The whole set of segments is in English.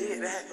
did that.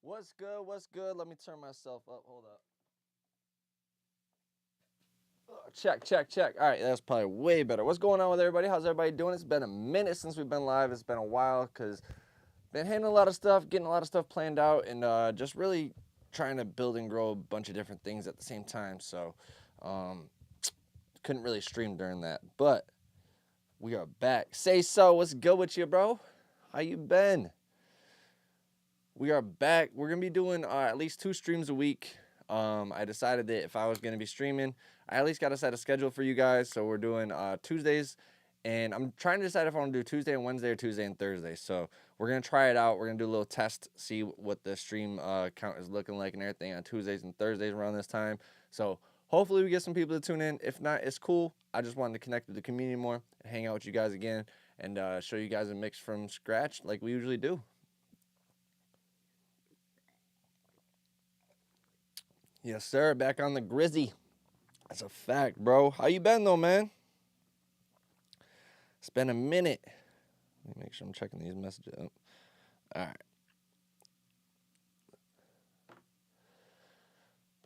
What's good? What's good? Let me turn myself up. Hold up. Check, check, check. All right, that's probably way better. What's going on with everybody? How's everybody doing? It's been a minute since we've been live. It's been a while because been handling a lot of stuff, getting a lot of stuff planned out, and just really trying to build and grow a bunch of different things at the same time. So couldn't really stream during that, but we are back. Say so. What's good with you, bro? How you been? We are back. We're going to be doing at least 2 streams a week. I decided that if I was going to be streaming, I at least got to set a schedule for you guys. So we're doing Tuesdays, and I'm trying to decide if I want to do Tuesday and Wednesday or Tuesday and Thursday. So we're going to try it out. We're going to do a little test, see what the stream count is looking like and everything on Tuesdays and Thursdays around this time. So hopefully we get some people to tune in. If not, it's cool. I just wanted to connect with the community more and hang out with you guys again and show you guys a mix from scratch like we usually do. Yes, sir. Back on the Grizzy. That's a fact, bro. How you been, though, man? It's been a minute. Let me make sure I'm checking these messages up. All right.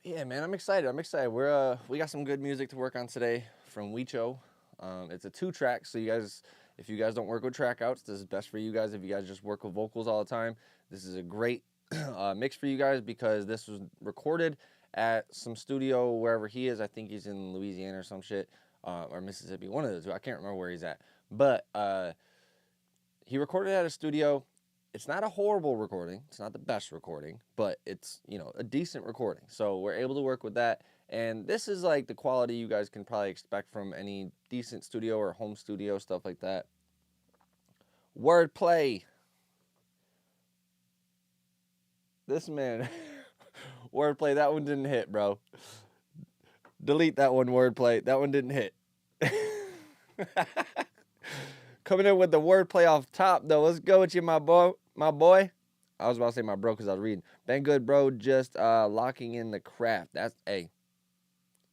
Yeah, man, I'm excited. We got some good music to work on today from Weecho. It's a 2-track, so if you guys don't work with track outs, this is best for you guys. If you guys just work with vocals all the time, this is a great mix for you guys because this was recorded at some studio wherever he is. I think he's in Louisiana or some shit, or Mississippi, one of the two. I can't remember where he's at. But he recorded at a studio. It's not a horrible recording. It's not the best recording, but it's, a decent recording. So we're able to work with that. And this is like the quality you guys can probably expect from any decent studio or home studio, stuff like that. Wordplay. This man... Wordplay, that one didn't hit, bro. Delete that one, Wordplay. That one didn't hit. Coming in with the wordplay off top, though. Let's go with you, my boy. I was about to say my bro because I was reading. Been good, bro. Just locking in the craft.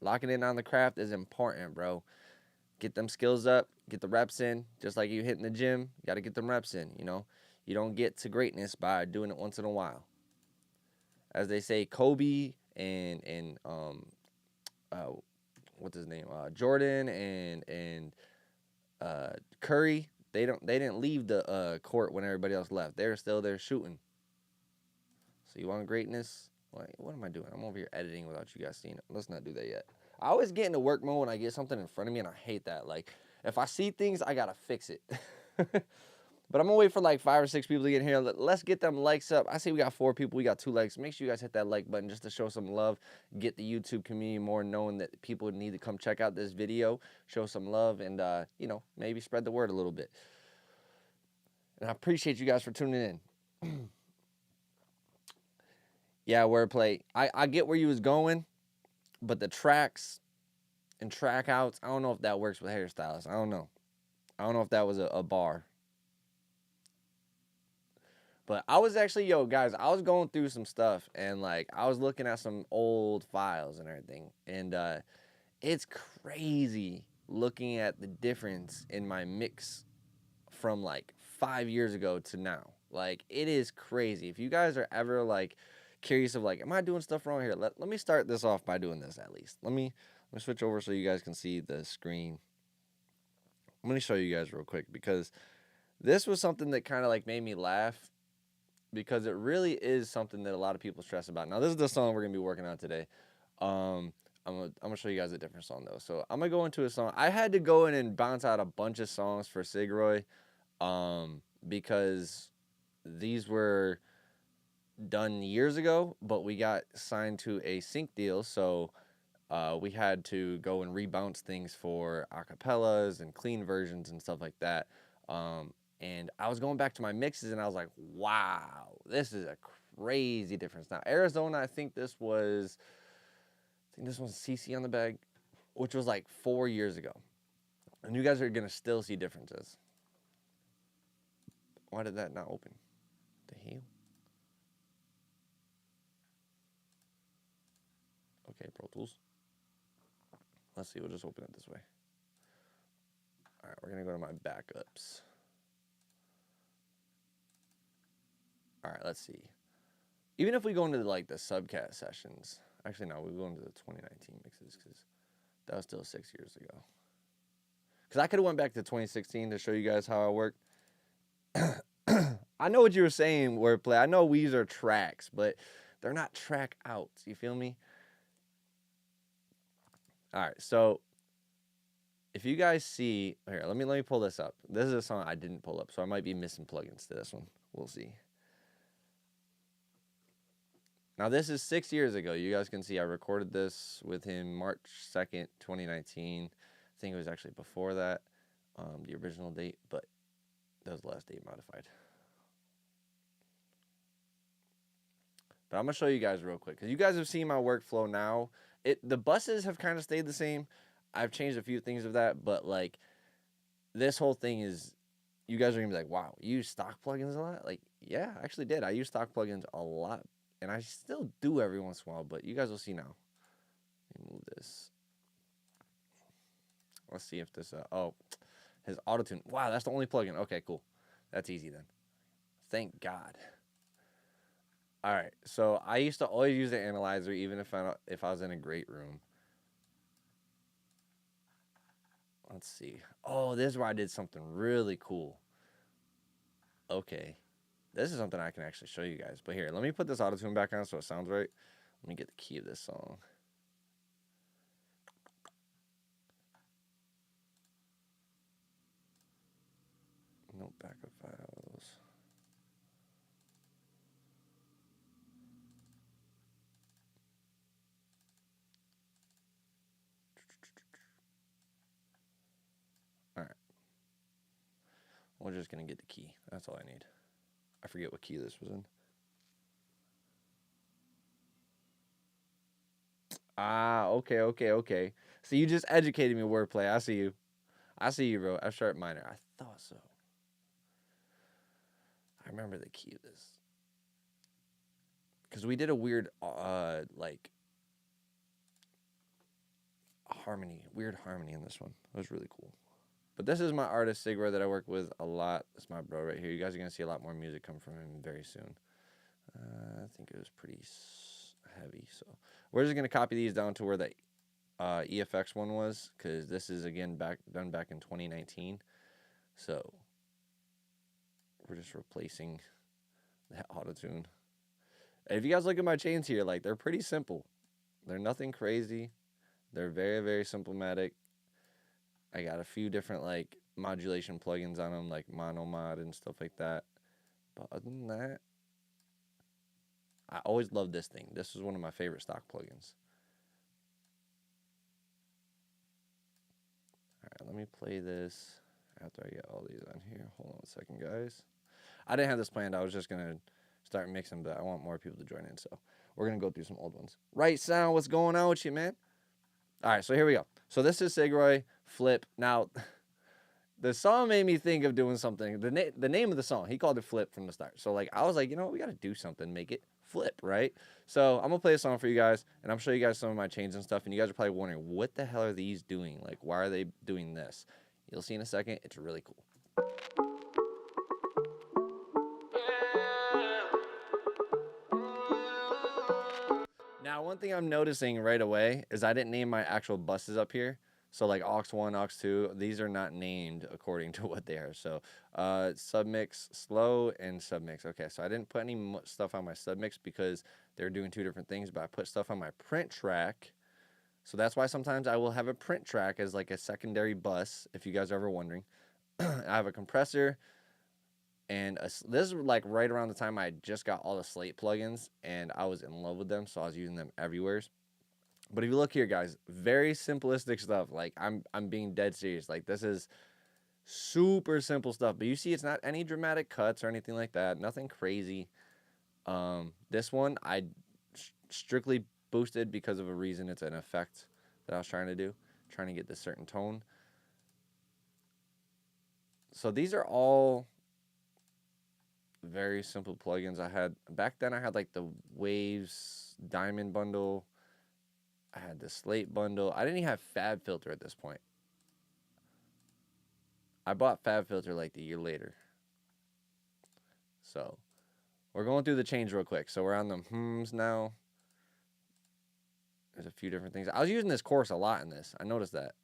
Locking in on the craft is important, bro. Get them skills up. Get the reps in. Just like you hit in the gym, you got to get them reps in, You don't get to greatness by doing it once in a while. As they say, Kobe and what's his name? Jordan and Curry. They didn't leave the court when everybody else left. They're still there shooting. So you want greatness? What am I doing? I'm over here editing without you guys seeing it. Let's not do that yet. I always get into work mode when I get something in front of me, and I hate that. Like, if I see things, I gotta fix it. But I'm gonna wait for like 5 or 6 people to get in here. Let's get them likes up. I see we got 4 people. We got 2 likes. Make sure you guys hit that like button just to show some love. Get the YouTube community more knowing that people need to come check out this video. Show some love and, you know, maybe spread the word a little bit. And I appreciate you guys for tuning in. Yeah, wordplay. I get where you was going, but the tracks and track outs, I don't know if that works with hairstylists. I don't know. I don't know if that was a bar. But I was actually, guys, I was going through some stuff, and, like, I was looking at some old files and everything, and it's crazy looking at the difference in my mix from, like, 5 years ago to now. Like, it is crazy. If you guys are ever, like, curious of, like, am I doing stuff wrong here? Let me start this off by doing this, at least. Let me switch over so you guys can see the screen. I'm going to show you guys real quick, because this was something that kind of, like, made me laugh, because it really is something that a lot of people stress about. Now, this is the song we're going to be working on today. I'm gonna show you guys a different song, though. So I'm going to go into a song. I had to go in and bounce out a bunch of songs for Sigroy, because these were done years ago, but we got signed to a sync deal, so we had to go and rebounce things for acapellas and clean versions and stuff like that. And I was going back to my mixes, and I was like, wow, this is a crazy difference. Now, Arizona, I think this was CC on the bag, which was like 4 years ago. And you guys are going to still see differences. Why did that not open? The hell? Okay, Pro Tools. Let's see, we'll just open it this way. All right, we're going to go to my backups. All right, let's see. Even if we go into, like, the subcat sessions. Actually, no, we go into the 2019 mixes, because that was still 6 years ago. Because I could have went back to 2016 to show you guys how I worked. I know what you were saying, wordplay. I know these are tracks, but they're not track outs. You feel me? All right, so if you guys see here, let me pull this up. This is a song I didn't pull up, so I might be missing plugins to this one. We'll see. Now, this is 6 years ago. You guys can see I recorded this with him March 2nd, 2019. I think it was actually before that, the original date, but that was the last date modified. But I'm going to show you guys real quick, because you guys have seen my workflow now. The buses have kind of stayed the same. I've changed a few things of that, but, like, this whole thing is, you guys are going to be like, wow, you use stock plugins a lot? Like, yeah, I actually did. I use stock plugins a lot. And I still do every once in a while, but you guys will see now. Let me move this. Let's see if this, his autotune. Wow, that's the only plugin. Okay, cool. That's easy then. Thank God. All right, so I used to always use the analyzer, even if I was in a great room. Let's see. Oh, this is where I did something really cool. Okay. This is something I can actually show you guys. But here, let me put this autotune back on so it sounds right. Let me get the key of this song. No backup files. All right. We're just going to get the key. That's all I need. I forget what key this was in. Ah, okay. So you just educated me, wordplay. I see you, bro. F sharp minor. I thought so. I remember the key of this. Because we did a weird, like, weird harmony in this one. It was really cool. But this is my artist, Sigroy, that I work with a lot. It's my bro right here. You guys are going to see a lot more music come from him very soon. I think it was pretty heavy. So we're just going to copy these down to where EFX one was, because this is again done back in 2019. So we're just replacing that auto-tune. And if you guys look at my chains here, like, they're pretty simple. They're nothing crazy. They're very, very simplematic. I got a few different like modulation plugins on them, like mono mod and stuff like that. But other than that, I always loved this thing. This was one of my favorite stock plugins. Alright, let me play this after I get all these on here. Hold on a second, guys. I didn't have this planned. I was just going to start mixing, but I want more people to join in. So we're going to go through some old ones. Right Sound, what's going on with you, man? Alright, so here we go. So this is Sigroy Flip. Now, the song made me think of doing something. The name of the song, he called it Flip from the start. So like, I was like, you know what, we got to do something, make it flip, right? So I'm going to play a song for you guys, and I'm showing you guys some of my chains and stuff, and you guys are probably wondering, what the hell are these doing? Like, why are they doing this? You'll see in a second. It's really cool. Now, one thing I'm noticing right away is I didn't name my actual buses up here. So like aux 1, aux 2, these are not named according to what they are. So submix slow and submix. Okay, so I didn't put any stuff on my submix because they're doing two different things, but I put stuff on my print track. So that's why sometimes I will have a print track as like a secondary bus, if you guys are ever wondering. I have a compressor, and this is like right around the time I just got all the Slate plugins, and I was in love with them, so I was using them everywhere. But if you look here, guys, very simplistic stuff. Like, I'm being dead serious. Like, this is super simple stuff. But you see, it's not any dramatic cuts or anything like that. Nothing crazy. This one, I strictly boosted because of a reason. It's an effect that I was trying to do. Trying to get this certain tone. So these are all very simple plugins I had. Back then, I had, like, the Waves Diamond bundle. I had the Slate bundle. I didn't even have Fab Filter at this point. I bought Fab Filter like the year later. So, we're going through the change real quick. So, we're on the hms now. There's a few different things. I was using this chorus a lot in this. I noticed that.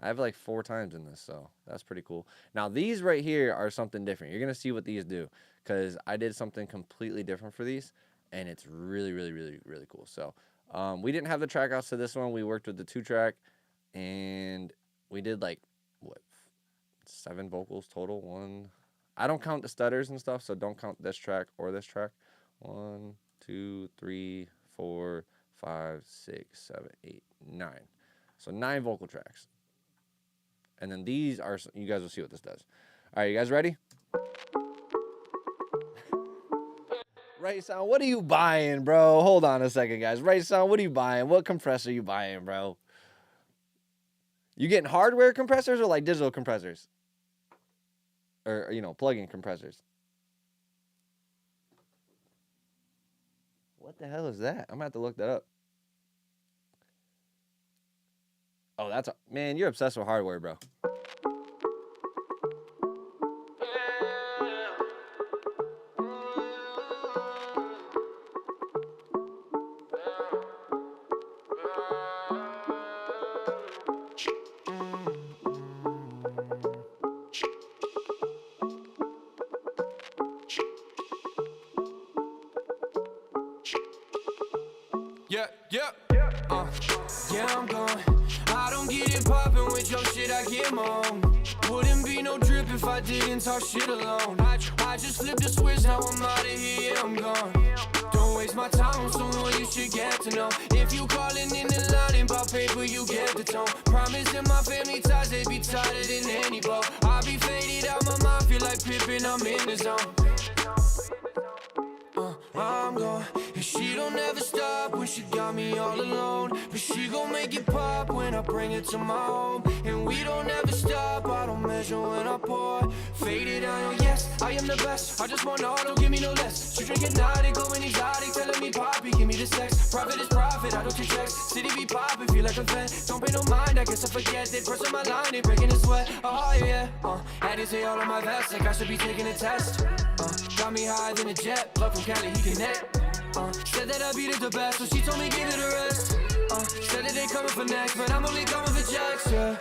I have like 4 times in this, so that's pretty cool. Now, these right here are something different. You're going to see what these do, because I did something completely different for these, and it's really, really, really, really cool. So, we didn't have the track outs to this one. We worked with the 2-track, and we did like, what, 7 vocals total? 1. I don't count the stutters and stuff, so don't count this track or this track. 1, 2, 3, 4, 5, 6, 7, 8, 9. So 9 vocal tracks. And then these are, you guys will see what this does. All right, you guys ready? Right Sound, what are you buying, bro? Hold on a second, guys. Right Sound, what are you buying? What compressor are you buying, bro? You getting hardware compressors or like digital compressors? Or, you know, plug-in compressors? What the hell is that? I'm going to have to look that up. Oh, that's a, man, you're obsessed with hardware, bro. Yeah, I'm gone. I don't get it poppin' with your shit, I get moan. Wouldn't be no drip if I didn't talk shit alone. I just flipped the switch, now I'm outta here, yeah, I'm gone. Don't waste my time on someone you should get to know. If you callin' in the line and pop paper, you get the tone. Promising my family ties, they be tighter than any blow. I be faded out my mind, feel like Pippin, I'm in the zone. I'm gone, and she don't ever stop when she got me all alone. But she gon' make it pop when I bring it to my home. And we don't ever stop, I don't measure when I pour. Faded out, yes, I am the best. I just want all, don't give me no less. She drinking naughty, going exotic, telling me poppy, give me the sex. Profit is profit, I don't take checks. City be poppin', feel like a fan. Don't pay no mind, I guess I forget that. Person my line, they breaking the sweat. Oh yeah, had to say all on my vest, like I should be taking a test. Got me higher than a jet, blood from Cali, he connect. Said that I beat it the best, so she told me give it a rest. Said that they coming for next, but I'm only coming for checks, yeah.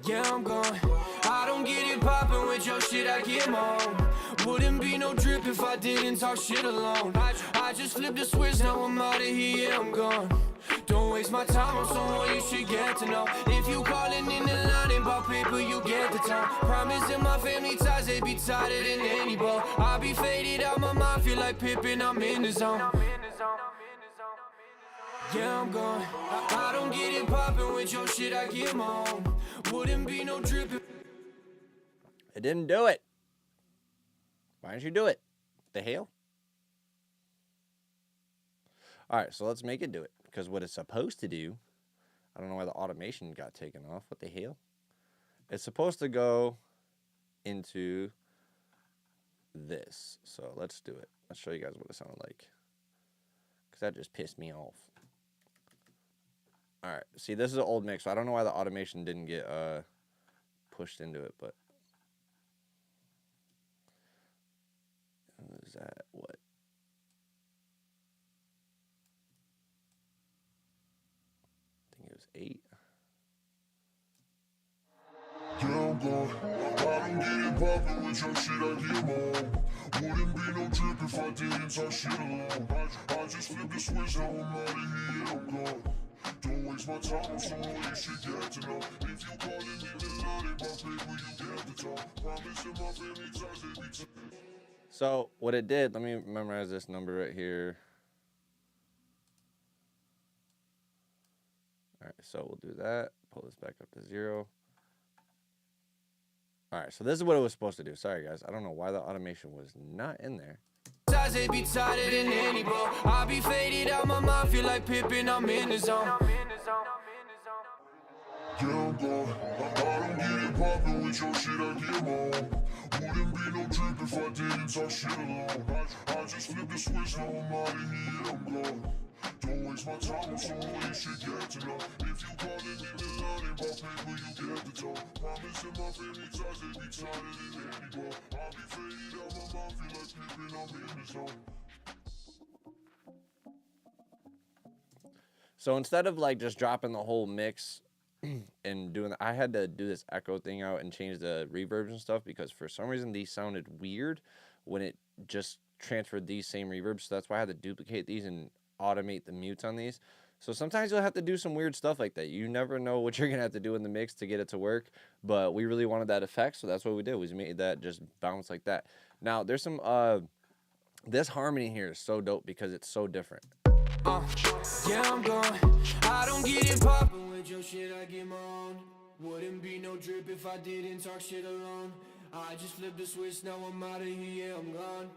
Yeah, I'm gone. I don't get it poppin' with your shit, I get on. Wouldn't be no drip if I didn't talk shit alone. I just flipped the switch, now I'm out of here, yeah, I'm gone. Don't waste my time on someone you should get to know. If you callin' in the line and about paper, you get the time. Promising my family ties, they be tighter than any ball. I be faded out my mind, feel like Pippin, I'm in the zone. Yeah, I'm gone. I don't get it poppin' with your shit, I get on. Wouldn't be no drip if It didn't do it. Why didn't you do it? The hell? All right, so let's make it do it. Because what it's supposed to do, I don't know why the automation got taken off. What the hell? It's supposed to go into this. So let's do it. Let's show you guys what it sounded like. Because that just pissed me off. All right, see, this is an old mix, so I don't know why the automation didn't get pushed into it, but is that what? I think it was 8. Yeah, I'm gone. I don't get it poppin' with your shit, I get on. Wouldn't be no trip if I didn't talk shit alone. I just flipped the switch, now I'm out of here, I'm gone. Don't waste my time on someone you should get to know. If you call in the line about paper, you get the talk. Promising my family ties, they be tight. So what it did, let me memorize this number right here. All right, so we'll do that. Pull this back up to 0. All right, so this is what it was supposed to do. Sorry, guys. I don't know why the automation was not in there. they be tighter than any ball. I be faded out my mind, feel like Pippin, I'm in the zone. Yeah, I'm gone. I don't get it poppin' with your shit, I get on. Wouldn't be no trip if I didn't talk shit alone. I just flipped the switch, now I'm out of here, I'm gone. Don't waste my time on someone you should get to know. If you callin' in the line about paper, you get the talk. Promising my family ties, they be tighter than any ball. I be faded out my mind, feel like Pippin, I'm in the zone. So instead of like just dropping the whole mix and doing that, I had to do this echo thing out and change the reverbs and stuff because for some reason these sounded weird when it just transferred these same reverbs. So that's why I had to duplicate these and automate the mutes on these. So sometimes you'll have to do some weird stuff like that. You never know what you're gonna have to do in the mix to get it to work, but we really wanted that effect, so that's what we did. We made that just bounce like that. Now there's some this harmony here is so dope because it's so different. Yeah, I'm gone. I don't get it poppin' with your shit, I get my own. Wouldn't be no drip if I didn't talk shit alone. I just flipped the switch, now I'm out of here, yeah, I'm gone.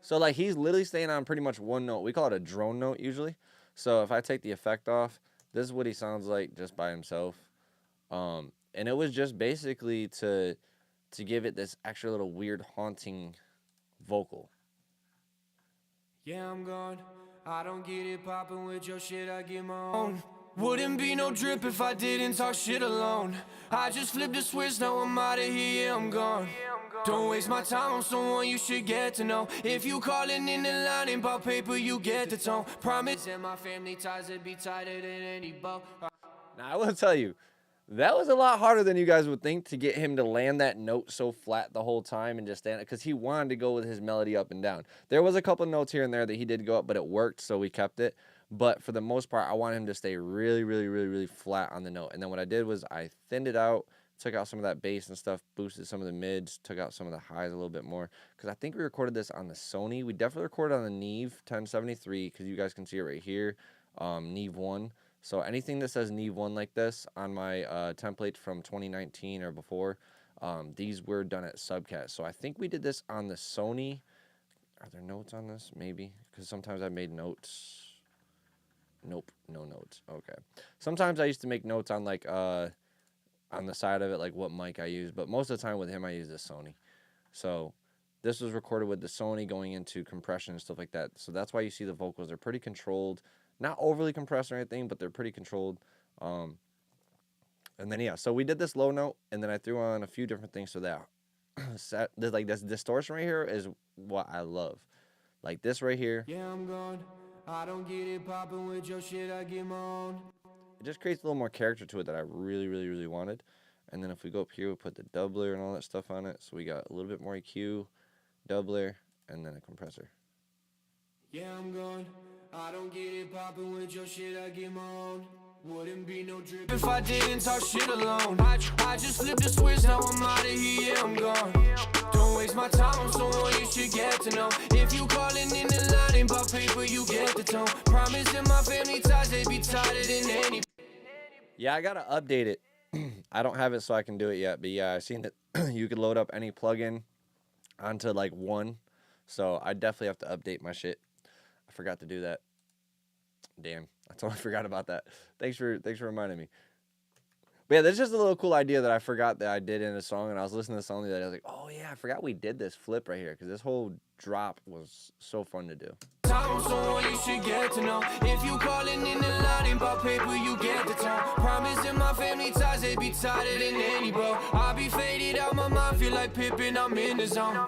So like he's literally staying on pretty much one note. We call it a drone note usually. So if I take the effect off, this is what he sounds like just by himself. And it was just basically to give it this extra little weird haunting vocal. Yeah, I'm gone. I don't get it poppin' with your shit, I get my own. Wouldn't be no drip if I didn't talk shit alone. I just flipped the switch, now I'm out of here, yeah, I'm gone. Don't waste my time on someone you should get to know. If you callin' in the line about paper, you get the tone. Promise and my family ties would be tighter than any bow. Now I will tell you, that was a lot harder than you guys would think to get him to land that note so flat the whole time and just stand it because he wanted to go with his melody up and down. There was a couple notes here and there that he did go up, but it worked, so we kept it. But for the most part, I wanted him to stay really, really, really, really flat on the note. And then what I did was I thinned it out, took out some of that bass and stuff, boosted some of the mids, took out some of the highs a little bit more. Because I think we recorded this on the Sony. We definitely recorded on the Neve 1073 because you guys can see it right here, Neve 1. So anything that says Neve 1 like this on my template from 2019 or before, these were done at Subcat. So I think we did this on the Sony. Are there notes on this? Maybe. Because sometimes I made notes. Nope, no notes. Okay. Sometimes I used to make notes on like on the side of it, like what mic I use. But most of the time with him, I use the Sony. So this was recorded with the Sony going into compression and stuff like that. So that's why you see the vocals. They're pretty controlled. Not overly compressed or anything, but they're pretty controlled. And then, yeah, so we did this low note, and then I threw on a few different things so that this distortion right here is what I love. Like this right here. Yeah, I'm gone. I don't get it poppin' with your shit, I get my own. It just creates a little more character to it that I really wanted. And then if we go up here, we put the doubler and all that stuff on it. So we got a little bit more EQ, doubler, and then a compressor. Yeah, I'm gone. I don't get it poppin' with your shit, I get my own. Wouldn't be no drip if I didn't talk shit alone. I just flipped the switch, now I'm out of here, yeah, I'm gone. Don't waste my time on someone you should get to know. If you callin' in the line ain't about paper, you get the tone. Promising my family ties, they be tighter than any. Yeah, I gotta update it. I don't have it so I can do it yet, but yeah, I've seen that you could load up any plugin onto like one. So I definitely have to update my shit. I forgot to do that. Damn, I totally forgot about that. Thanks for reminding me. But yeah, that's just a little cool idea that I forgot that I did in a song, and I was listening to the song the other day. I was like, oh yeah, I forgot we did this flip right here because this whole drop was so fun to do. Someone you should get to know. If you callin' in the line ain't about paper, you get the tone. Promising my family ties, they be tighter than any bro. I be faded out my mind, feel like Pippin, I'm in the zone.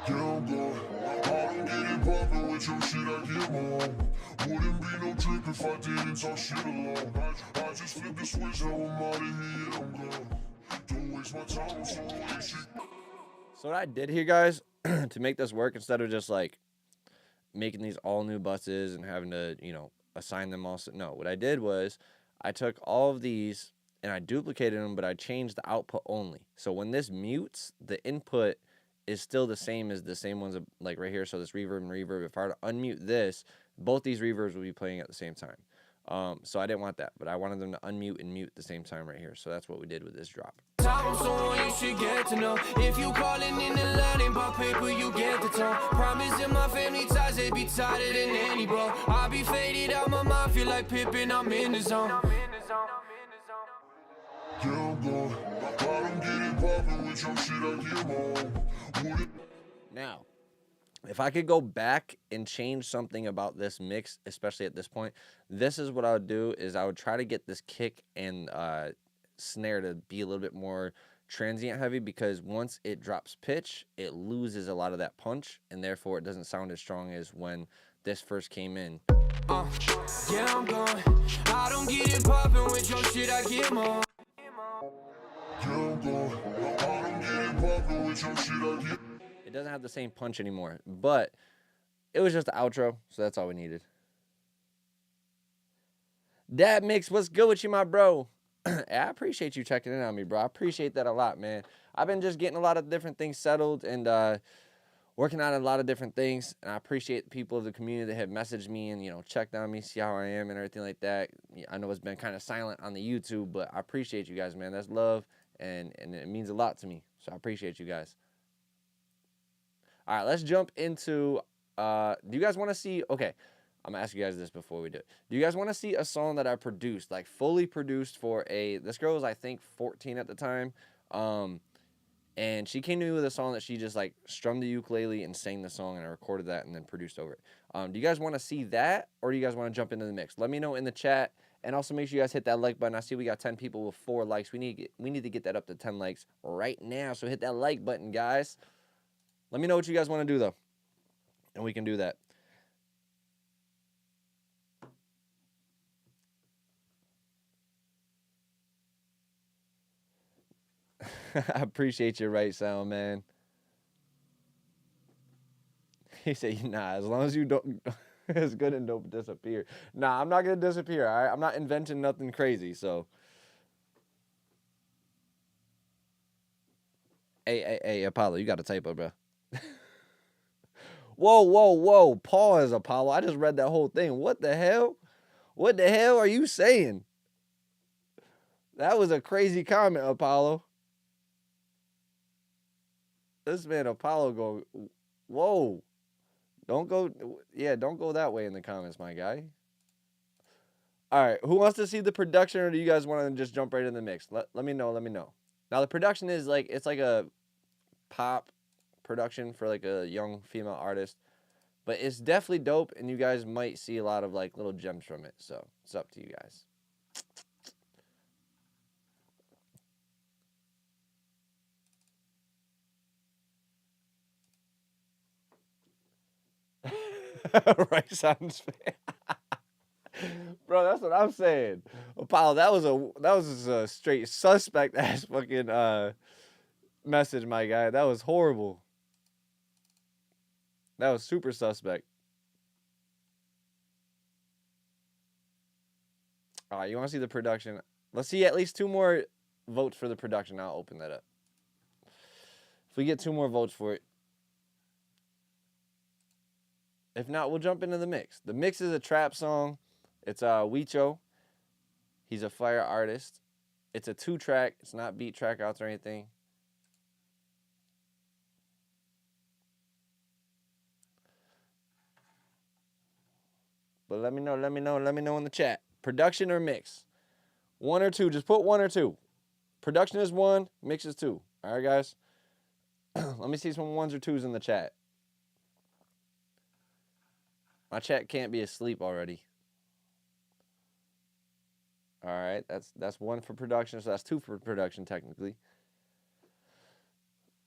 Yeah, I'm gone. I don't get it poppin' with your shit, I get my own. Wouldn't be no trip if I didn't talk shit alone. I just flipped the switch, now I'm out of here, yeah, I'm gone. Don't waste my time on someone you should. So what I did here, guys, to make this work, instead of just like making these all new buses and having to, you know, assign them all. No, what I did was I took all of these and I duplicated them, but I changed the output only. So when this mutes, the input is still the same as the same ones like right here. So this reverb and reverb, if I were to unmute this, both these reverbs would be playing at the same time. So I didn't want that, but I wanted them to unmute and mute at the same time right here. So that's what we did with this drop. Someone you should get to know. If you callin' in the line ain't about paper, you get the tone. Promising my family ties, they be tighter than any bro. I be faded out my mind, feel like Pippin, I'm in the zone. Yeah, I'm gone. I don't get it poppin' with your shit, I get my own. Now, if I could go back and change something about this mix, especially at this point, this is what I would do, is I would try to get this kick and snare to be a little bit more transient heavy, because once it drops pitch, it loses a lot of that punch, and therefore it doesn't sound as strong as when this first came in. Yeah, I'm gone. I don't get it poppin' with your shit, I get more. Yeah, I'm gone. I don't get it poppin' with your shit, I get. It doesn't have the same punch anymore, but it was just the outro, so that's all we needed. Dad Mix, what's good with you, my bro? I appreciate you checking in on me, bro. I appreciate that a lot, man. I've been just getting a lot of different things settled and working on a lot of different things, and I appreciate the people of the community that have messaged me and, you know, checked on me, see how I am and everything like that. I know it's been kind of silent on the YouTube, but I appreciate you guys, man. That's love, and it means a lot to me, so I appreciate you guys. All right, let's jump into, do you guys want to see, okay, I'm going to ask you guys this before we do it. Do you guys want to see a song that I produced, like fully produced for this girl was, I think, 14 at the time, and she came to me with a song that she just, like, strummed the ukulele and sang the song, and I recorded that and then produced over it. Do you guys want to see that, or do you guys want to jump into the mix? Let me know in the chat, and also make sure you guys hit that like button. I see we got 10 people with 4 likes. We need to get that up to 10 likes right now, so hit that like button, guys. Let me know what you guys want to do, though, and we can do that. I appreciate your right sound, man. He said, nah, as long as you don't, it's good and don't disappear. Nah, I'm not going to disappear, all right? I'm not inventing nothing crazy, so. Hey, Apollo, you got a typo, bro. Whoa. Pause, Apollo. I just read that whole thing. What the hell? What the hell are you saying? That was a crazy comment, Apollo. This man, Apollo, go, whoa. Don't go that way in the comments, my guy. All right, who wants to see the production, or do you guys want to just jump right in the mix? Let me know. Now, the production is like, it's like a pop production for like a young female artist, but it's definitely dope, and you guys might see a lot of like little gems from it, so it's up to you guys. Right sounds fair. Bro, that's what I'm saying. Apollo, that was a straight suspect ass fucking message, my guy. That was horrible. That was super suspect. All right, you want to see the production? Let's see at least 2 more votes for the production. I'll open that up. If we get 2 more votes for it. If not, we'll jump into the mix. The mix is a trap song. It's Wicho. He's a fire artist. It's a 2-track. It's not beat track outs or anything. But let me know in the chat. Production or mix? 1 or 2. Just put 1 or 2. Production is 1, mix is 2. All right, guys? Let me see some 1s or 2s in the chat. My chat can't be asleep already. All right, that's 1 for production, so that's 2 for production technically.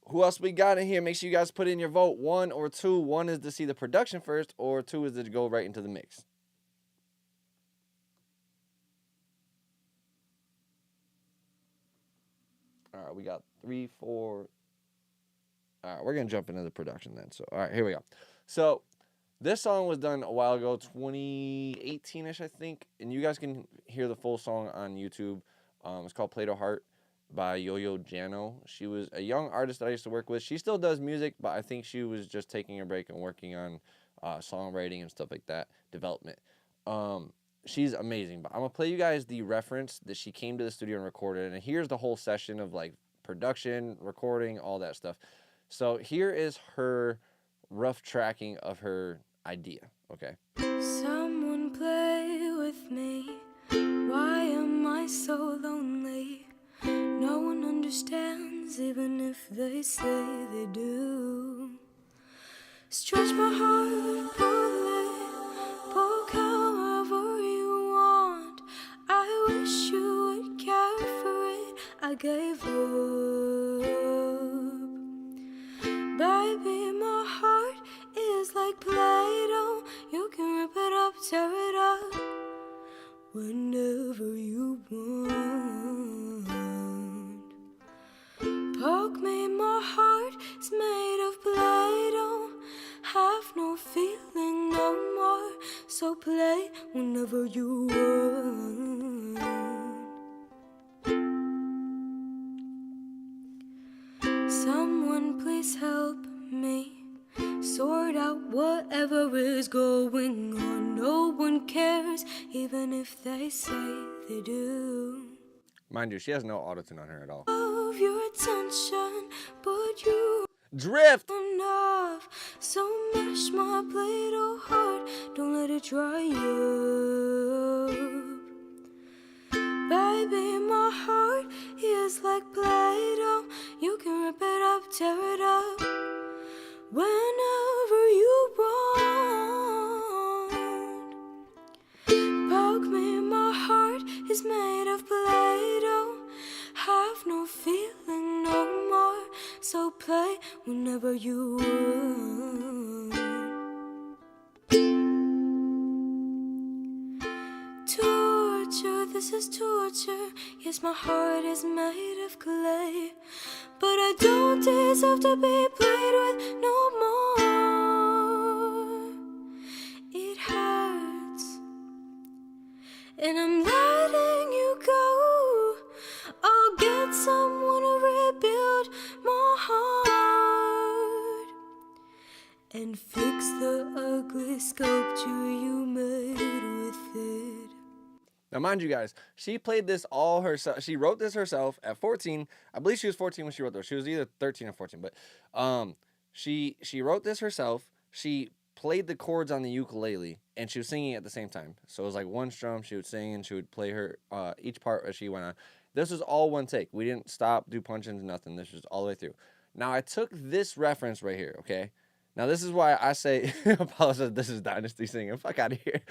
Who else we got in here? Make sure you guys put in your vote, 1 or 2. 1 is to see the production first, or 2 is to go right into the mix. All right, we got 3, 4. All right, we're going to jump into the production then. So, all right, here we go. So, this song was done a while ago, 2018-ish, I think. And you guys can hear the full song on YouTube. It's called Play-Doh Heart by Yo-Yo Jano. She was a young artist that I used to work with. She still does music, but I think she was just taking a break and working on songwriting and stuff like that, development. She's amazing. But I'm going to play you guys the reference that she came to the studio and recorded. And here's the whole session of, like, production, recording, all that stuff. So here is her rough tracking of her idea, okay? Someone play with me. Why am I so lonely? No one understands, even if they say they do. Stretch my heart, pull it, poke however you want. I wish you would care for it. I gave up. Baby, my heart is like Play-Doh. You can rip it up, tear it up whenever you want. Poke me, my heart is made of Play-Doh. Have no feeling no more, so play whenever you want. Someone please help me sort out whatever is going on. No one cares, even if they say they do. Mind you, she has no autotune on her at all. Of your attention, but you Drift! enough. So mash my Play-Doh heart, don't let it dry up. Baby, my heart is like Play-Doh. You can rip it up, tear it up whenever you want. Poke me, my heart is made of Play-Doh. Have no feeling no more, so play whenever you want. Torture, this is torture. Yes, my heart is made of clay, but I don't deserve to be played with no more. It hurts, and I'm letting you go. I'll get someone to rebuild my heart and fix the ugly sculpture you made with it. Now, mind you guys, she played this all herself. She wrote this herself at 14. I believe she was 14 when she wrote this. She was either 13 or 14, but she wrote this herself. She played the chords on the ukulele, and she was singing at the same time. So it was like one strum. She would sing, and she would play her each part as she went on. This was all one take. We didn't stop, do punch-ins, nothing. This was all the way through. Now, I took this reference right here, okay? Now, this is why I say, Apollo says this is Dynasty singing. Fuck out of here.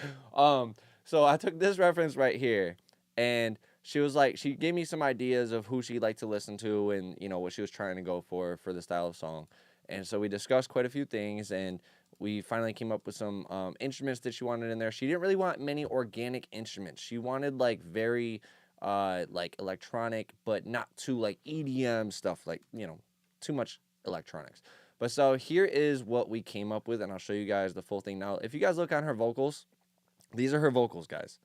So I took this reference right here, and she was like, she gave me some ideas of who she liked to listen to and, you know, what she was trying to go for the style of song. And so we discussed quite a few things, and we finally came up with some instruments that she wanted in there. She didn't really want many organic instruments. She wanted like very like electronic, but not too like EDM stuff, like, you know, too much electronics. But so here is what we came up with, and I'll show you guys the full thing. Now, if you guys look on her vocals, these are her vocals, guys.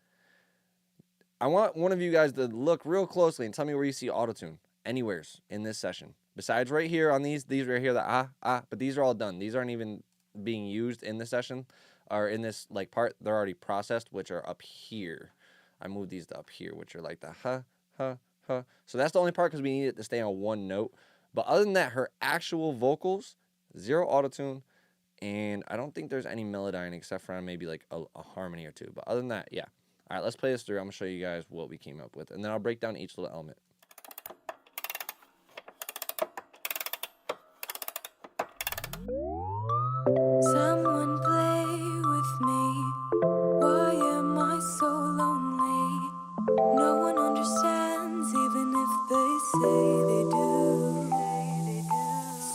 I want one of you guys to look real closely and tell me where you see autotune anywheres in this session. Besides right here on these right here, the but these are all done. These aren't even being used in the session or in this like part. They're already processed, which are up here. I moved these to up here, which are like the So that's the only part because we need it to stay on one note. But other than that, her actual vocals, 0 autotune, and I don't think there's any melodyne except for maybe like a harmony or two. But other than that, yeah. All right, let's play this through. I'm going to show you guys what we came up with, and then I'll break down each little element. Someone play with me. Why am I so lonely? No one understands, even if they say they do.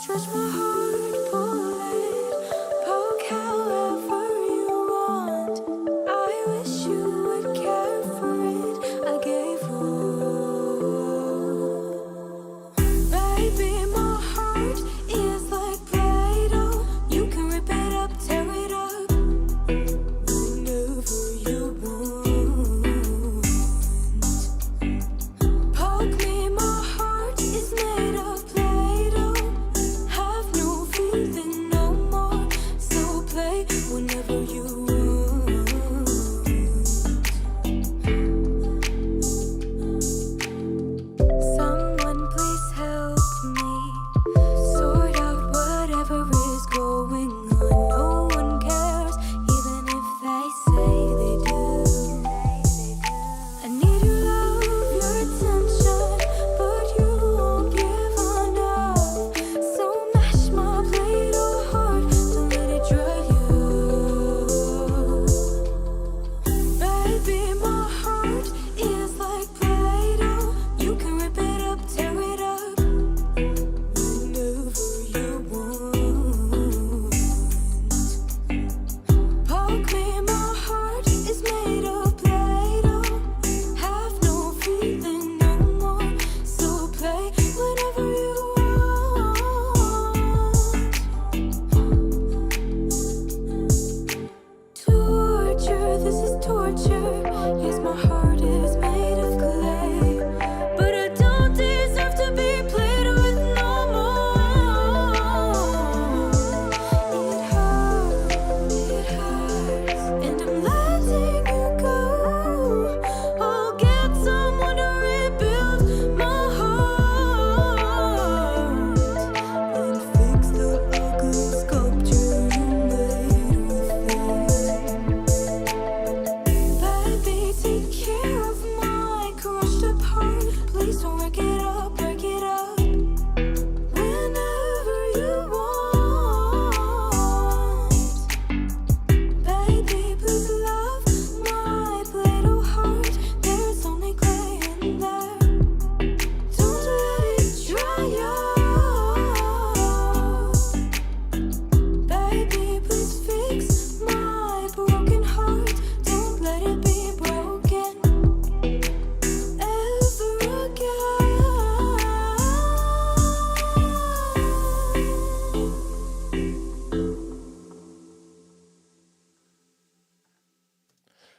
Stretch my heart, pull it, poke however you want. I wish you would care for it. I gave up. Baby, my heart is like Play-Doh. You can rip it up, tear it up, whenever you want. Poke me, my heart is made of Play-Doh. Have no feeling no more, so play whenever you want. Someone please help me sort out whatever is going on. No one cares, even if they say they do. I need your love, your attention, but you won't give enough. So mash my Play-Doh heart, don't let it dry you. Baby, my heart is like Play-Doh. You can rip it up, tear it up, whenever you want. Poke me, my heart is made of Play-Doh. Have no feeling no more, so play whenever you want. Torture, this is torture. Yes, my heart is made of clay, but I don't deserve to be played with no more. It hurts, and I'm letting you go. I'll get someone to rebuild my heart and fix the ugly sculpture you made with it. Baby, take care of my crushed up heart. Please don't break it up, whenever you want. Baby, please love my Play-Doh heart. There's only clay in there. Don't let it dry up. Baby, please fix my broken heart. Don't let it be broken ever again.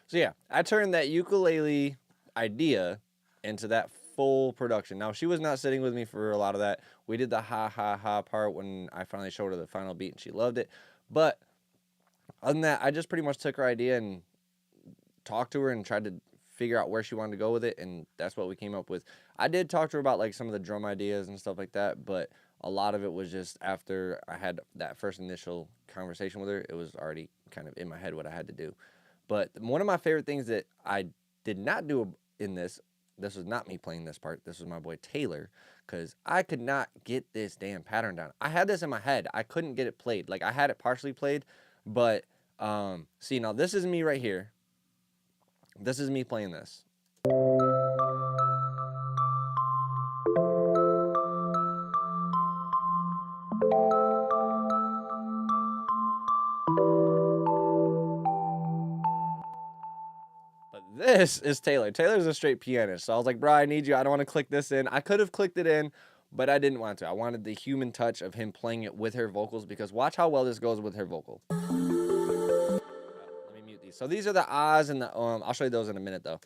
So yeah, I turned that ukulele idea into that full production. Now, she was not sitting with me for a lot of that. We did the ha ha ha part when I finally showed her the final beat and she loved it. But other than that, I just pretty much took her idea and talked to her and tried to figure out where she wanted to go with it, and that's what we came up with. I did talk to her about like some of the drum ideas and stuff like that, but a lot of it was just after I had that first initial conversation with her, it was already kind of in my head what I had to do. But one of my favorite things that I did not do in this was not me playing this part. This was my boy Taylor, because I could not get this damn pattern down. I had this in my head. I couldn't get it played. Like, I had it partially played, but see, now this is me right here. This is me playing this. This is Taylor. Taylor's a straight pianist. So I was like, bro, I need you. I don't want to click this in. I could have clicked it in, but I didn't want to. I wanted the human touch of him playing it with her vocals because watch how well this goes with her vocal. Let me mute these. So these are the ahs and the I'll show you those in a minute though.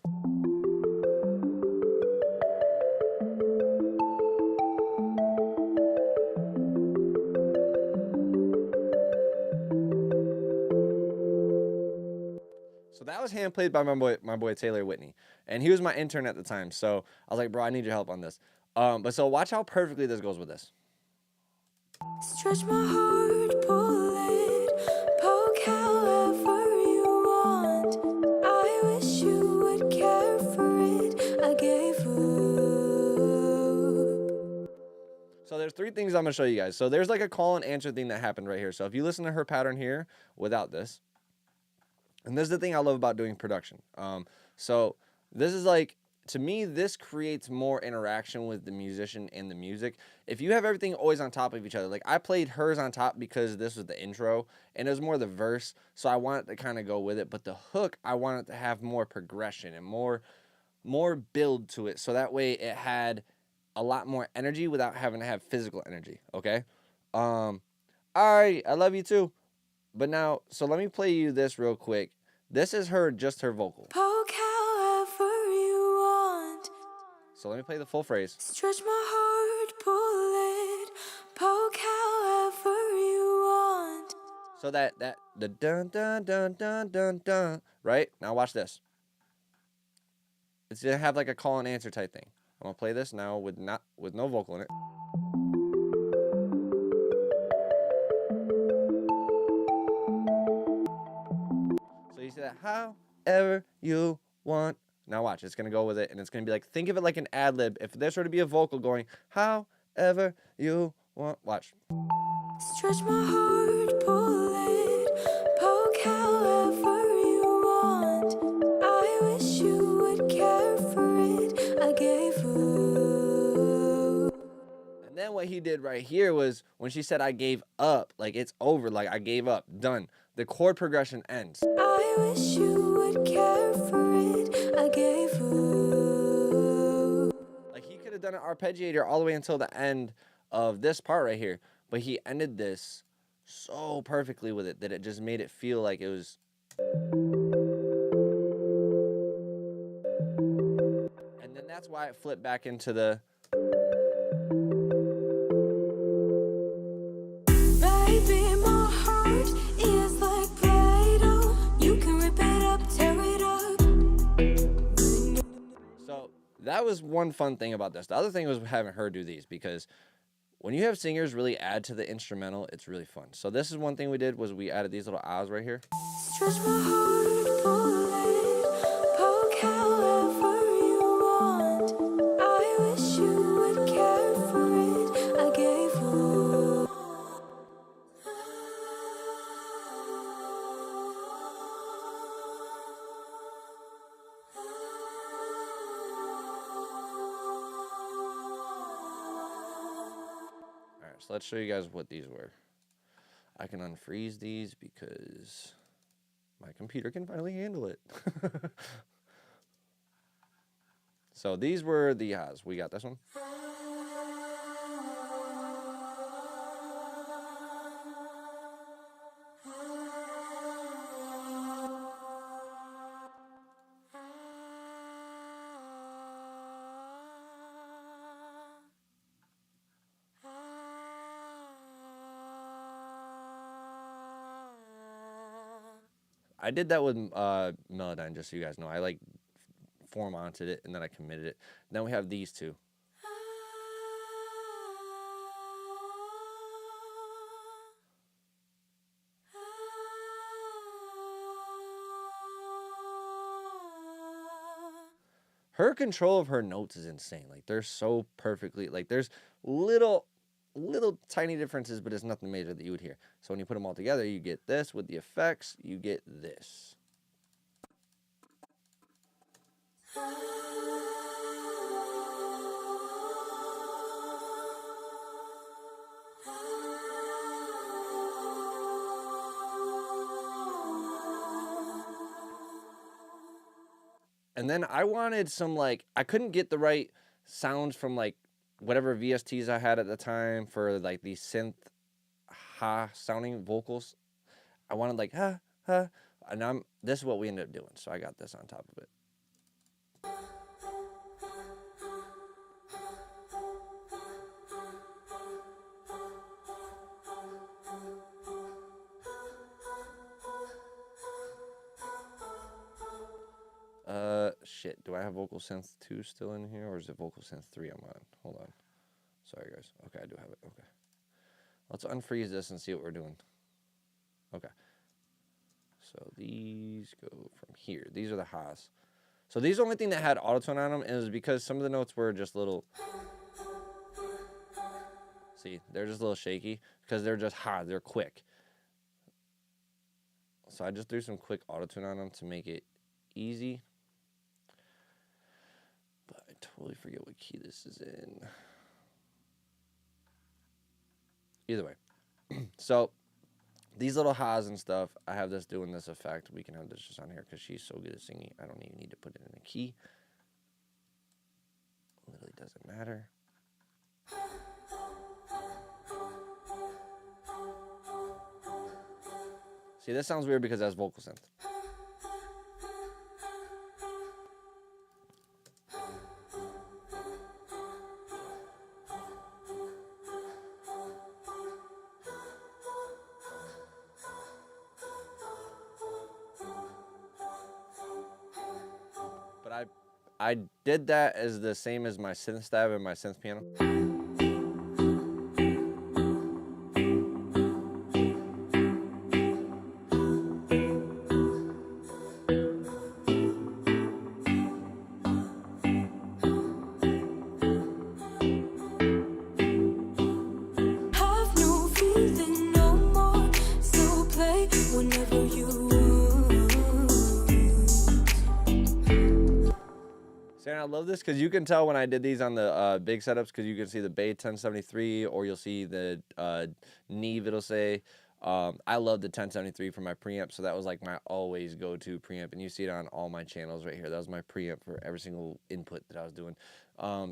So that was hand played by my boy Taylor Whitney, and he was my intern at the time. So I was like, bro, I need your help on this. But so watch how perfectly this goes with this. Stretch my heart, pull it, poke however you want. I wish you would care for it. I gave up. So there's three things I'm gonna show you guys. So there's like a call and answer thing that happened right here. So if you listen to her pattern here without this, and this is the thing I love about doing production. So this is like, to me, this creates more interaction with the musician and the music. If you have everything always on top of each other, like I played hers on top because this was the intro and it was more the verse. So I wanted to kind of go with it, but the hook, I wanted to have more progression and more build to it. So that way it had a lot more energy without having to have physical energy. Okay. All right. I love you too. But now, so let me play you this real quick. This is just her vocal. Poke however you want. So let me play the full phrase. Stretch my heart, pull it, poke however you want. So the dun dun dun dun dun dun, right? Now watch this. It's gonna have like a call and answer type thing. I'm gonna play this now with no vocal in it. So you see that however you want. Now watch, it's gonna go with it, and it's gonna be like, think of it like an ad lib. If this were to be a vocal going however you want, watch. Stretch my heart, pull it, poke however you want. I wish you would care for it. I gave up. And then what he did right here was when she said I gave up, like it's over, like I gave up, done. The chord progression ends. I wish you would care for it. I gave up. Like he could have done an arpeggiator all the way until the end of this part right here, but he ended this so perfectly with it that it just made it feel like it was. And then that's why it flipped back into the. Baby, my heart is like Play-Doh. You can rip it up, tear it up. So that was one fun thing about this. The other thing was having her do these, because when you have singers really add to the instrumental, it's really fun. So this is one thing we did, was we added these little ahs right here. Stretch my heart, pull it, poke however you want. I wish you would care for it. I gave up. All right, so let's show you guys what these were. I can unfreeze these because my computer can finally handle it. So these were the ahs. We got this one. I did that with Melodyne, just so you guys know. I like formatted it and then I committed it. Then we have these two. Her control of her notes is insane. Like they're so perfectly, like there's little tiny differences, but it's nothing major that you would hear. So when you put them all together, you get this. With the effects, you get this. And then I wanted some, like, I couldn't get the right sounds from, like, whatever VSTs I had at the time for, like, these synth ha sounding vocals. I wanted, like, ha, ha. And this is what we ended up doing. So I got this on top of it. Shit. Do I have vocal synth 2 still in here, or is it vocal synth 3 I'm on? Hold on. Sorry, guys. Okay, I do have it. Okay. Let's unfreeze this and see what we're doing. Okay. So these go from here. These are the ha's. So these are the only thing that had autotune on them, and it was because some of the notes were just little. See, they're just a little shaky because they're just ha. They're quick. So I just threw some quick autotune on them to make it easy. But I totally forget what key this is in. Either way. So these little ha's and stuff, I have this doing this effect. We can have this just on here because she's so good at singing. I don't even need to put it in a key. Literally doesn't matter. See, this sounds weird because that's vocal synth. But I did that as the same as my synth stab and my synth piano. Have no feeling no more, so play whenever you want. See, and I love this because you can tell when I did these on the big setups because you can see the Bay 1073 or you'll see the Neve, it'll say. I love the 1073 for my preamp, so that was like my always go-to preamp, and you see it on all my channels right here. That was my preamp for every single input that I was doing,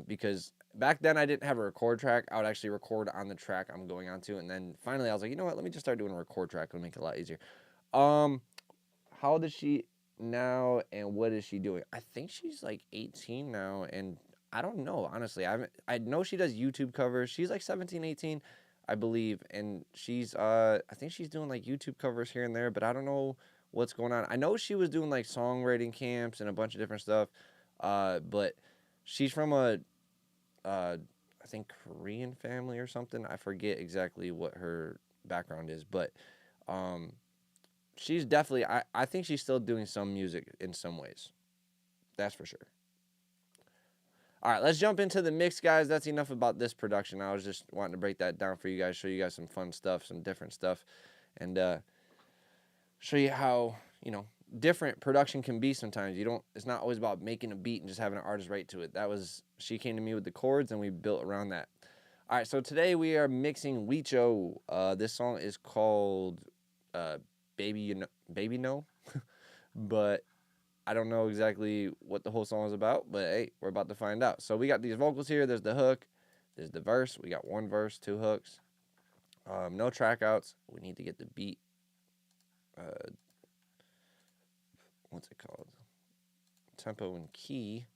because back then I didn't have a record track. I would actually record on the track I'm going on to, and then finally I was like, you know what, let me just start doing a record track. It'll make it a lot easier. How old is she now, and what is she doing? I think she's like 18 now, and I don't know, honestly. I know she does YouTube covers. She's like 17, 18. I believe, and she's I think she's doing like YouTube covers here and there, but I don't know what's going on. I know she was doing like songwriting camps and a bunch of different stuff, but she's from a I think Korean family or something. I forget exactly what her background is, but she's definitely, I think she's still doing some music in some ways. That's for sure. All right, let's jump into the mix, guys. That's enough about this production. I was just wanting to break that down for you guys, show you guys some fun stuff, some different stuff, and show you how, you know, different production can be sometimes. It's not always about making a beat and just having an artist write to it. She came to me with the chords, and we built around that. All right, so today we are mixing Weecho. This song is called Baby No, but I don't know exactly what the whole song is about, but hey, we're about to find out. So we got these vocals here. There's the hook. There's the verse. We got one verse, two hooks. No track outs. We need to get the beat. What's it called? Tempo and key.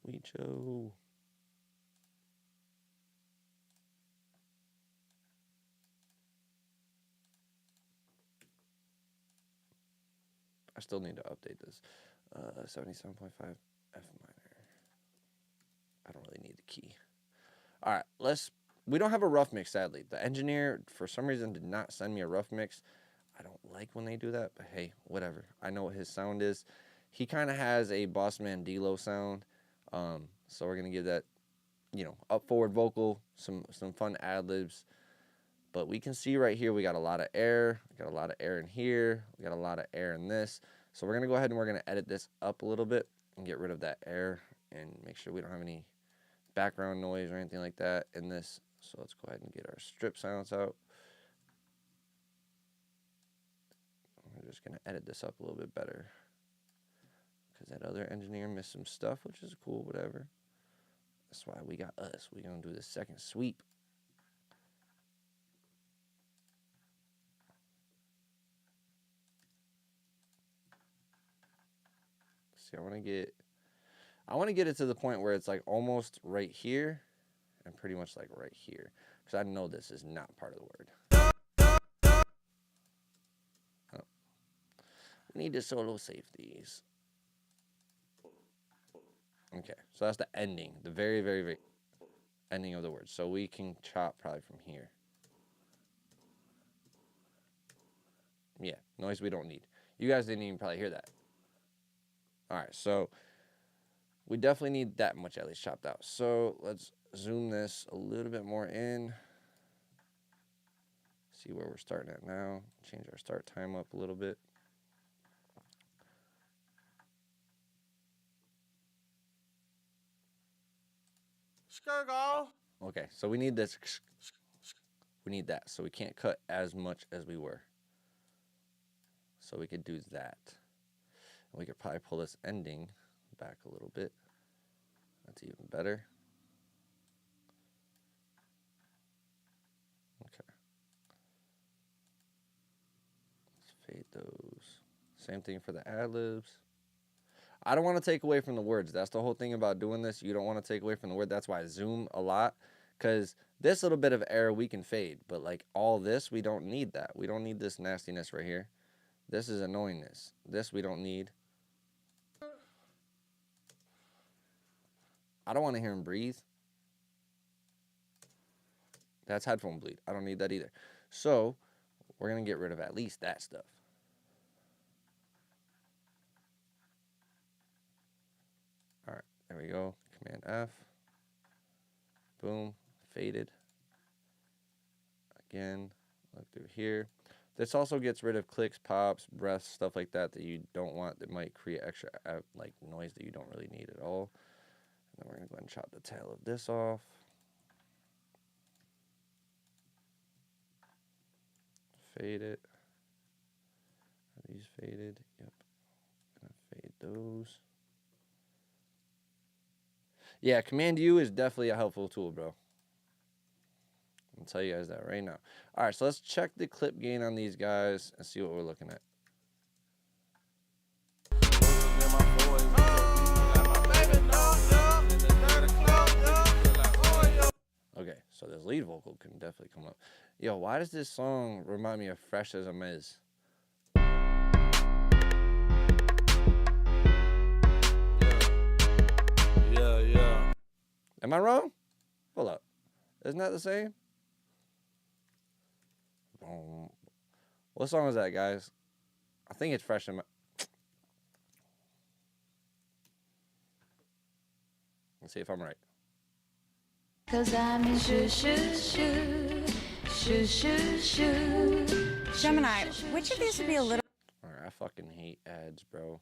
Weecho. I still need to update this. 77.5 F minor. I don't really need the key. All right, we don't have a rough mix, sadly. The engineer, for some reason, did not send me a rough mix. I don't like when they do that, but hey, whatever. I know what his sound is. He kind of has a Bossman D-Lo sound. So we're going to give that, you know, up forward vocal, some fun ad-libs. But we can see right here we got a lot of air. We got a lot of air in here. We got a lot of air in this. So we're going to go ahead and we're going to edit this up a little bit and get rid of that air and make sure we don't have any background noise or anything like that in this. So let's go ahead and get our strip silence out. We're just going to edit this up a little bit better. because that other engineer missed some stuff, which is cool, whatever. That's why we got us. We're going to do the second sweep. See, I want to get it to the point where it's like almost right here and pretty much like right here, because I know this is not part of the word. Oh. We need the solo safeties. Okay, so that's the ending, the very, very, very ending of the word. So we can chop probably from here. Yeah, noise we don't need. You guys didn't even probably hear that. All right, so we definitely need that much at least chopped out. So let's zoom this a little bit more in. See where we're starting at now. Change our start time up a little bit. Okay, so we need this. We need that, so we can't cut as much as we were. So we could do that. And we could probably pull this ending back a little bit. That's even better. Okay. Let's fade those. Same thing for the ad-libs. I don't want to take away from the words. That's the whole thing about doing this. You don't want to take away from the word. That's why I zoom a lot. Because this little bit of error we can fade. But like all this, we don't need that. We don't need this nastiness right here. This is annoyingness. This we don't need. I don't want to hear him breathe. That's headphone bleed. I don't need that either. So we're going to get rid of at least that stuff. All right, there we go. Command F. Boom, faded. Again, look through here. This also gets rid of clicks, pops, breaths, stuff like that that you don't want, that might create extra like noise that you don't really need at all. And then we're going to go ahead and chop the tail of this off. Fade it. Are these faded? Yep. Gonna fade those. Yeah, Command U is definitely a helpful tool, bro. I'll tell you guys that right now. All right, so let's check the clip gain on these guys and see what we're looking at. Okay, so this lead vocal can definitely come up. Yo, why does this song remind me of Fresh as Amassed? Yeah. Am I wrong? Hold up. Isn't that the same? What song is that, guys? I think it's Fresh in My... Let's see if I'm right. 'Cause I'm in shoo shoo shoo shoo shoo shoo. Gemini, which of these would be a little... Alright, I fucking hate ads, bro.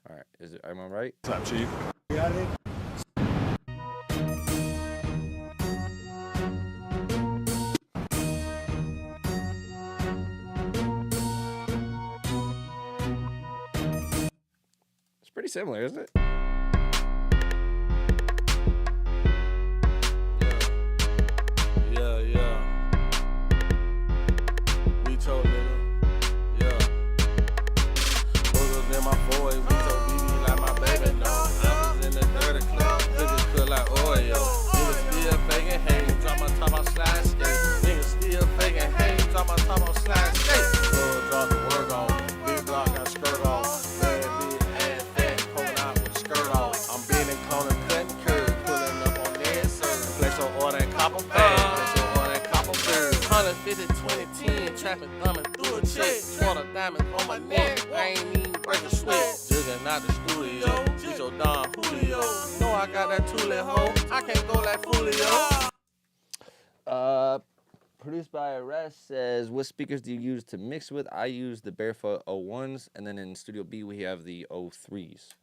Alright, am I right? What's up, Chief? Got it. It's pretty similar, isn't it? Yeah. We told nigga. Yeah. Boogers in my 4 we told BB like my baby. No, I was in the 30 club. Niggas feel like Oreo. Niggas still faking hate. Drop my top out slide skate. Niggas still faking hate. Drop my top out slide skate. Girl, drop the work on. Big block got skirt off. Bad bitch, ass fat, coming out with skirt off. I'm bending, cloning, cutting curves, pulling up on their serve. Place your order in copper bag. Place your order in copper bird. 150, 2010, trapping, thumbing through a check. 20 diamonds on my neck. I ain't even break a sweat. Jugging out the studio. With your Don Julio. You know I got that toolie hoe. I can't go like Fulio. Produced by Arrest says, what speakers do you use to mix with? I use the Barefoot 01s, and then in Studio B we have the 03s.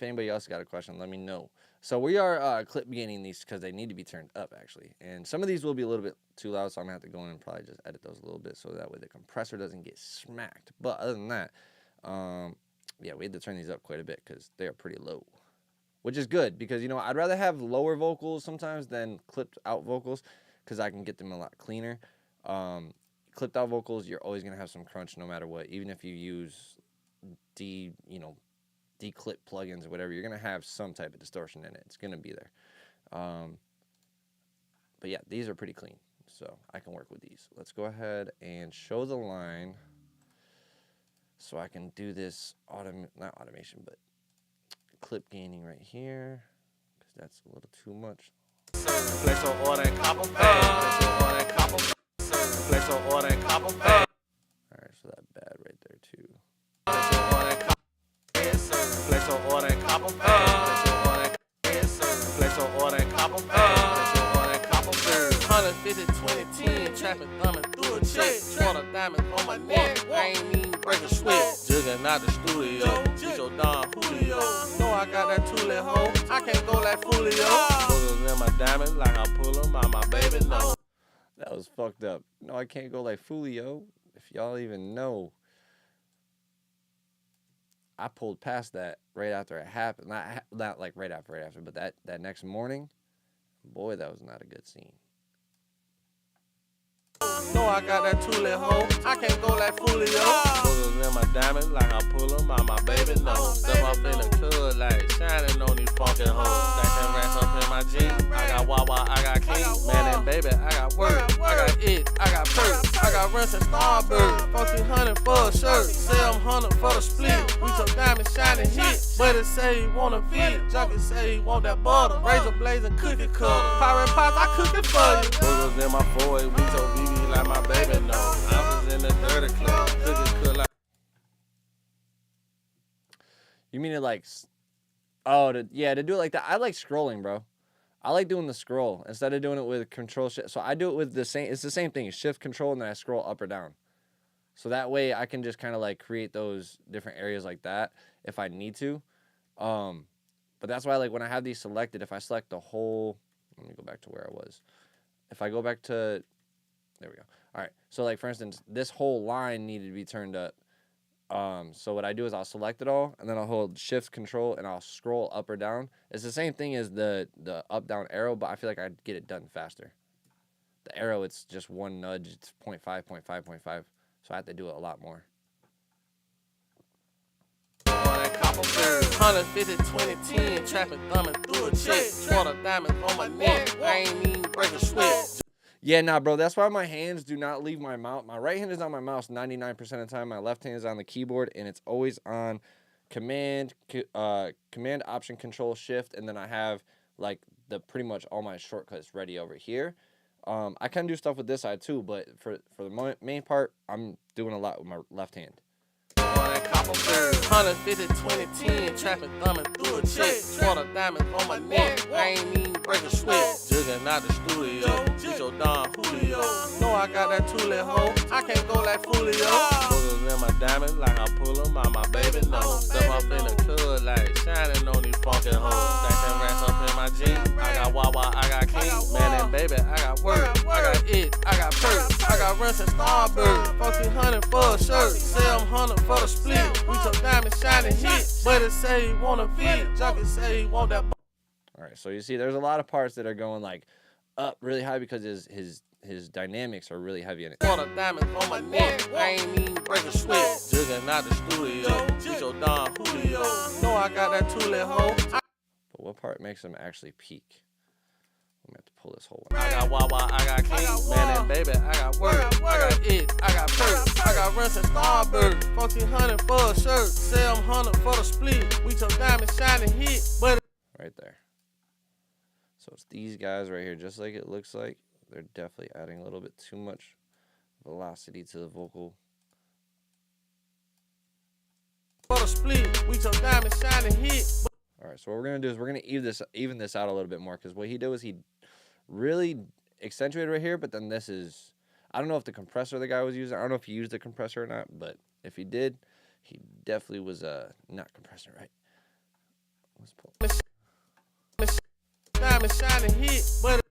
if anybody else got a question, let me know. So we are clip gaining these because they need to be turned up, actually. And some of these will be a little bit too loud, so I'm going to have to go in and probably just edit those a little bit so that way the compressor doesn't get smacked. But other than that, yeah, we had to turn these up quite a bit because they are pretty low. Which is good because, you know, I'd rather have lower vocals sometimes than clipped out vocals because I can get them a lot cleaner. Clipped out vocals, you're always going to have some crunch no matter what. Even if you use declip plugins or whatever, you're going to have some type of distortion in it. It's going to be there. But yeah, these are pretty clean, so I can work with these. Let's go ahead and show the line so I can do this, not automation, but clip gaining right here, because that's a little too much. Place your order and copper bag. Place your order and copper bag. Place your order and copper bag. Alright, so that bad right there too. Place your order and copper bag. Place your order and copper bag. Place your order and copper bag. Place your order and copper bag. 150, 2010, trapping, thumbing through a check. Quarter diamonds on my neck. I ain't even break a sweat. Jugging out the studio. Get your Don Julio. Know I got that two-lit hoe. I can't go like Fulio. Put in my diamonds like I pull them out my baby nose. That was fucked up. No, I can't go like Fulio. If y'all even know, I pulled past that right after it happened. Not like right after, but that next morning, boy, that was not a good scene. Know I got that two-lit hoe. I can't go like Fulio. Put in my diamonds like I pull them out my baby nose. Step up in the club like shining on these funky hoes. Stacking racks up in my jeans. I got Wawa, I got King. Man and baby, I got work. I got it, I got perk. I got Runs and Starbird. 1400 for a shirt. Say I'm 100 for the split. We took diamond shining hit. But it say he want a fit. Junkie say he want that butter. Razor blazing cookie cutter. Pirate pots, I cook it for you. Boogers in my 4 we told BB like my baby know. I was in the dirty club. Cookie cook like. You mean it like, oh, to do it like that. I like scrolling, bro. I like doing the scroll instead of doing it with control shift. So I do it with the same, it's the same thing, shift control, and then I scroll up or down. So that way I can just kind of like create those different areas like that if I need to. But that's why like when I have these selected, if I select the whole, let me go back to where I was. If I go back to, there we go. All right. So like for instance, this whole line needed to be turned up. So what I do is I'll select it all, and then I'll hold shift control, and I'll scroll up or down. It's the same thing as the up down arrow, but I feel like I'd get it done faster. The arrow, it's just one nudge. It's 0.5, 0.5, 0.5. So I have to do it a lot more. 150, 2010, trapping, thumbing through a check. Quarter diamonds on my neck. I ain't even break a sweat. Yeah, nah, bro. That's why my hands do not leave my mouth. My right hand is on my mouse 99% of the time. My left hand is on the keyboard, and it's always on command, option, control, shift, and then I have like the pretty much all my shortcuts ready over here. I can do stuff with this side too, but for the main part, I'm doing a lot with my left hand. 150, 2010, trapping, thumbing through a check. Quarter diamonds on my neck. I ain't even break a sweat. Jugging out the studio. Get your Don Julio. Know I got that two-lit hoe. I can't go like Fulio. Put in my diamonds like I pull them out my baby nose. Step up in the club like shining on these funky hoes. Stacking racks up in my jeans. I got Wawa, I got King. Man and baby, I got work. I got it, I got perk. I got Runs and Starbird. 1400 for a shirt. Say I'm 100 for the split. We took diamond shining hit. But it say he want a fit. Junkie say he want that. All right, so you see there's a lot of parts that are going like up really high because his dynamics are really heavy in it. Quarter diamonds on my neck. I ain't even break a sweat. Jugging out the studio. Get your Don Julio. Know I got that two-lit hoe. But what part makes them actually peak? I'm gonna have to pull this whole one. I got Wawa, I got King. Man and baby, I got work. I got it, I got perk. I got Runs and Starbird. 1400 for a shirt. Say I'm 100 for the split. We took diamond shining hit. But right there. So it's these guys right here, just like it looks like. They're definitely adding a little bit too much velocity to the vocal. For the split, we took diamond shining hit. All right, so what we're gonna do is we're gonna even this out a little bit more, because what he did was he really accentuated right here, but then this is, I don't know if the compressor the guy was using, I don't know if he used the compressor or not, but if he did, he definitely was not compressing right. Let's pull. Diamond shining hit, but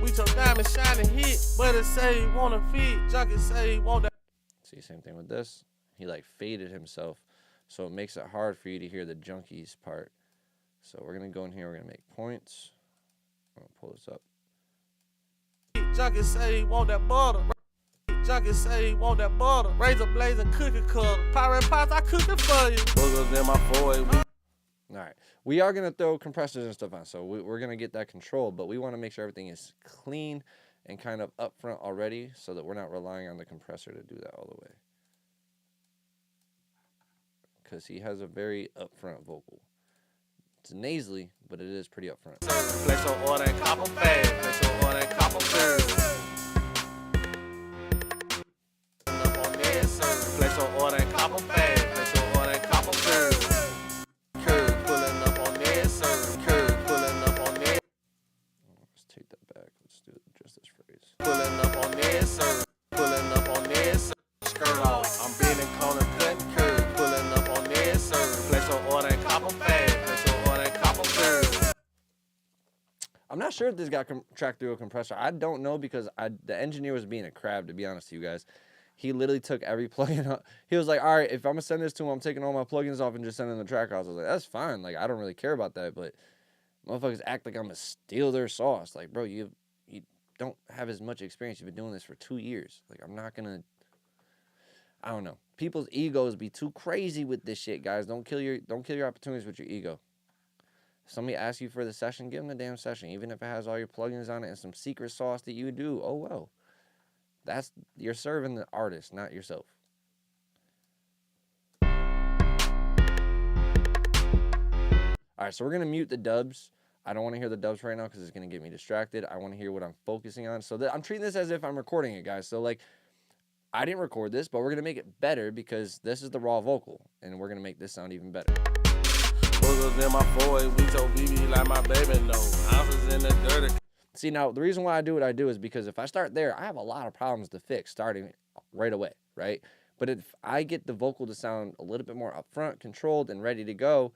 we told diamond shining hit, but it say he wanna feed. Junkie say he want that. See, same thing with this. He like faded himself, so it makes it hard for you to hear the junkies part. So we're gonna go in here. We're gonna make points. I'm gonna pull this up. Junkie say he want that butter. Junkie say he want that butter. Razor blades and cookie cutter. Pirate pots, I cook it for you. Boogers in my boy. All right, we are gonna throw compressors and stuff on, so we're gonna get that control, but we want to make sure everything is clean and kind of up front already, so that we're not relying on the compressor to do that all the way. Because he has a very upfront vocal. It's nasally, but it is pretty upfront. Place your order and copper bag. Place your order and copper bag. Place your order and copper bag. Place your order and copper bag. Curve pulling up on there, sir. Curve pulling up on there. Let's take that back. Let's do just this phrase. Pulling up on there, sir. Pulling up on there, sir. Skirt off. I'm bending corner, cutting curve. Pulling up on there, sir. Place your order and copper bag. Place your order and copper bag. I'm not sure if this got tracked through a compressor. I don't know because the engineer was being a crab, to be honest with you guys. He literally took every plugin out. He was like, all right, if I'm going to send this to him, I'm taking all my plugins off and just sending the track out. I was like, that's fine. Like, I don't really care about that. But motherfuckers act like I'm going to steal their sauce. Like, bro, you don't have as much experience. You've been doing this for 2 years. Like, I'm not going to, I don't know. People's egos be too crazy with this shit, guys. Don't kill your opportunities with your ego. If somebody asks you for the session, give them the damn session. Even if it has all your plugins on it and some secret sauce that you do, oh well. You're serving the artist, not yourself. All right, so we're gonna mute the dubs. I don't want to hear the dubs right now because it's gonna get me distracted. I want to hear what I'm focusing on. So I'm treating this as if I'm recording it, guys. So like, I didn't record this, but we're gonna make it better because this is the raw vocal, and we're gonna make this sound even better. Boogers in my boy, we told BB like my baby no. Ounces in the dirty. See, now, the reason why I do what I do is because if I start there, I have a lot of problems to fix starting right away, right? But if I get the vocal to sound a little bit more upfront, controlled, and ready to go,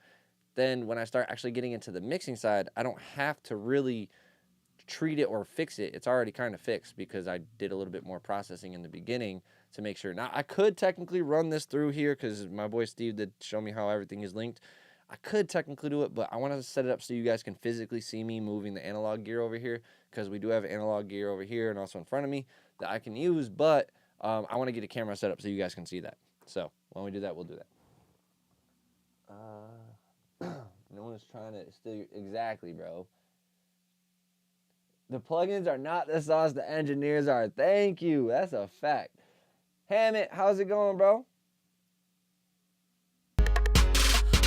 then when I start actually getting into the mixing side, I don't have to really treat it or fix it. It's already kind of fixed because I did a little bit more processing in the beginning to make sure. Now, I could technically run this through here because my boy Steve did show me how everything is linked. I could technically do it, but I want to set it up so you guys can physically see me moving the analog gear over here because we do have analog gear over here and also in front of me that I can use, but I want to get a camera set up so you guys can see that. So when we do that, we'll do that. No one's trying to steal exactly, bro. The plugins are not the sauce the engineers are. Thank you. That's a fact. Hammett, how's it going, bro?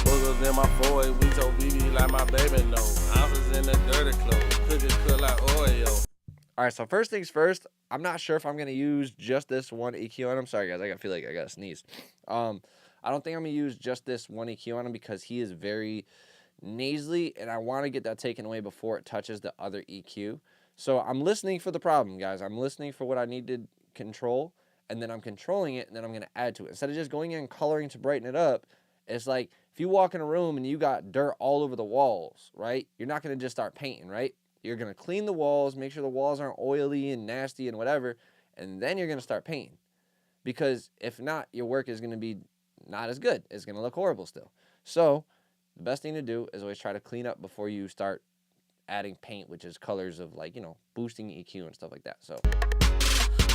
Boogers in my boy, we told BB like my baby no. Ounces in the dirty clothes, cookies cook like Oreo. All right, so first things first, I'm not sure if I'm going to use just this one EQ on him. Sorry, guys, I feel like I got to sneeze. I don't think I'm going to use just this one EQ on him because he is very nasally, and I want to get that taken away before it touches the other EQ. So I'm listening for the problem, guys. I'm listening for what I need to control, and then I'm controlling it, and then I'm going to add to it. Instead of just going in and coloring to brighten it up, it's like if you walk in a room and you got dirt all over the walls, right? You're not going to just start painting, right? You're going to clean the walls, make sure the walls aren't oily and nasty and whatever, and then you're going to start painting. Because if not, your work is going to be not as good. It's going to look horrible still. So the best thing to do is always try to clean up before you start adding paint, which is colors of, like, you know, boosting EQ and stuff like that. So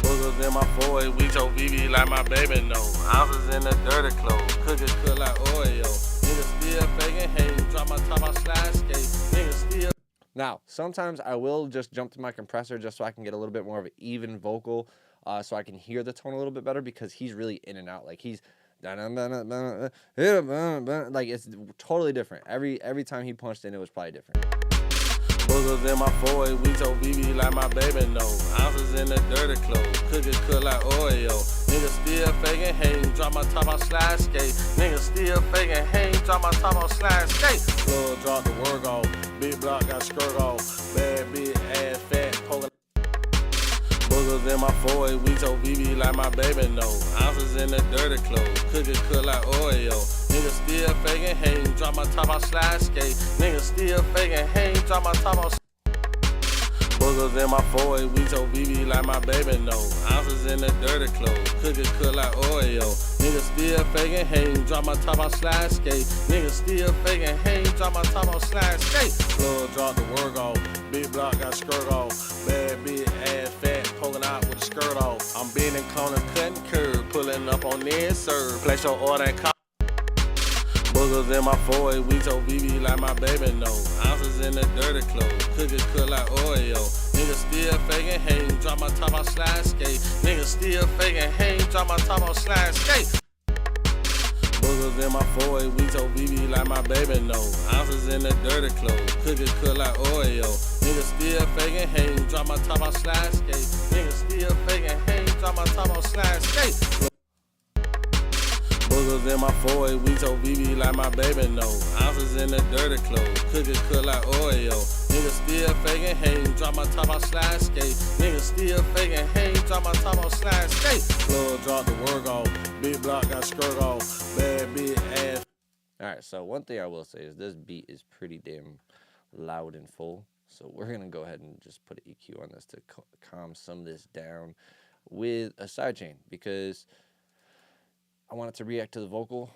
Boogers in my boy, we told BB like my baby no. Ounces in the dirty clothes, cookies cook like Oreo. Niggas still faking hate, drop my top out slide skate. Niggas still. Now, sometimes I will just jump to my compressor just so I can get a little bit more of an even vocal, so I can hear the tone a little bit better because he's really in and out. Like he's like it's totally different. Every time he punched in, it was probably different. Boogers in my boy, we told BB like my baby no. Ounces in the dirty clothes, cookies cook like Oreo. Niggas still faking hate, drop my top out slide skate. Niggas still faking hate, drop my top out slide skate. Floor drop the work off, big block got skirt off. Bad big ass fat poking. Boogers in my boy, we told BB like my baby no. Ounces in the dirty clothes, cookies cook like Oreo. Niggas still faking hate. Drop my top, I slide skate. Niggas still faking hate. Drop my top, I boogers in my 4 we told BB like my baby know. Ounces in the dirty clothes, cookie cook like Oreo. Niggas still faking hate, drop my top, I slide skate. Niggas still faking hate, drop my top, I slide skate. Floor drop the work off, big block got skirt off. Bad bitch, ass fat, poking out with the skirt off. I'm bending corner, cutting curve, pulling up on this serve. Place your order and call. Boogers in my 4 we told BB like my baby know. Ounces in the dirty clothes, cookie cook like Oreo. Niggas still faking hate, drop my top, I slide skate. Niggas still faking hate, drop my top, I slide skate. Boogers in my 4 we told BB like my baby know. Ounces in the dirty clothes, cookie cook like Oreo. Niggas still faking hate, drop my top, I slide skate. Niggas still faking hate, drop my top, I slide skate. Boogers in my 4 we told BB like my baby know. Ounces in the dirty clothes, cookie cook like Oreo. Niggas still faking hate, drop my top, I slide skate. Niggas still faking hate, drop my top, I slide skate. Floor drop the work off, big block got skirt off. Bad bitch ass. Alright, so one thing I will say is this beat is pretty damn loud and full. So we're going to go ahead and just put an EQ on this to calm some of this down with a sidechain, because I want it to react to the vocal.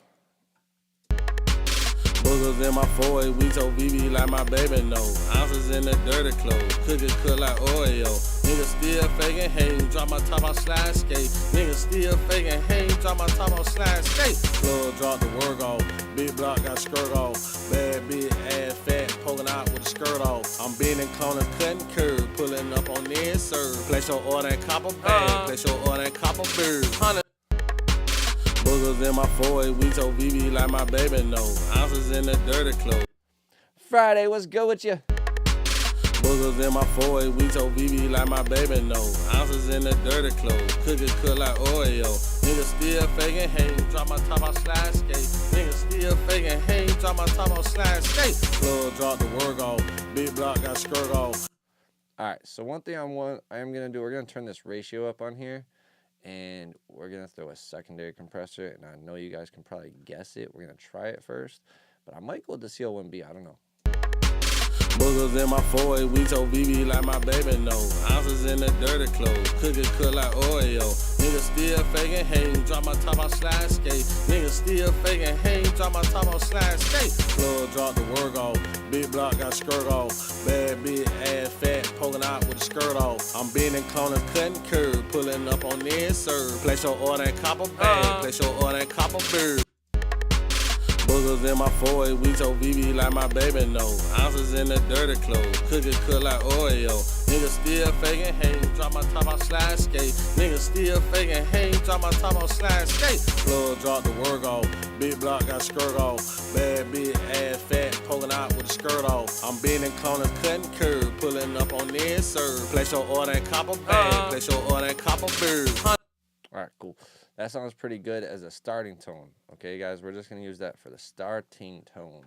Boogers in my 4 we told BB like my baby know. Ounces in the dirty clothes, cookie cook like Oreo. Niggas still faking hate, drop my top, I slide skate. Niggas still faking hate, drop my top, I slide skate. Floor drop the work off, big block got skirt off. Bad bitch, ass fat, poking out with the skirt off. I'm bending corner, cutting curve, pulling up on this serve. Place your order and copper bag, place your order and copper bird. Boogers in my 4 we told BB like my baby know. Ounces in the dirty clothes. Friday, what's good with you? Boogers in my 4 we told BB like my baby know. Ounces in the dirty clothes, cookie cook like Oreo. Niggas still faking hate, drop my top, I slide skate. Niggas still faking hate, drop my top, I slide skate. Floor drop the work off, big block got skirt off. Alright, so one thing I am going to do, we're going to turn this ratio up on here. And we're going to throw a secondary compressor. And I know you guys can probably guess it. We're going to try it first. But I might go with the CO1B. I don't know. Boogers in my 4 we told BB like my baby know. Ounces in the dirty clothes, cookie cook like Oreo. Niggas still faking hate, drop my top, I slide skate. Niggas still faking hate, drop my top, I slide skate. Floor drop the work off, big block got skirt off. Bad bitch, ass fat, poking out with the skirt off. I'm bending corner, cutting curve, pulling up on this serve. Place your order and copper bag, place your order and copper bird. Boogers in my 4 we told BB like my baby know. Ounces in the dirty clothes, cookie cook like Oreo. Niggas still faking hate, drop my top, I slide skate. Niggas still faking hate, drop my top, I slide skate. Floor drop the work off, big block got skirt off. Bad bitch, ass fat, poking out with the skirt off. I'm bending corner, cutting curve, pulling up on this serve. Place your order and copper bag, place your order and copper bird. Alright, cool. That sounds pretty good as a starting tone. Okay, guys, we're just going to use that for the starting tone.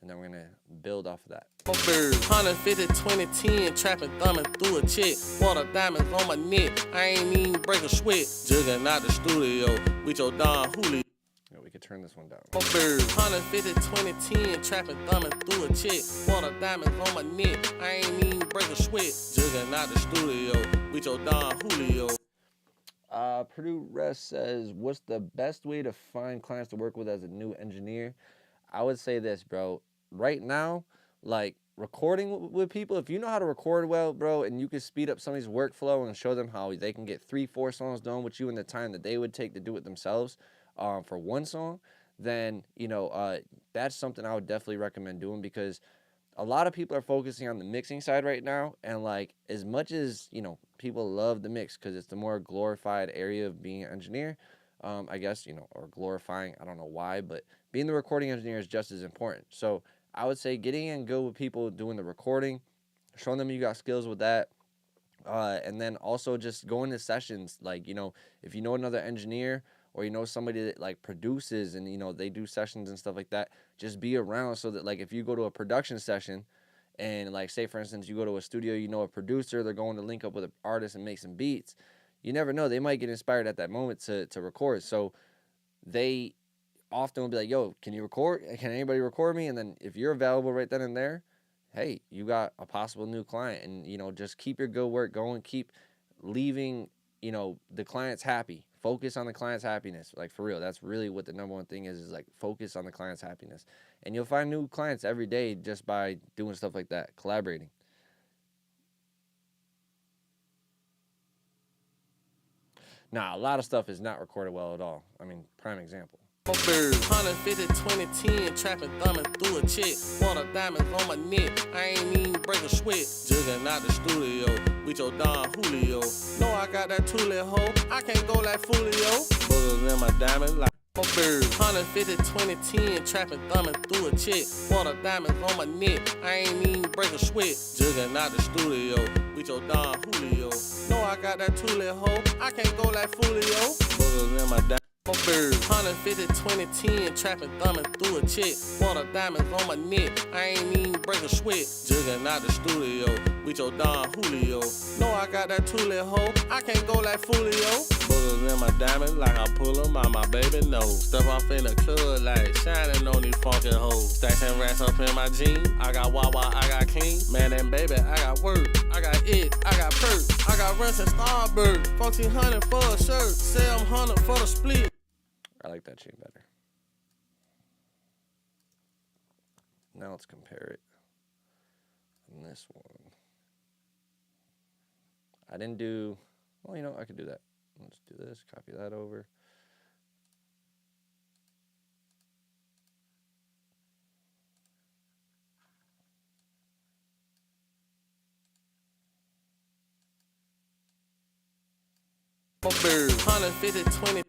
And then we're going to build off of that. 150, 2010, trapping, thumbing through a chick. Water diamonds on my neck, I ain't even break a sweat. Jugging out the studio with your Don Julio. Yeah, we could turn this one down. 150, 2010, trapping, thumbing through a chick. Water diamonds on my neck, I ain't even break a sweat. Jugging out the studio with your Don Julio. Purdue Rest says, what's the best way to find clients to work with as a new engineer? I would say this, bro. Right now, like, recording with people, if you know how to record well, bro, and you can speed up somebody's workflow and show them how they can get 3-4 songs done with you in the time that they would take to do it themselves for one song, then, you know, that's something I would definitely recommend doing, because a lot of people are focusing on the mixing side right now, and like, as much as, you know, people love the mix because it's the more glorified area of being an engineer, I guess, you know, or glorifying, I don't know why, but being the recording engineer is just as important. So I would say getting in good with people doing the recording, showing them you got skills with that, and then also just going to sessions. Like, you know, if you know another engineer, or you know somebody that like produces and, you know, they do sessions and stuff like that, just be around so that, like, if you go to a production session and, like, say for instance you go to a studio, you know a producer, they're going to link up with an artist and make some beats, you never know, they might get inspired at that moment to record. So they often will be like, yo, can you record? Can anybody record me? And then if you're available right then and there, hey, you got a possible new client. And, you know, just keep your good work going. Keep leaving, you know, the clients happy. Focus on the client's happiness. Like, for real, that's really what the number one thing is like, focus on the client's happiness. And you'll find new clients every day just by doing stuff like that, collaborating. Nah, a lot of stuff is not recorded well at all. I mean, prime example. 150, 2010, trapping, thumbing through a chick. Water diamonds on my neck, I ain't even break a sweat. Jugging out the studio with your Don Julio. No, I got that two-lit hoe, I can't go like Fulio. Buggers in my diamond like a bird. 150, 2010, trapping, thumbing through a chick. Water diamonds on my neck, I ain't even break a sweat. Jugging out the studio with your Don Julio. No, I got that two-lit hoe, I can't go like Fulio. Buggers in my diamond. 150, 2010, trapping, thumbing through a chick. Water diamonds on my neck, I ain't even break a sweat. Jugging out the studio with your Don Julio. No, I got that two-lit hoe, I can't go like Fulio. Buggers in my diamond like I pull them out my baby nose. Step off in the club like shining on these funky hoes. Stacking racks up in my jeans, I got Wawa, I got clean. Man and baby, I got work, I got it, I got perk. I got runs and Starburst, 1400 for a shirt. Say I'm 100 for the split. I like that chain better. Now let's compare it. And this one. I didn't do, well, you know, I could do that. Let's do this, copy that over. Bird, 150, 20.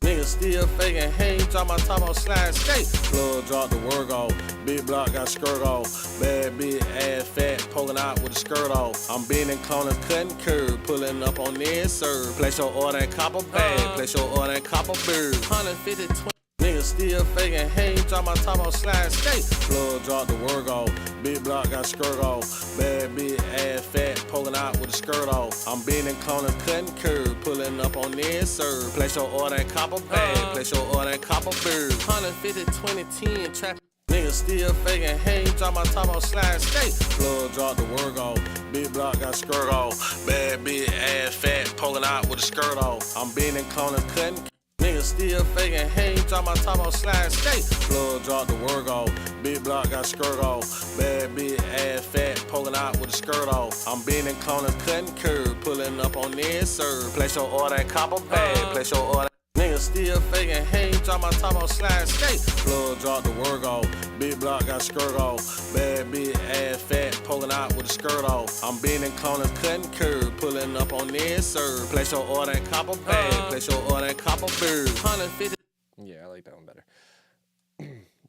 Niggas still faking, hey, drop my top on slide skate. Blood drop the work off, big block got skirt off. Bad big ass fat, poking out with the skirt off. I'm bending corners, cutting curve, pulling up on their serve. Place your order in copper bag, place your order in copper bird. 150, 20. Niggas still faking, hey, drop my top on slide skate. Blood drop the work off, big block got skirt off. Bad big ass fat, poking out with the skirt off. I'm bending corners, cutting curve, pulling up on their serve. Place your order in copper bag, place your order in copper bird. 150, 2010, trap. Niggas still faking, hey, drop my top on slide skate. Blood drop the work off, big block got skirt off. Bad big ass fat, poking out with the skirt off. I'm bending corners, cutting. Niggas still faking, hey, drop my top on slide skate. Blood drop the work off, big block got skirt off. Bad big ass fat, poking out with the skirt off. I'm bending corners, cutting curve, pulling up on their serve. Place your order in copper bag, place your order. Niggas still faking, hey, drop my top on slide skate. Blood drop the work off, big block got skirt off. Bad big ass fat, poking out with the skirt off. I'm bending corners, cutting curve, pulling up on their serve. Place your order in copper bag, place your order in copper bird. 150. Yeah, I like that one better.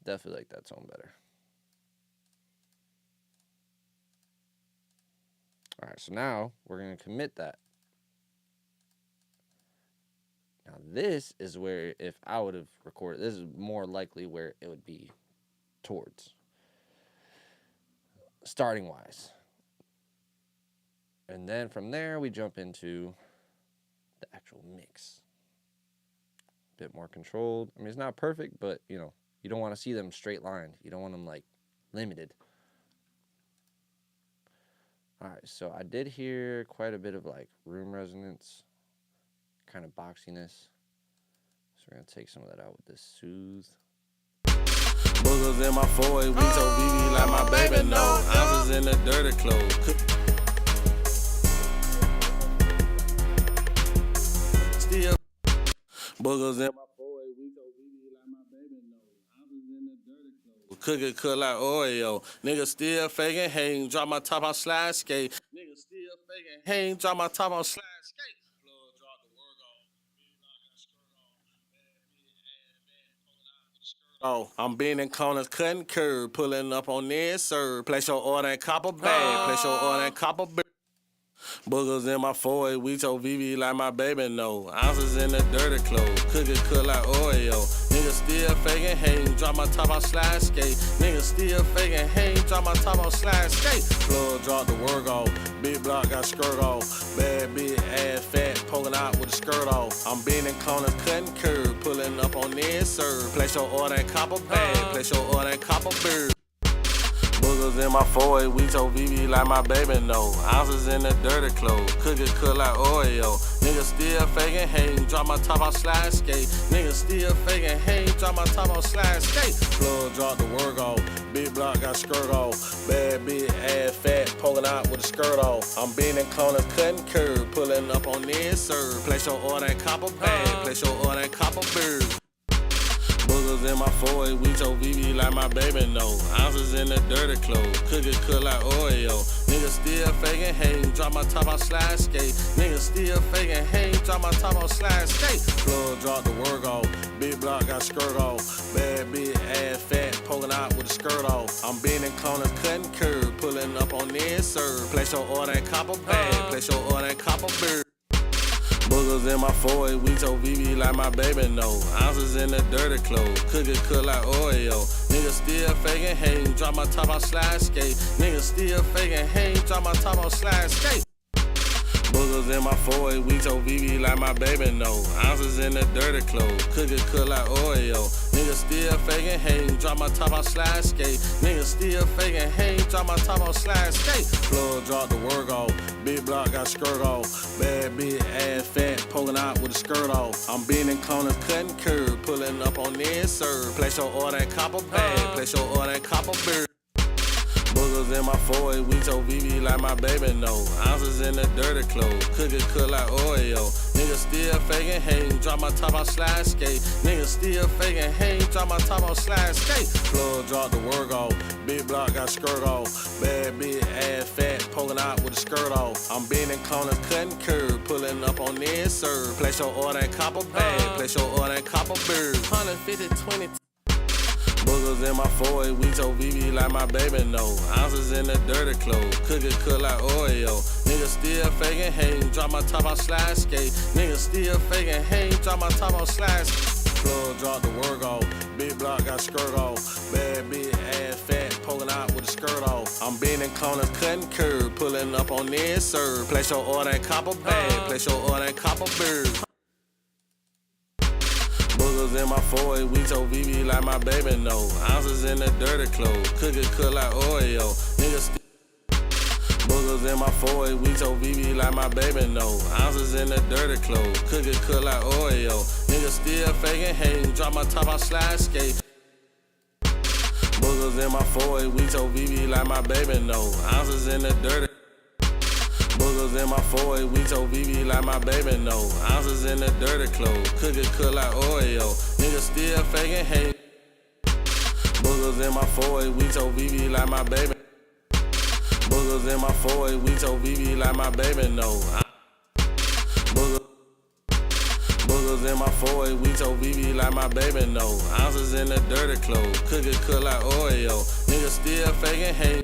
Definitely like that song better. All right, so now we're going to commit that. Now this is where, if I would have recorded, this is more likely where it would be towards. Starting wise. And then from there, we jump into the actual mix. A bit more controlled. I mean, it's not perfect, but, you know, you don't want to see them straight lined. You don't want them, like, limited. All right, so I did hear quite a bit of, like, room resonance, kind of boxiness. So we're going to take some of that out with this Soothe. Boogers in my 4 we told BB like my baby no. Ounces in the dirty clothes. Still boogers in my 4 we told BB like my baby no. Ounces in the dirty clothes. Cookie cut like Oreo. Niggas still faking, hey, drop my top on slide skate. Niggas still faking, hey, drop my top on slide skate. Blood drop the work off. Oh, I'm bending corners, cutting curve, pulling up on their serve. Place your order in copper bag, place your order in copper bag. Boogers in my 4 we told VV like my baby no. Ounces in the dirty clothes, cookie cut like Oreo. Niggas still faking, hey, drop my top on slide skate. Niggas still faking, hey, drop my top on slide skate. Blood drop the work off, big block got skirt off. Bad big ass fat, poking out with with the skirt off. I'm bending corners, cutting curb, pulling up on this serve. Place your order in copper bag, place your order in copper bird. Boogers in my 4-8 weeks, VV like my baby know. Ounces in the dirty clothes, cookie cook like Oreo. Niggas still faking, hating, drop my top off slide skate. Niggas still faking, hating, drop my top off slide skate. Plug drop the work off, big block got skirt off. Bad big ass fat, poking out with the skirt off. I'm bending corners, cutting curb, pulling up on this serve. Place your order in copper bag, place your order in copper bird. Boogers in my 4-8 weeks, VV like my baby know. Ounces in the dirty clothes, cookie cook like Oreo. Niggas still faking, hating, drop my top off slide skate. Niggas still faking, hating, drop my top off slide skate. Plug drop the work off, big block got skirt off. Bad big ass fat, poking out with the skirt off. I'm bending corners, cutting curb, pulling up on this serve. Place your order in copper bag, place your order in copper bird. Boogers in my 4-8 weeks, VV like my baby know. Ounces in the dirty clothes, cookie cook like Oreo. Niggas still faking, hating, drop my top off slide skate. Niggas still faking, hating, drop my top off slide skate. Boogers in my 4-8 weeks, VV like my baby know. Ounces in the dirty clothes, cookie cook like Oreo. Niggas still faking, hating, drop my top off slide skate. Niggas still faking, hating, drop my top off slide skate. Plug drop the work off, big block got skirt off. Bad big ass fat, poking out with the skirt off. I'm bending corners, cutting curb, pulling up on this serve. Place your order in copper bag, place your order in copper bird. Boogers in my 4-8 weeks, VV like my baby know. Ounces in the dirty clothes, cookie cook like Oreo. Niggas still faking, hating, drop my top off slide skate. Niggas still faking, hating, drop my top off slide skate. Plug drop the work off, big block got skirt off. Bad big ass fat, poking out with the skirt off. I'm bending corners, cutting curb, pulling up on this serve. Place your order in copper bag, place your order in copper bird. 150, 20. Boogers in my 4-8 weeks, VV like my baby know. Ounces in the dirty clothes, cookie cook like Oreo. Niggas still faking, hating, drop my top off slide skate. Niggas still faking, hating, drop my top off slide skate. Plug drop the work off, big block got skirt off. Bad big ass fat, poking out with the skirt off. I'm bending corners, cutting curb, pulling up on this serve. Place your order in copper bag, place your order in copper bird. Boogers in my 4-8 weeks, VV like my baby know. Ounces in the dirty clothes, cookie cook like Oreo. Niggas Boogers in my 4-8 weeks, VV like my baby know. Ounces in the dirty clothes, cookie cook like Oreo. Niggas still faking, hating, drop my top off slide skate. Boogers in my 4-8 weeks, VV like my baby know. Ounces in the dirty. Boogers in my 4-8 weeks, VV like my baby know. Ounces in the dirty clothes, cookie cook like Oreo. Niggas still faking, hating. Boogers in my 4-8 weeks, VV like my baby. Boogers in my 4-8 weeks, VV like my baby know. Boogers in my 4-8 weeks, VV like my baby know. Ounces in the dirty clothes, cookie cook like Oreo. Niggas still faking, hating.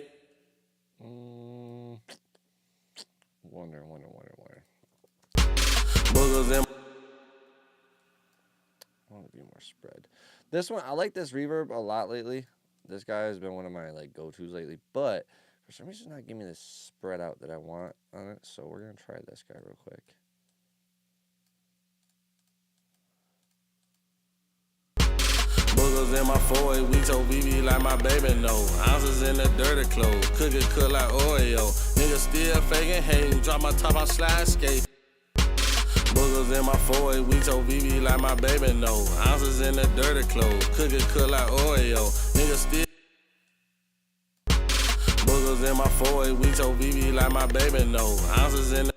Wonder. Boogers in. I want to be more spread. This one, I like this reverb a lot lately. This guy has been one of my like go-tos lately, but for some reason, it's not giving me this spread out that I want on it. So we're gonna try this guy real quick. Boogers in my 4-8 weeks, VV like my baby know. Ounces in the dirty clothes, cookie cook like Oreo. Niggas still faking, hating, drop my top off slide skate. Boogers in my 4-8 weeks, VV like my baby know. Ounces in the dirty clothes, cookie cook like Oreo. Niggas still. Boogers in my 4-8 weeks, VV like my baby know. Ounces in the.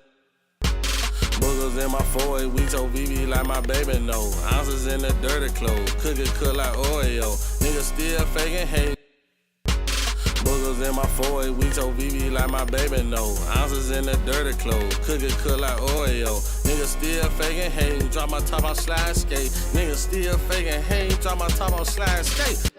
Boogers in my 4-8 weeks, VV like my baby know. Ounces in the dirty clothes, cookie cook like Oreo. Niggas still faking, hating. Boogers in my 4-8 weeks, VV like my baby know. Ounces in the dirty clothes, cookie cook like Oreo. Niggas still faking, hating, drop my top off slide skate. Niggas still faking, hating, drop my top off slide skate.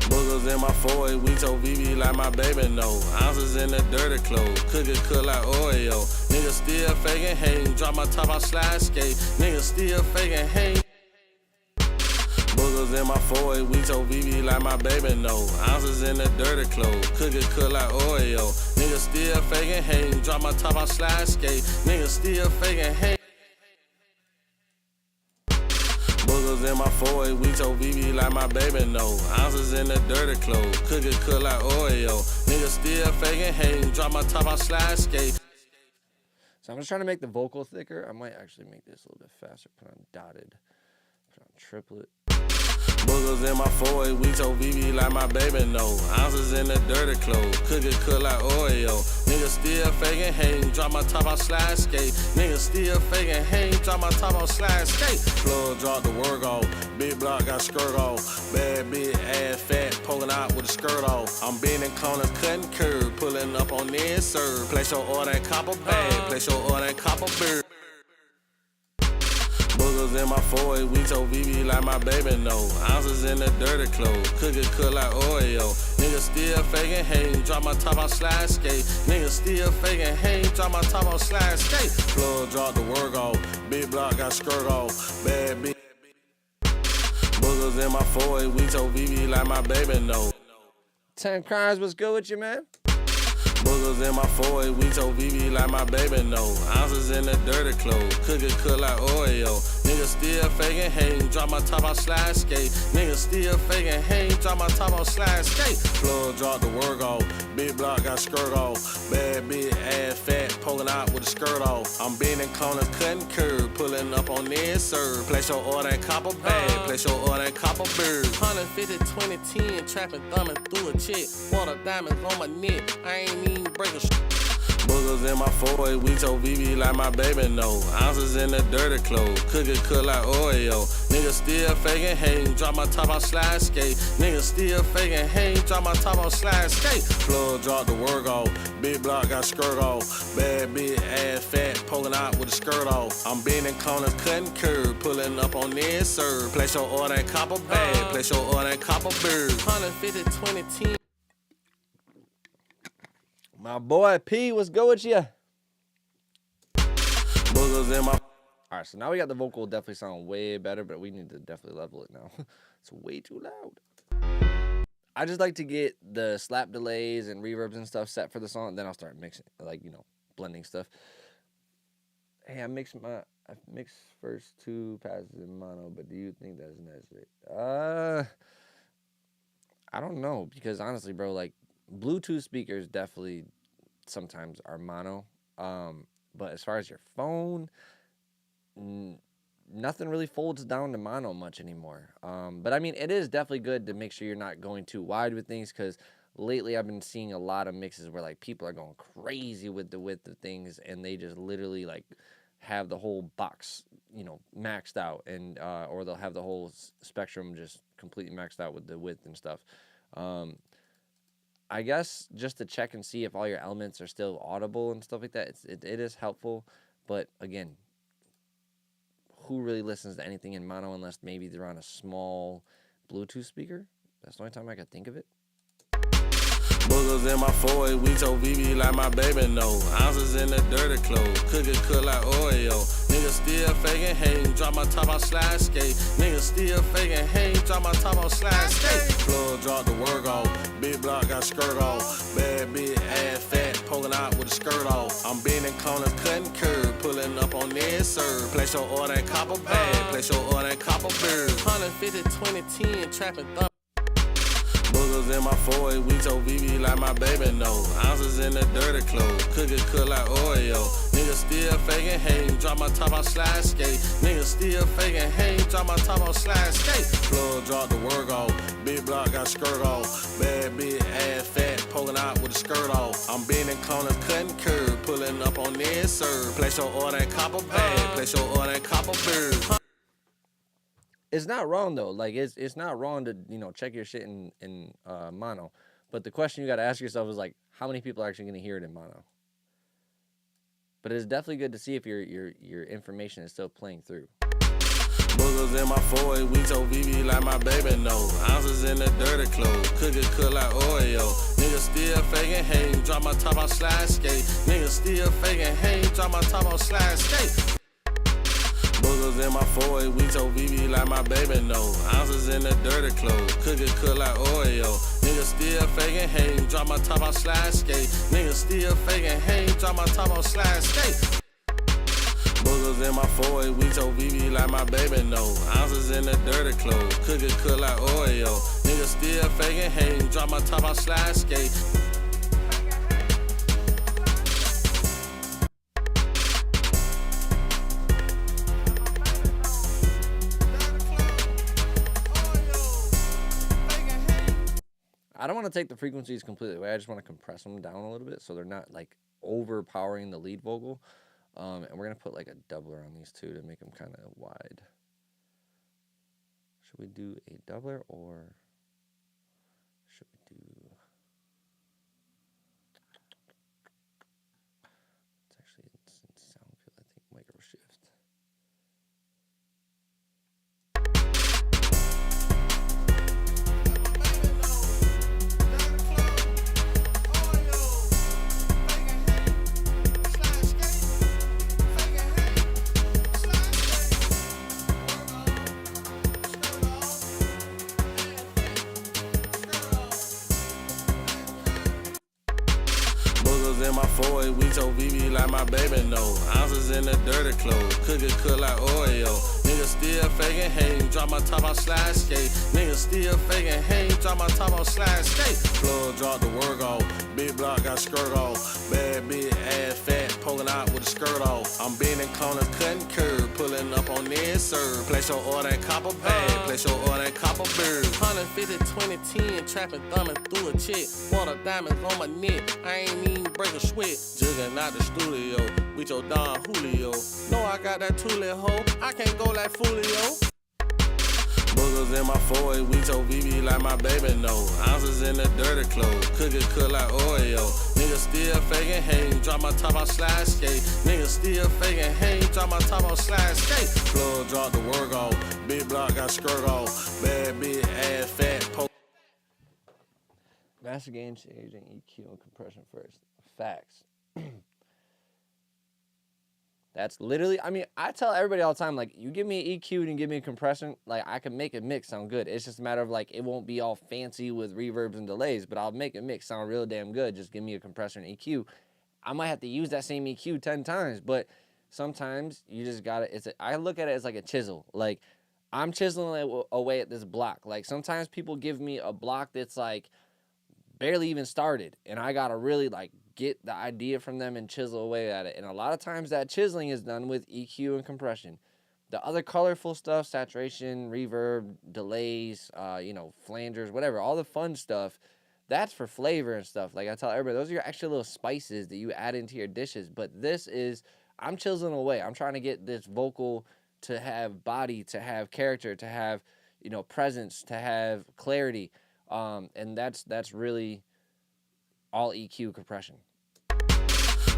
Boogers in my 4-8 weeks, VV like my baby know. Ounces in the dirty clothes, cookie cook like Oreo. Niggas still faking, hating, drop my top off slide skate. Niggas still faking, hating. Boogers in my 4-8 weeks, VV like my baby know. Ounces in the dirty clothes, cookie cook like Oreo. Niggas still faking, hating, drop my top off slide skate. Niggas still faking, hating. Boogers in my 4 we told VV like my baby know. Ounces in the dirty clothes, cook it cook like Oreo. Niggas still faking hating, drop my top, I slide skate. So I'm just trying to make the vocal thicker. I might actually make this a little bit faster. Put on dotted, put on triplet. Boogers in my 4 we told VV like my baby know. Ounces in the dirty clothes, cook it cook like Oreo. Niggas still faking hating, drop my top, I slide skate. Niggas still faking hating, drop my top, I slide skate. Plug drop the work off, big block got skirt off. Bad big ass fat, poking out with a skirt off. I'm bending corners, cutting curve, pulling up on this serve. Place your order in copper bag, place your order in copper bird. Boogers in my 4 we told VV like my baby know. Ounces in the dirty clothes, cook it cook like Oreo. Niggas still faking hating, drop my top, I slide skate. Niggas still faking hating, drop my top, I slide skate. Plug drop the work off, big block got skirt off. Bad bitch. Boogers in my 4 we told VV like my baby know. 10 Crimes, what's good with you, man? Boogers in my 4 we told VV like my baby know. Ounces in the dirty clothes, cook it cook like Oreo. Niggas still faking hating, drop my top, I slide skate. Niggas still faking hating, drop my top, I slide skate. Plug drop the work off, big block got skirt off. Bad big ass fat, poking out with a skirt off. I'm bending corners, cutting curve, pulling up on this serve. Place your order in copper bag, place your order in copper bird. 150, 2010, trapping, thumbing through a chick. Water diamonds on my neck, I ain't even break a Boogers in my 4 we told VV like my baby know. Ounces in the dirty clothes, cook it cook like Oreo. Niggas still faking hating, drop my top, I slide skate. Niggas still faking hating, drop my top, I slide skate. Plug drop the work off, big block got skirt off. Bad big ass fat, poking out with a skirt off. I'm bending corners, cutting curve, pulling up on this serve. Place your order in copper bag, place your order in copper bird. 150, 2010. My boy P, what's good with you? Boogers in my. All right, so now we got the vocal definitely sound way better, but we need to definitely level it now. It's way too loud. I just like to get the slap delays and reverbs and stuff set for the song, then I'll start mixing, like, you know, blending stuff. Hey, I mixed first 2 passes in mono, but do you think that's necessary? I don't know, because honestly, bro, like, Bluetooth speakers definitely sometimes are mono, but as far as your phone, nothing really folds down to mono much anymore. But I mean, it is definitely good to make sure you're not going too wide with things, because lately I've been seeing a lot of mixes where like people are going crazy with the width of things, and they just literally like have the whole box, you know, maxed out, and or they'll have the whole spectrum just completely maxed out with the width and stuff. I guess just to check and see if all your elements are still audible and stuff like that, it is helpful. But again, who really listens to anything in mono unless maybe they're on a small Bluetooth speaker? That's the only time I could think of it. Boogers in my 4 we told VV like my baby know. Ounces in the dirty clothes, cook it cook like Oreo. Niggas still faking hating, drop my top, I slide skate. Niggas still faking hating, drop my top, I slide skate. Plug drop the work off, big block got skirt off. Bad big ass fat, poking out with a skirt off. I'm bending corners, cutting curve, pulling up on this serve. Place your order in copper bag, place your order in copper bird. 150, 2010, trapping thumb. Boogers in my 4 we told VV like my baby know. Ounces in the dirty clothes, cook it cook like Oreo. Niggas still faking hating, drop my top, I slide skate. Niggas still faking hating, drop my top, I slide skate. Plug drop the work off, big block got skirt off. Bad big ass fat, poking out with a skirt off. I'm bending corners, cutting curve, pulling up on this serve. Place your order in copper bag, place your order in copper bird. It's not wrong though. Like it's not wrong to, you know, check your shit in mono. But the question you got to ask yourself is like, how many people are actually going to hear it in mono? But it's definitely good to see if your information is still playing through. Boogers in my 4 we told VV like my baby know. Ounces in the dirty clothes, cook it cook like Oreo. Niggas still faking hating, drop my top, I slide skate. Niggas still faking hating, drop my top, I slide skate. Boogers in my 4 we told VV like my baby know. Ounces in the dirty clothes, cook it cook like Oreo. Niggas still faking hating, drop my top, I slide skate. Niggas still faking hating, drop my top, I slide skate. Boogers Boogers in my 4 we told VV like my baby know. Ounces in the dirty clothes, cook it cook like Oreo. Niggas still faking hating, drop my top, I slide skate. I don't want to take the frequencies completely away. I just want to compress them down a little bit so they're not like overpowering the lead vocal. And we're going to put like a doubler on these two to make them kind of wide. Should we do a doubler or should we do... It's in sound field, I think, micro shift. In my 4 we told VV like my baby know. Ounces in the dirty clothes, cook it cook like Oreo. Niggas still faking hating, drop my top, I slide skate. Niggas still faking hating, drop my top, I slide skate. Floor drop the work off, big block got skirt off. Bad big ass fat poking out with a skirt off. I'm bending corners, cutting curve, pulling up on this serve. Place your order in copper bag, place your order in copper bird. 150, 2010, trapping, thumbing through a chick. Water diamonds on my neck, I ain't even break a sweat. Jugging out the studio with your Don Julio. No, I got that two-lit hoe, I can't go like Fulio. Boogers in my 4 we told VV like my baby know. Ounces in the dirty clothes, cook it cook like Oreo. Niggas still faking hating, drop my top, I slide skate. Niggas still faking hating, drop my top, I slide skate. Floor drop the work off, big block got skirt off. Bad big ass fat poke. Master gain, staging, EQ, and compression first. Facts. That's literally, I mean, I tell everybody all the time, like, you give me an EQ and you give me a compression, like, I can make a mix sound good. It's just a matter of, like, it won't be all fancy with reverbs and delays, but I'll make a mix sound real damn good. Just give me a compressor and EQ. I might have to use that same EQ 10 times, but sometimes you just gotta, I look at it as like a chisel. Like, I'm chiseling away at this block. Like, sometimes people give me a block that's, like, barely even started, and I gotta really, like, get the idea from them and chisel away at it. And a lot of times that chiseling is done with EQ and compression. The other colorful stuff, saturation, reverb, delays, you know, flangers, whatever, all the fun stuff, that's for flavor and stuff. Like I tell everybody, those are your extra little spices that you add into your dishes. But this is, I'm chiseling away. I'm trying to get this vocal to have body, to have character, to have, you know, presence, to have clarity. And that's really all EQ compression.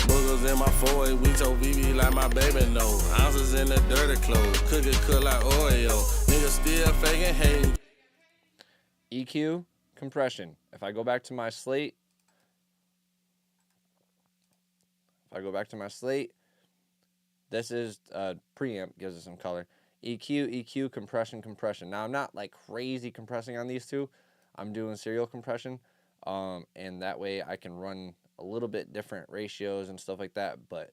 Boogers in my 4 we told VV like my baby know. Ounces in the dirty clothes, cook it cook like Oreo. Niggas still faking hating. EQ, compression. If I go back to my slate, this is preamp, gives us some color. EQ, compression, compression. Now, I'm not like crazy compressing on these two. I'm doing serial compression, and that way I can run a little bit different ratios and stuff like that, but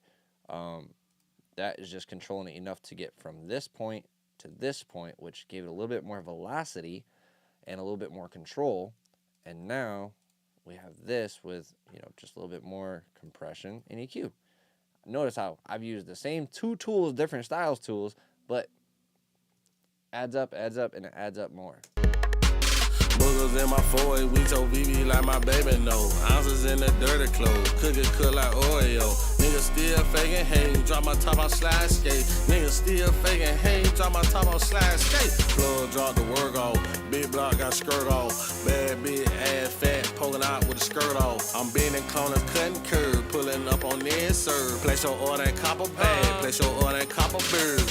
that is just controlling it enough to get from this point to this point, which gave it a little bit more velocity and a little bit more control. And now we have this with, you know, just a little bit more compression and EQ. Notice how I've used the same two tools, different styles tools, but adds up, and it adds up more. Boogers in my 4 we told VV like my baby know. Ounces in the dirty clothes, cook it cook like Oreo. Niggas still faking hating, drop my top, I slide skate. Niggas still faking hating, drop my top, I slide skate. Floor drop the work off, big block got skirt off. Bad big ass fat poking out with a skirt off. I'm bending corners, cutting curve, pulling up on this serve. Place your order in copper bag, place your order in copper bird.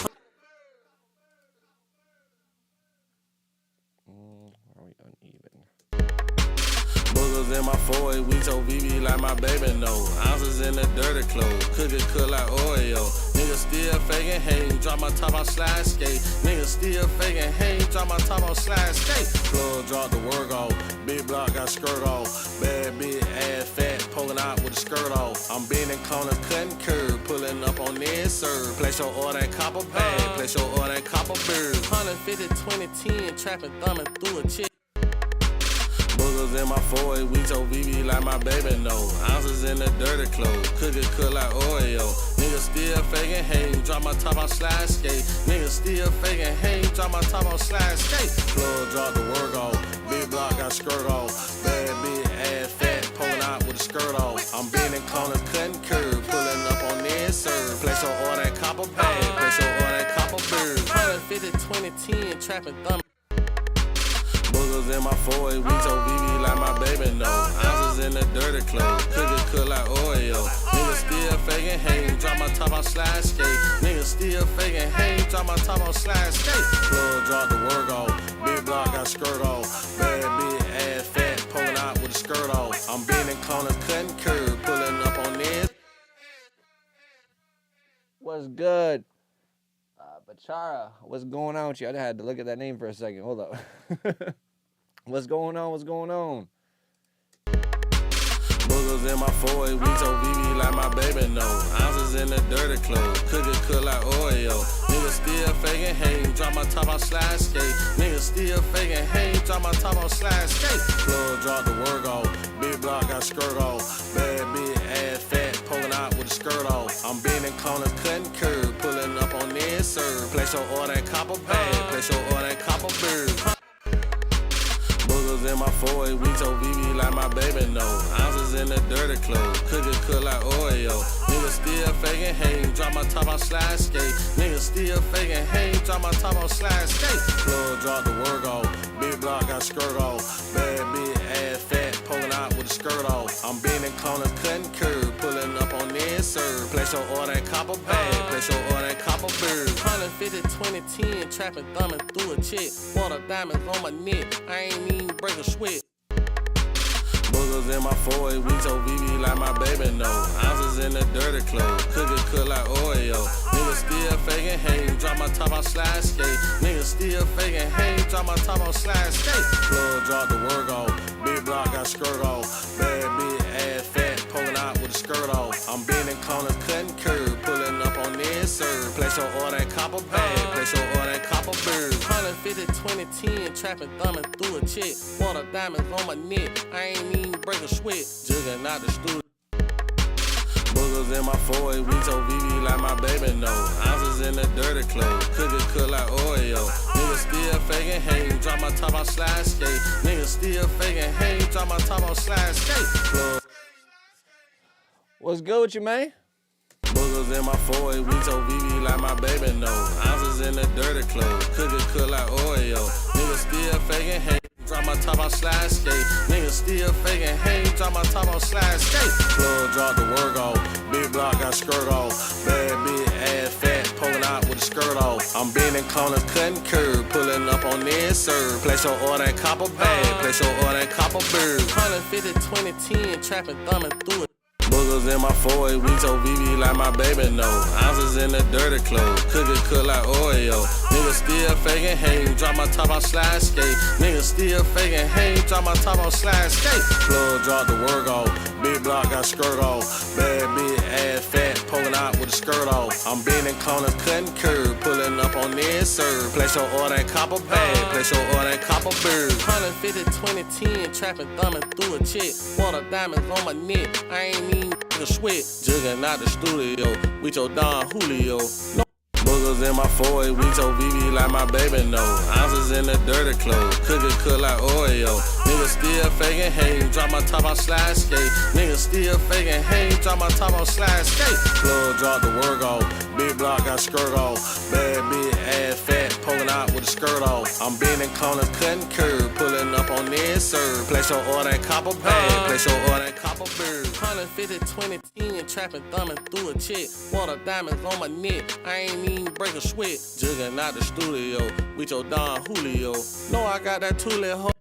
Boogers in my 4 we told VV like my baby know. Ounces in the dirty clothes, cook it cook like Oreo. Niggas still faking hating, drop my top, I slide skate. Niggas still faking hating, drop my top, I slide skate. Floor drop the work off, big block got skirt off. Bad big ass fat poking out with a skirt off. I'm bending corners, cutting curb, pulling up on this serve. Place your order in copper bag, place your order in copper bird. 150, 2010, trapping, thumbing through a chick. Boogers in my 4 we told VV like my baby know. Ounces in the dirty clothes, cookie cook like Oreo. Niggas still faking, hey, drop my top on slide skate. Niggas still faking, hey, drop my top on slide skate. Floor drop the work off, big block got skirt off. Bad bitch, ass fat, pulling out with the skirt off. I'm bending corners, cutting curb, pulling up on this serve. Place your order in copper bag, place your order in copper bird. 150, 2010, trapping, thumbing. Boogers in my 4 we told VV like my baby know. Ounces in the dirty clothes, cookie cook like Oreo. Niggas still faking, hey, drop my top on slide skate. Niggas still faking, hey, drop my top on slide skate. Floor drop the work off, big block got skirt off. Bad bitch, ass fat, pulling out with the skirt off. I'm bending corners, cutting curb, pulling up on this. What's good? Bachara, what's going on with you? I had to look at that name for a second. Hold up. What's going on? What's going on? Boogers in my 4 we told VV like my baby know. Ounces in the dirty clothes, cookie cook like Oreo. Niggas still faking, hey, drop my top on slide skate. Niggas still faking, hey, drop my top on slide skate. Floor drop the work off, big block got skirt off. Bad bitch, ass fat, pulling out with the skirt off. I'm bending corners, cutting curb, pulling up on this serve. Place your order in copper bag, place your order in copper bird. Boogers in my 4 we told VV like my baby know. Ounces in the dirty clothes, cookie cook like Oreo. Niggas still faking, hey, drop my top on slide skate. Niggas still faking, hey, drop my top on slide skate. Floor drop the work off, big block got skirt off. Bad bitch, ass fat, pulling out with the skirt off. I'm bending corners, cutting curb, pulling up on this serve. Place your order in copper bag, place your order in copper bird. 150, 2010, trapping, thumbing through a chick. Water diamonds on my neck, I ain't even break a sweat. Boogers in my 4 we told VV like my baby know. Ounces in the dirty clothes, cookie cook like Oreo. Niggas still faking, hey, drop my top on slide skate. Niggas still faking, hey, drop my top on slide skate. Floor drop the work off, big block got skirt off. Bad bitch, ass fat, pulling out with the skirt off. I'm bending corners, cutting curb, pulling up on this serve. Place your order in copper bag, place your order in copper bird. 150, 2010, trapping, thumbing through a chick. Water diamonds on my neck, I ain't even break a sweat. Jugging out the studio. Boogers in my 4 we told VV like my baby know. Ounces in the dirty clothes, cookie cook like Oreo. Niggas still faking, hey, drop my top on slide skate. Niggas still faking, hey, drop my top on slide skate. Floor. What's good with you, man? Boogers in my 4 we told VV like my baby know. Ounces in the dirty clothes, cookie cook like Oreo. Niggas still faking, hey, drop my top on slide skate. Niggas still faking, hey, drop my top on slide skate. Floor drop the work off, big block got skirt off. Bad bitch, ass fat, pulling out with the skirt off. I'm bending corners, cutting curb, pulling up on this serve. Place your order in copper bag, place your order in copper bird. 150, 2010, trapping, thumbing through it. Boogers in my 4 we told VV like my baby know. Ounces in the dirty clothes, cookie cook like Oreo. Niggas still faking, hey, drop my top on slide skate. Niggas still faking, hey, drop my top on slide skate. Floor drop the work off, big block got skirt off. Bad bitch, ass fat, pulling out with the skirt off. I'm bending corners, cutting curb, pulling up on this serve. Place your order in copper bag, place your order in copper bird. 150, 2010, trapping, thumbing through a chick. Water diamonds on my neck, I ain't even break a sweat. Jugging out the studio, with your Don Julio. No. Boogers in my 4 we told VV like my baby know. Ounces in the dirty clothes, cookie cook like Oreo. Niggas still faking, hey, drop my top on slide skate. Niggas still faking, hey, drop my top on slide skate. Floor drop the work off, big block got skirt off. Bad bitch, ass fat, pulling out with the skirt off. I'm bending corners, cutting curb, pulling up on this serve. Place your order in copper bag, place your order in copper bird. 150, 2010, trapping, thumbing through a chick. Water diamonds on my neck, I ain't even break a sweat. Jugging out the studio, with your Don Julio. Know I got that two-lit hoe.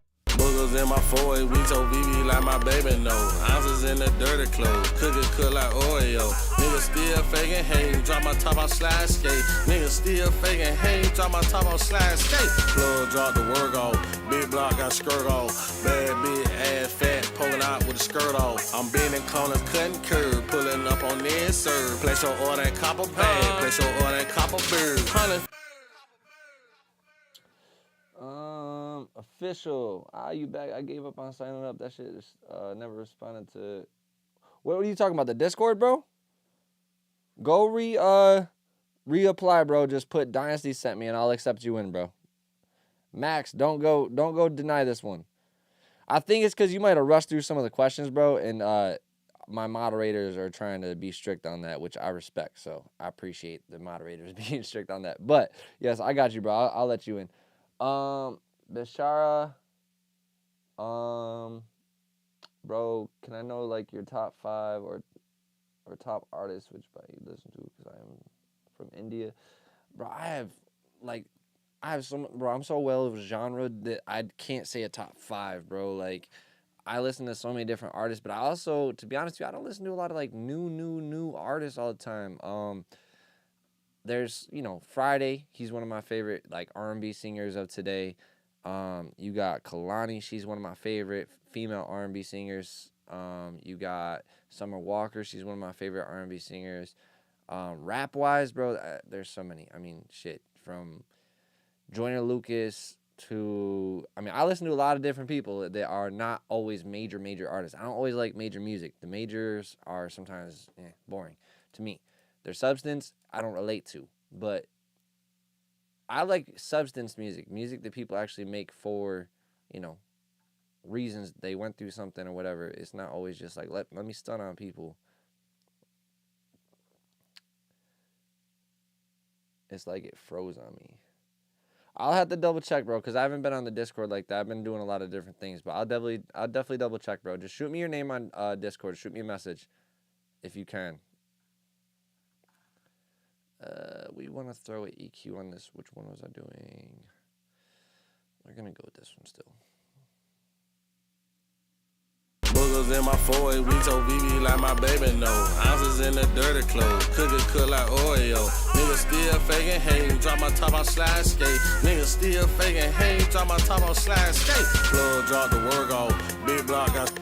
Boogers in my 4 we told BB like my baby know. Ounces in the dirty clothes, cook like Oreo. Niggas still faking hate, drop my top out slide skate. Niggas still faking hate, drop my top out slide skate. Plug drop the work off, big block got skirt off. Bad big ass fat, pulling out with the skirt off. I'm bending corners, cutting curve, pulling up on this serve. Place your order and copper bag, place your order and copper bird. Official. You back? I gave up on signing up. That shit just never responded to. What are you talking about? The Discord, bro? Go reapply, bro. Just put Dynasty sent me and I'll accept you in, bro. Max, don't go deny this one. I think it's because you might have rushed through some of the questions, bro, and my moderators are trying to be strict on that, which I respect. So I appreciate the moderators being strict on that. But yes, I got you, bro. I'll let you in. Bishara, bro, can I know like your top 5 or top artists which you listen to? Because I am from India, bro. I have so, bro. I'm so well of genre that I can't say a top 5, bro. Like, I listen to so many different artists, but I also, to be honest with you, I don't listen to a lot of like new artists all the time. There's, Friday. He's one of my favorite like R&B singers of today. You got Kalani. She's one of my favorite female R&B singers. You got Summer Walker. She's one of my favorite R&B singers. Rap-wise, bro, there's so many. I mean, shit. From Joyner Lucas to... I listen to a lot of different people that are not always major artists. I don't always like major music. The majors are sometimes boring to me. Their substance, I don't relate to. But I like substance music that people actually make for, reasons they went through something or whatever. It's not always just like, let me stun on people. It's like it froze on me. I'll have to double check, bro, because I haven't been on the Discord like that. I've been doing a lot of different things, but I'll definitely double check, bro. Just shoot me your name on Discord. Shoot me a message if you can. We want to throw an EQ on this. Which one was I doing? We're going to go with this one still. Boogers in my 4 we told BB like my baby know. Ounces in the dirty clothes, cook like Oreo. Niggas still faking hate, drop my top out slide skate. Niggas still faking hate, drop my top out slide skate. Plug drop the work off, big block got...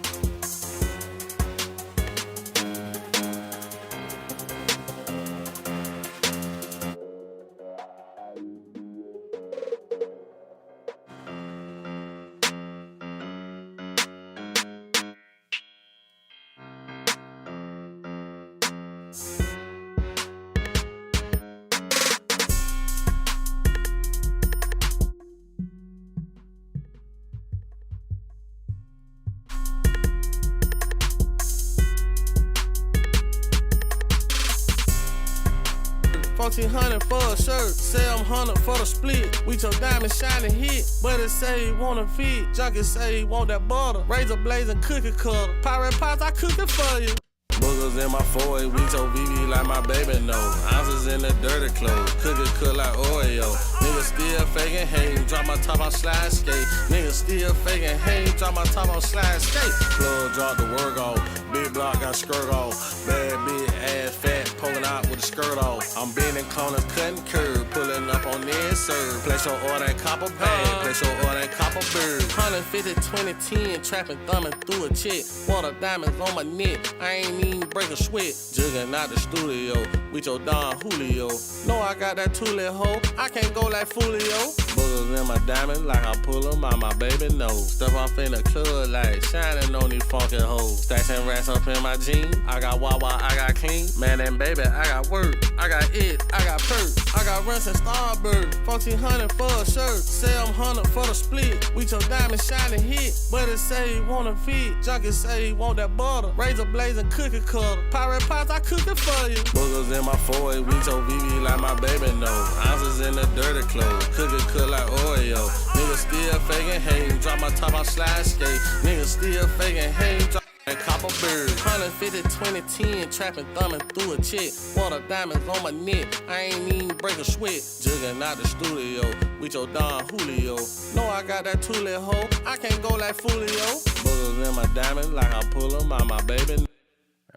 $1,400 for a shirt, say I'm 100 for the split. We told diamond shining hit, but it say he wanna fit. Junkie say he want that butter, razor blazing cookie cutter. Pirate pots, I cook it for you. Boogers in my 4 we told BB like my baby know. Ounces in the dirty clothes, cook like Oreo. Niggas still faking hate, drop my top out slide skate. Niggas still faking hate, drop my top out slide skate. Plug drop the work off, big block got skirt off. Bad big ass fat, pulling out with the skirt off. I'm bending corners, cutting curve, pulling up on this serve. Place your order and copper bag, place your order and copper bird. 150, 2010, trapping, thumbing through a check. Water diamonds on my neck, I ain't even break a sweat. Jugging out the studio with your Don Julio. Know I got that two-lit hoe, I can't go like Fulio. Boogers in my diamond like I pull them out my baby nose. Step off in the club like shining on these funky hoes. Stacking racks up in my jeans, I got Wawa, I got clean. Man and baby, I got work, I got it, I got perk. I got runs and Starburst, $1,400 for a shirt. Say I'm 100 for the split. We told diamond shining hit, but it say he wanna fit. Junkie say he want that butter, razor blazing cookie cutter. Pirate pots, I cook it for you. Boogers in my 4 we told BB like my baby know. Ounces in the dirty clothes, cook like Oreo. Niggas still faking hate, drop my top out slide skate. Niggas still faking hate, drop... and copper bird. 150, 2010, trapping, thumbing through a chick. Water diamonds on my neck, I ain't even break a sweat. Jugging out the studio with your Don Julio. Know I got that two-lit hoe, I can't go like Fulio. Buggers in my diamond like I pull them out my baby. All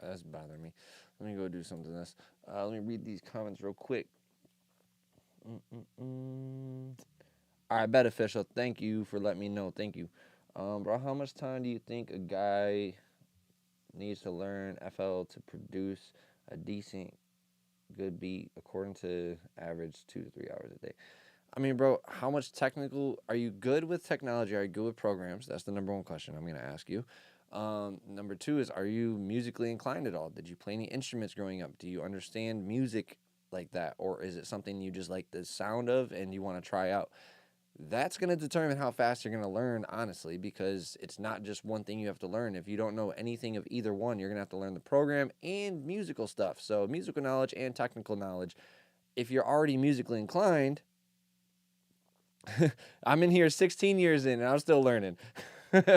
right, that's bothering me. Let me go do something else. Let me read these comments real quick. All right, Beneficial, thank you for letting me know. Thank you. Bro, how much time do you think a guy needs to learn FL to produce a decent, good beat according to average 2 to 3 hours a day? I mean, bro, how much technical, are you good with technology? Are you good with programs? That's the number one question I'm going to ask you. Number two is, are you musically inclined at all? Did you play any instruments growing up? Do you understand music like that? Or is it something you just like the sound of and you want to try out? That's going to determine how fast you're going to learn, honestly, because it's not just one thing you have to learn. If you don't know anything of either one, you're going to have to learn the program and musical stuff. So musical knowledge and technical knowledge. If you're already musically inclined, I'm in here 16 years in and I'm still learning.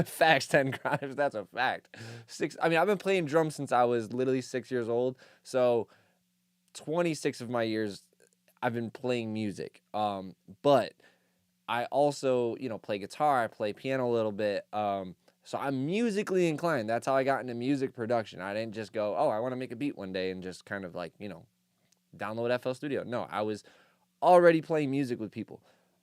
Facts, 10 crimes, that's a fact. I've been playing drums since I was literally 6 years old. So 26 of my years, I've been playing music. But I also, play guitar, I play piano a little bit. So I'm musically inclined. That's how I got into music production. I didn't just go, I want to make a beat one day and just kind of download FL Studio. No, I was already playing music with people.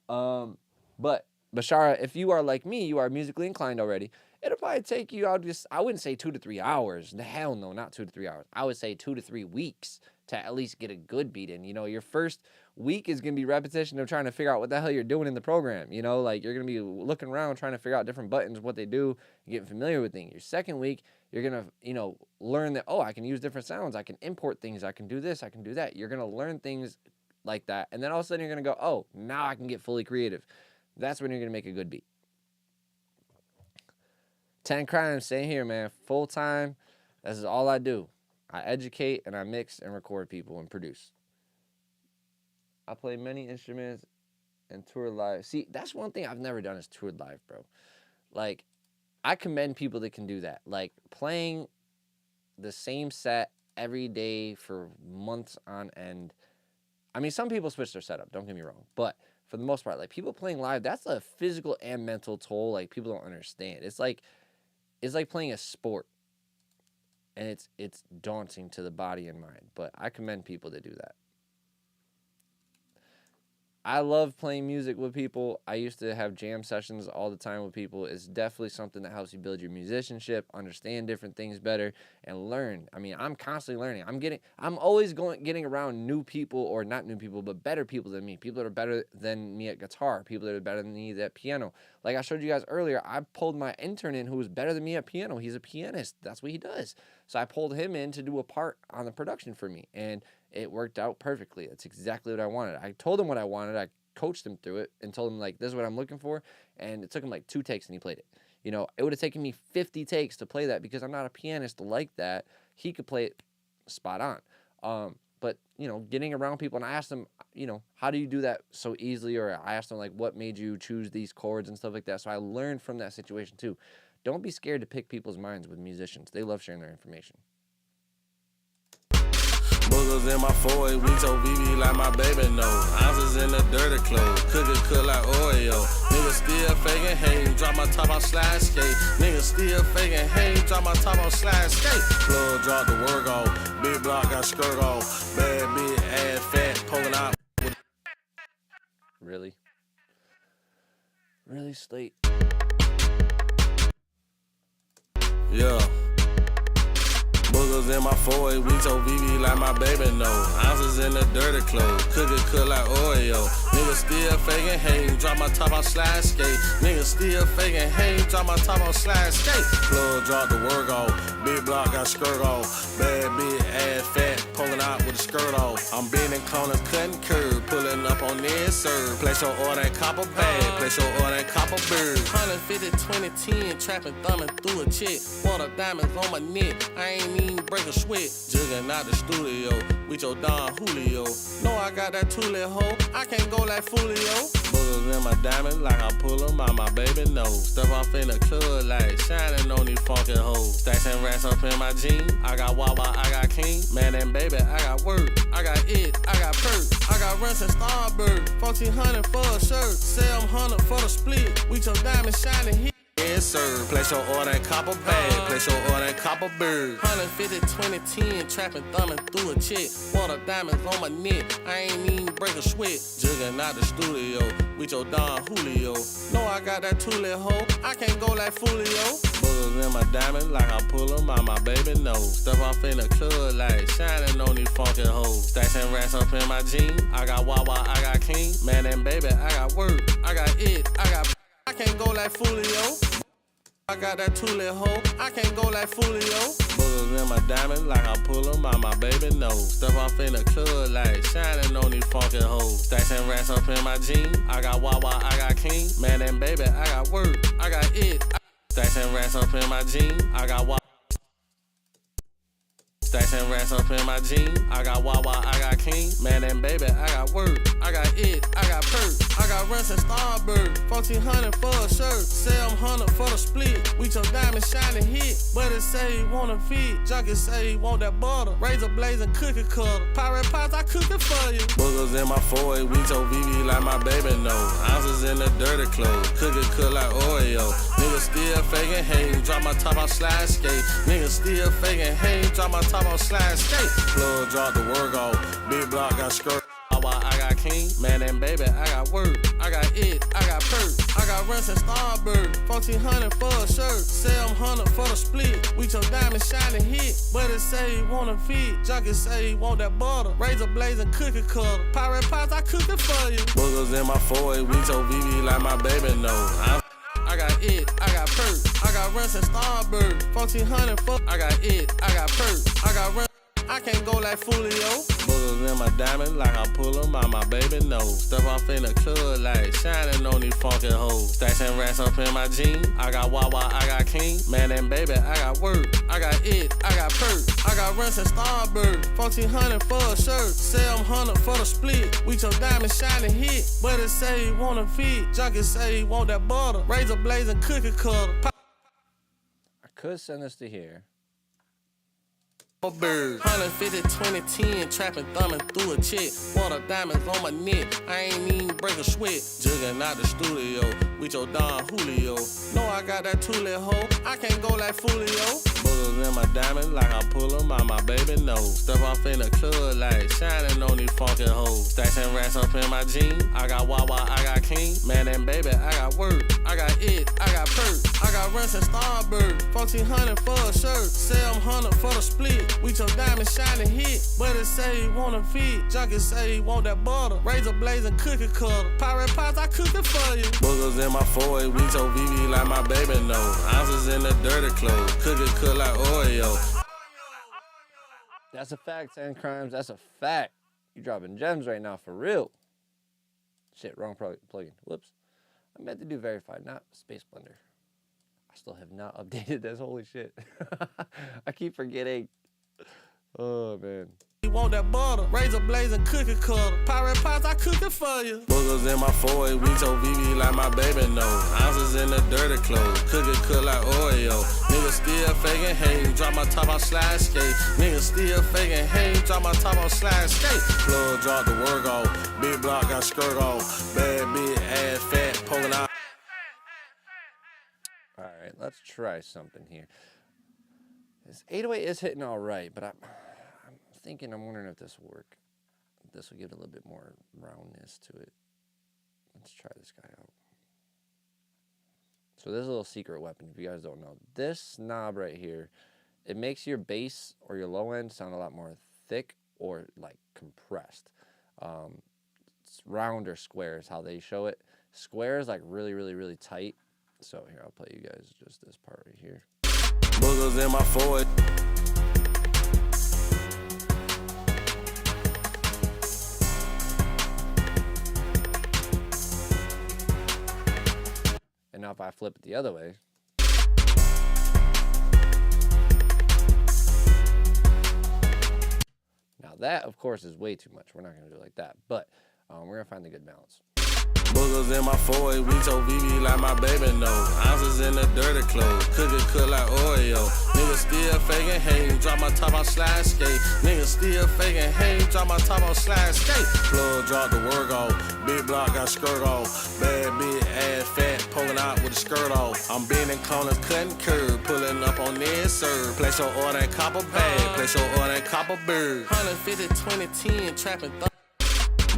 But Bashara, if you are like me, you are musically inclined already. It'll probably take you, I wouldn't say 2 to 3 hours. Hell no, not 2 to 3 hours. I would say 2 to 3 weeks to at least get a good beat in. Your first week is going to be repetition of trying to figure out what the hell you're doing in the program. You're going to be looking around trying to figure out different buttons, what they do, and getting familiar with things. Your second week, you're going to, learn that, I can use different sounds. I can import things. I can do this. I can do that. You're going to learn things like that. And then all of a sudden you're going to go, now I can get fully creative. That's when you're going to make a good beat. 10 crimes, same here, man. Full time. This is all I do. I educate and I mix and record people and produce. I play many instruments and tour live. See, that's one thing I've never done is toured live, bro. I commend people that can do that. Playing the same set every day for months on end. I mean, some people switch their setup, don't get me wrong. But for the most part, people playing live, that's a physical and mental toll people don't understand. It's like playing a sport. And it's daunting to the body and mind. But I commend people that do that. I love playing music with people. I used to have jam sessions all the time with people. It's definitely something that helps you build your musicianship, understand different things better, and learn. I mean, I'm constantly learning. I'm always getting around new people, or not new people, but better people than me. People that are better than me at guitar. People that are better than me at piano. Like I showed you guys earlier, I pulled my intern in who was better than me at piano. He's a pianist. That's what he does. So I pulled him in to do a part on the production for me, and it worked out perfectly. That's exactly what I wanted. I told him what I wanted. I coached him through it and told him, this is what I'm looking for. And it took him 2 takes and he played it. It would have taken me 50 takes to play that because I'm not a pianist like that. He could play it spot on. But, getting around people, and I asked him, how do you do that so easily? Or I asked him, what made you choose these chords and stuff like that. So I learned from that situation too. Don't be scared to pick people's minds with musicians. They love sharing their information. Boogers in my 4 weeks, OVV like my baby know. Ounces in the dirty clothes, cook like Oreo. Niggas still faking hate, drop my top on slide skate. Niggas still faking hate, drop my top on slide skate. Floor drop the work off, big block got skirt off. Bad big ass fat poking out. Really? Really, Slate? Yeah. Boogers in my 4 weeks, OVV like my baby know. Ounces in the dirty clothes, cook like Oreo. Niggas still faking hate, drop my top on slide skate. Niggas still faking hate, drop my top on slide skate. Floor drop the work off, big block got skirt off. Bad big ass fat poking out with a skirt off. I'm bending corners, cutting curve, pulling up on this serve. Place your order and copper bag, place your order and copper bird. 150, 2010, trapping, thumbing through a chick. Water diamonds on my neck, I ain't even break a sweat. Jugging out the studio with your Don Julio. Know I got that two-lit hoe, I can't go like Fulio. Boogers in my diamond like I pull them out my baby nose. Step off in the club like shining on these funky hoes. Stacks and racks up in my jeans. I got Wawa, I got King. Man and baby, I got work. I got it, I got perk. I got Runs and Starbird. 1400 for a shirt. 700 for the split. We took diamonds shining here. Yes, sir. Place your order in copper bag. Place your order in copper bird. 150, 20, 10. Trapping, thumbing through a chick. Water diamonds on my neck. I ain't even break a sweat. Jugging out the studio with your Don Julio. No, I got that two-lit hoe. I can't go like Fulio. Boogers in my diamond like I pull them out my baby nose. Step off in the club like shining on these funky hoes. Stacks and racks up in my jeans. I got Wawa, I got King. Man and baby, I got work. I got it, I can't go like Fulio. I got that two-lit hoe. I can't go like Fulio. Boogers in my diamond like I pull them out my baby nose. Step off in the club like shining on these funky hoes. Stacks and racks up in my jeans. I got Wawa, I got King. Man and baby, I got work. I got it. Stacks and racks up in my jeans. I got Wawa. Stacks and racks up in my jeans. I got Wawa, I got King. Man and baby, I got work. I got it, I got perk. I got Runs and Starbird. 1400 for a shirt. 700 for the split. We took diamonds shining hit. But it say he want a fit. Junkie say he want that butter. Razor blazing cookie cutter. Pirate pies, I cook it for you. Boogers in my 4 we told VV like my baby knows. Ounces in the dirty clothes. Cookie cook like Oreo. Niggas still faking hate. Drop my top out slide skate. Niggas still faking hate. Drop my top out slide skate. Plug drop the work off. Big block got skirt. I got King, man and baby, I got work. I got it, I got perk. I got Runs and Starbird. 1400 for a shirt. 700 for the split. We took diamonds shining hit. But it say he want a fit. Junkie say he want that butter. Razor blazing cookie cutter. Pirate pies, I cook it for you. Boogers in my 4 we told VV like my baby knows. I got it, I got perk. I got Runs and Starbird. 1400 for. I got it, I got perk. I got Runs. I can't go like Fulio. Boogers in my diamond like I pull them out my baby nose. Step off in the club like shining on these funky hoes. Stacks and racks up in my jeans. I got Wawa, I got King. Man and baby, I got work. I got it, I got perk. I got Runs and Starbird. 1400 for a shirt. 700 for the split. We took diamonds shining hit. But it say he want a fit. Junkie say he want that butter. Razor blazing cookie cutter. I could send this to here. Bird. 150, 20, 10, trapping, thumbing through a chick. Water diamonds on my neck, I ain't even break a sweat. Jugging out the studio with your Don Julio. No, I got that two-lit hoe. I can't go like Fulio. Boogers in my diamond like I pull them out my baby nose. Step off in the club like shining on these funky hoes. Stacks and racks up in my jeans. I got Wawa, I got King. Man and baby, I got work. I got it, I got perk. I got Runs and Starbird. 1400 for a shirt. 700 for the split. We took diamonds shining hit. But it say he want a fit. Junkie say he want that butter. Razor blazing cookie cutter. Pirate pies, I cook it for you. Boogers in my 4 we told VV like my baby knows. Ounces in the dirty clothes. Cookie cook like Oreo. That's a fact, and crimes. That's a fact. You dropping gems right now for real. Shit, wrong plugin. Whoops. I meant to do verified, not Space Blender. I still have not updated this. Holy shit. I keep forgetting. Oh, man. You want that butter, razor blazing cookie cutter. Pirate pies, I cook it for you. Boogers in my 4 we told VV like my baby knows. Ounces in the dirty clothes. Cookie cook like Oreo. Niggas still faking hate. Drop my top out slide skate. Niggas still faking hate. Drop my top out slide skate. Plug drop the work off. Big block got skirt off. Bad big ass fat poking out. All right, let's try something here. This 808 is hitting all right, but I'm wondering if this will work. This will give it a little bit more roundness to it. Let's try this guy out. So this is a little secret weapon, if you guys don't know. This knob right here, it makes your bass or your low end sound a lot more thick or like compressed. It's round or square is how they show it. Square is like really, really, really tight. So here, I'll play you guys just this part right here. Boogers in my 4. And now if I flip it the other way. Now that, of course, is way too much. We're not going to do it like that. But we're going to find the good balance. Boogers in my 4 we told VV like my baby know. Ounces in the dirty clothes, cook like Oreo. Niggas still faking, hey, drop my top, I slide skate. Niggas still faking, hey, drop my top, I slide skate. Plug drop the work off, big block got skirt off. Bad big ass fat, poking out with the skirt off. I'm bending corners, cutting curb, pulling up on this serve. Place your order in copper bag, place your order in copper bird. 150, 2010, trapping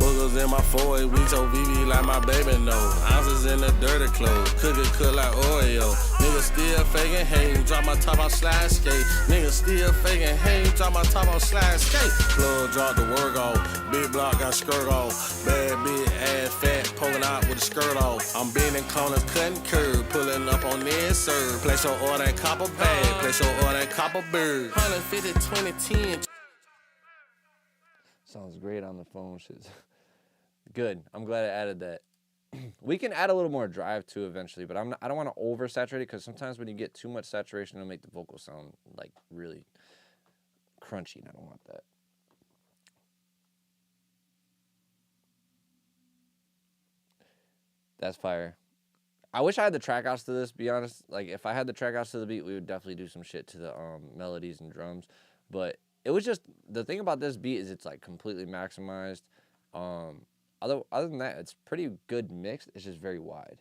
Boogers in my 4 we told VV like my baby know. Ounces in the dirty clothes, cook like Oreo. Niggas still faking, hey, drop my top, I slide skate. Niggas still faking, hey, drop my top, I slide skate. Plug drop the work off, big block got skirt off. Bad big ass fat, poking out with the skirt off. I'm bending corners, cutting curb, pulling up on this serve. Place your order in copper bag, place your order in copper bird. 150, 2010. Sounds great on the phone. Shit. Good. I'm glad I added that. We can add a little more drive too eventually, but I don't want to oversaturate it because sometimes when you get too much saturation, it'll make the vocal sound like really crunchy, and I don't want that. That's fire. I wish I had the track outs to this, be honest. Like, if I had the track outs to the beat, we would definitely do some shit to the melodies and drums. But it was just, the thing about this beat is it's like completely maximized. Other than that, it's pretty good mixed. It's just very wide.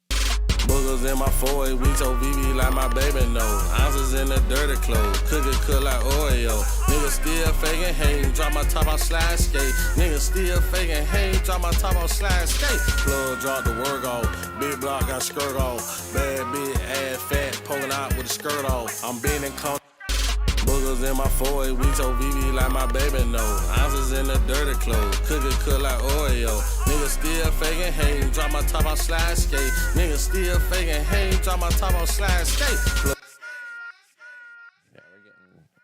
Boogers in my 4 we told VV like my baby know. Ounces in the dirty clothes, cook like Oreo. Niggas still faking, hey, drop my top, I slide skate. Niggas still faking, hey, drop my top, I slide skate. Plug drop the work off, big block got skirt off. Bad big ass fat, poking out with the skirt off. I'm bending corners. Boogers in my 4 we told VV like my baby know. Ounces in the dirty clothes, cook like Oreo. Niggas still faking, hey, drop my top, I slide skate. Niggas still faking, hey, drop my top, I slide skate. Yeah,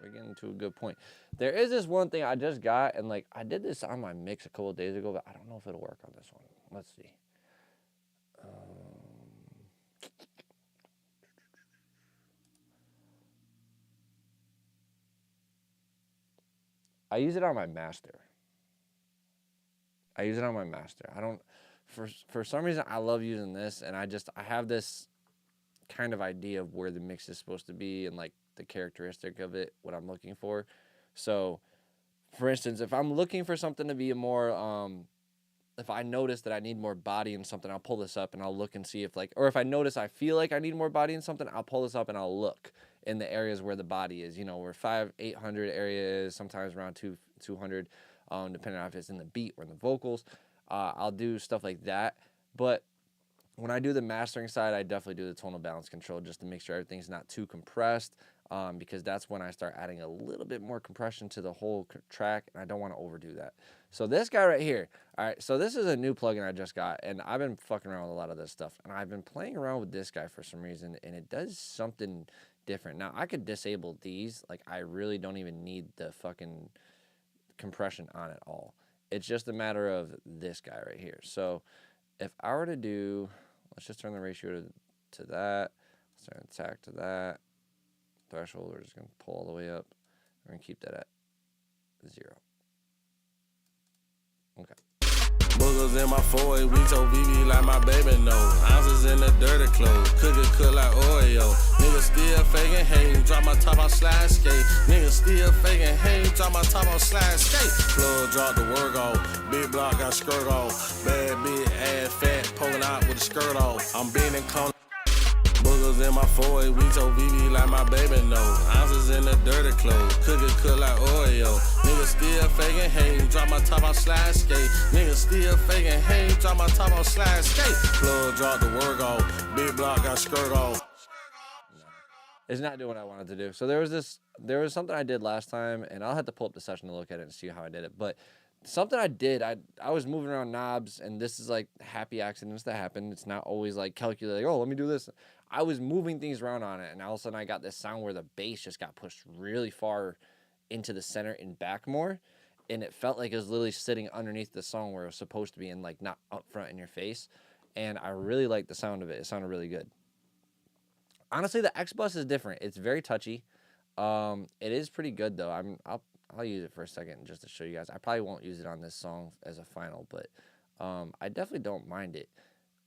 we're getting to a good point. There is this one thing I just got, and like I did this on my mix a couple of days ago, but I don't know if it'll work on this one. Let's see. I use it on my master. I don't, for some reason, I love using this, and I have this kind of idea of where the mix is supposed to be and like the characteristic of it, what I'm looking for. So, for instance, if I'm looking for something to be a more, if I notice that I need more body in something, I'll pull this up and I'll look and see if like, or if I notice I feel like I need more body in something, I'll pull this up and I'll look in the areas where the body is, you know, where 500-800 area is, sometimes around 200, depending on if it's in the beat or in the vocals. I'll do stuff like that. But when I do the mastering side, I definitely do the tonal balance control just to make sure everything's not too compressed, because that's when I start adding a little bit more compression to the whole track, and I don't want to overdo that. So this guy right here, all right, so this is a new plugin I just got, and I've been fucking around with a lot of this stuff, and I've been playing around with this guy for some reason, and it does something different. Now, I could disable these. Like, I really don't even need the fucking compression on it all. It's just a matter of this guy right here. So if I were to do, let's just turn the ratio to that. Let's turn attack to that. Threshold, we're just going to pull all the way up. We're going to keep that at 0. Okay. Boogers in my 4 we told VV like my baby know. Ounces in the dirty clothes, cook like Oreo. Niggas still faking, hey, drop my top, I slide skate. Niggas still faking, hey, drop my top, I slide skate. Plug drop the work off, big block got skirt off. Bad big ass fat, poking out with the skirt off. I'm bending corners. Boogers in my 4 we told VV like my baby know. Ounces in the dirty clothes, cook like Oreo. Niggas still faking, hey, drop my top, I slide skate. Niggas still faking, hey, drop my top, I slide skate. Plug drop the work off, big block got skirt off. It's not doing what I wanted to do. So there was something I did last time, and I'll have to pull up the session to look at it and see how I did it. But something I did, I was moving around knobs, and this is like happy accidents that happen. It's not always like calculating, oh, let me do this. I was moving things around on it, and all of a sudden I got this sound where the bass just got pushed really far into the center and back more, and it felt like it was literally sitting underneath the song where it was supposed to be, and like not up front in your face. And I really liked the sound of it. It sounded really good. Honestly, the X Bus is different. It's very touchy. It is pretty good though. I'll use it for a second just to show you guys. I probably won't use it on this song as a final, but I definitely don't mind it.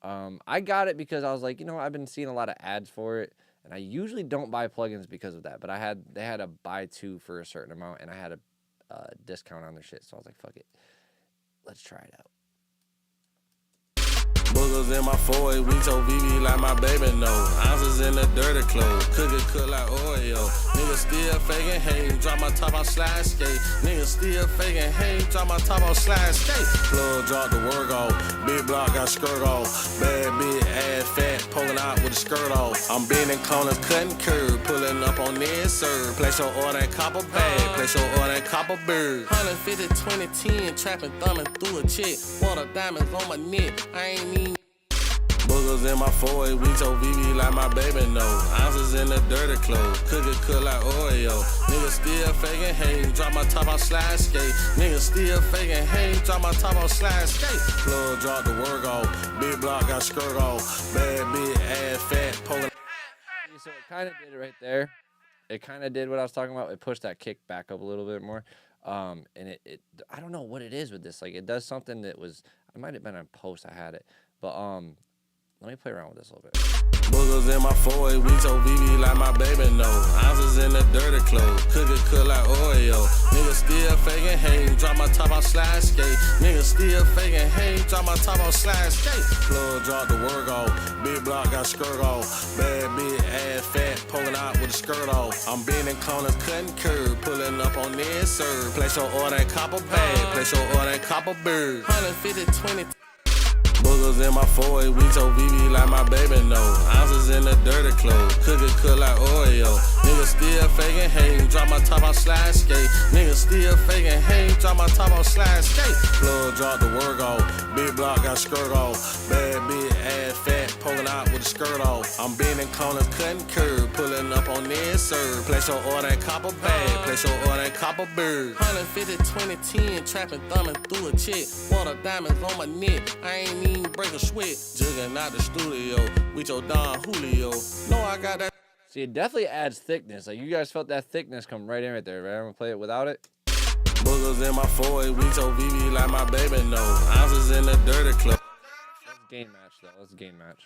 I got it because I was like, you know, I've been seeing a lot of ads for it, and I usually don't buy plugins because of that. But they had a buy 2 for a certain amount, and I had a discount on their shit, so I was like, fuck it, let's try it out. Boogers in my 4 weeks, so VV like my baby know. Ounces in the dirty clothes, cook like Oreo. Niggas still faking hate, drop my top out slide skate. Niggas still faking hate, drop my top out slide skate. Plug drop the work off, big block got skirt off. Bad big ass fat, poking out with a skirt off. I'm bending corners, cutting curve, pulling up on this serve. Place your order in copper bag, place your order in copper bird. 150, 2010, trapping, thumbing through a chick. Water diamonds on my neck, I ain't even. Boogers in my 4 weeks, so VV like my baby know. Ounces in the dirty clothes, cook like Oreo. Niggas still faking hate, drop my top out slide skate. Niggas still faking hate, drop my top out slide skate. Plug drop the work off, big block got skirt off. Bad big ass fat, poking. So it kind of did it right there. It kind of did what I was talking about. It pushed that kick back up a little bit more. And it I don't know what it is with this. Like, it does something that was, it might have been on post I had it, but let me play around with this a little bit. Boogers in my 4 weeks, so VV like my baby know. Ounces in the dirty clothes, cook like Oreo. Niggas still faking hate, drop my top out slide skate. Niggas still faking hate, drop my top out slide skate. Plug drop the work off, big block got skirt off. Bad big ass fat, poking out with a skirt off. I'm bending corners, cutting curve, pulling up on this serve. Place your order in copper bag, place your order in copper bird. 150, 20. Boogers in my 4 weeks, so VV like my baby know. Ounces in the dirty clothes, cook like Oreo. Niggas still faking hate, drop my top out slide skate. Niggas still faking hate, drop my top out slide skate. Plug drop the work off, big block got skirt off. Bad big ass fat, poking out with a skirt off. I'm bending corners, cutting curve, pulling up on this serve. Place your order in copper bag, place your order in copper bird. 150, 2010, trapping, thumbing through a chick. Water diamonds on my neck, I ain't even break a sweat. Jugging out the studio with your Don Julio. No, I got that. See, it definitely adds thickness. Like, you guys felt that thickness come right in right there, right? I'm gonna play it without it. Boogers in my 4 weeks, so VV like my baby know. Ounces in the dirty club. That's a game match, though. That's a game match.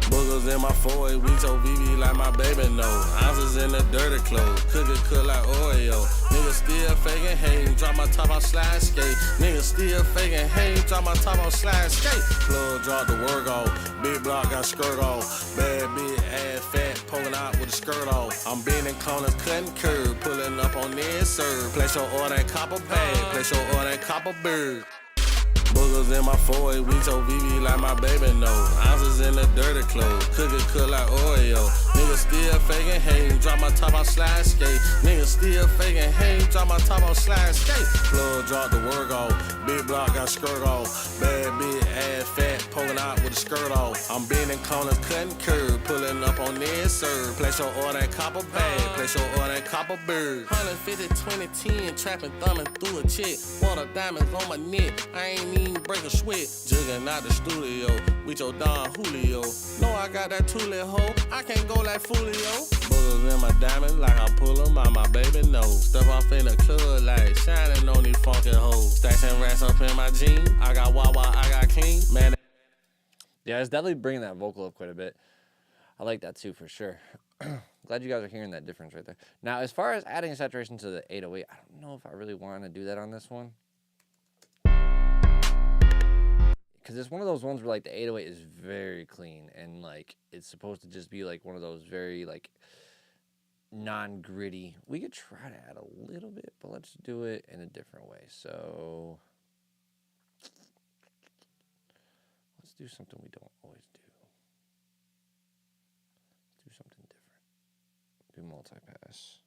Boogers in my 4 weeks, so VV like my baby know. Ounces in the dirty clothes, cook like Oreo. Niggas still faking hate, drop my top out slide skate. Niggas still faking hate, drop my top out slide skate. Plug drop the work off, big block got skirt off. Bad big ass fat, poking out with a skirt off. I'm bending corners, cutting curve, pulling up on this serve. Place your order in copper bag, place your order in copper bird. Boogers in my 4 weeks, so VV like my baby know. Ounces in the dirty clothes, cook like Oreo. Niggas still faking hate, drop my top out slide skate. Niggas still faking hate, drop my top out slide skate. Plug drop the work off, big block got skirt off. Bad big ass fat, poking out with a skirt off. I'm bending corners, cutting curve, pulling up on this serve. Place your order in copper bag, place your order in copper bird. 150, 2010, trapping, thumbing through a chick. Water diamonds on my neck, I ain't even break a sweat. Jugging out the studio with your Don Julio. No, I got that two-lit hoe, I can't go like Fulio. Boogers in my diamond like I pull them out my baby nose. Step off in the club like shining on these funky hoes. Stacks and racks up in my jeans. I got Wawa, I got clean. Man. Yeah, it's definitely bringing that vocal up quite a bit. I like that too, for sure. Glad you guys are hearing that difference right there. Now, as far as adding saturation to the 808, I don't know if I really want to do that on this one. Because it's one of those ones where, like, the 808 is very clean. And, like, it's supposed to just be, like, one of those very, like, non-gritty. We could try to add a little bit, but let's do it in a different way. So let's do something we don't always do. Let's do something different. Do multipass.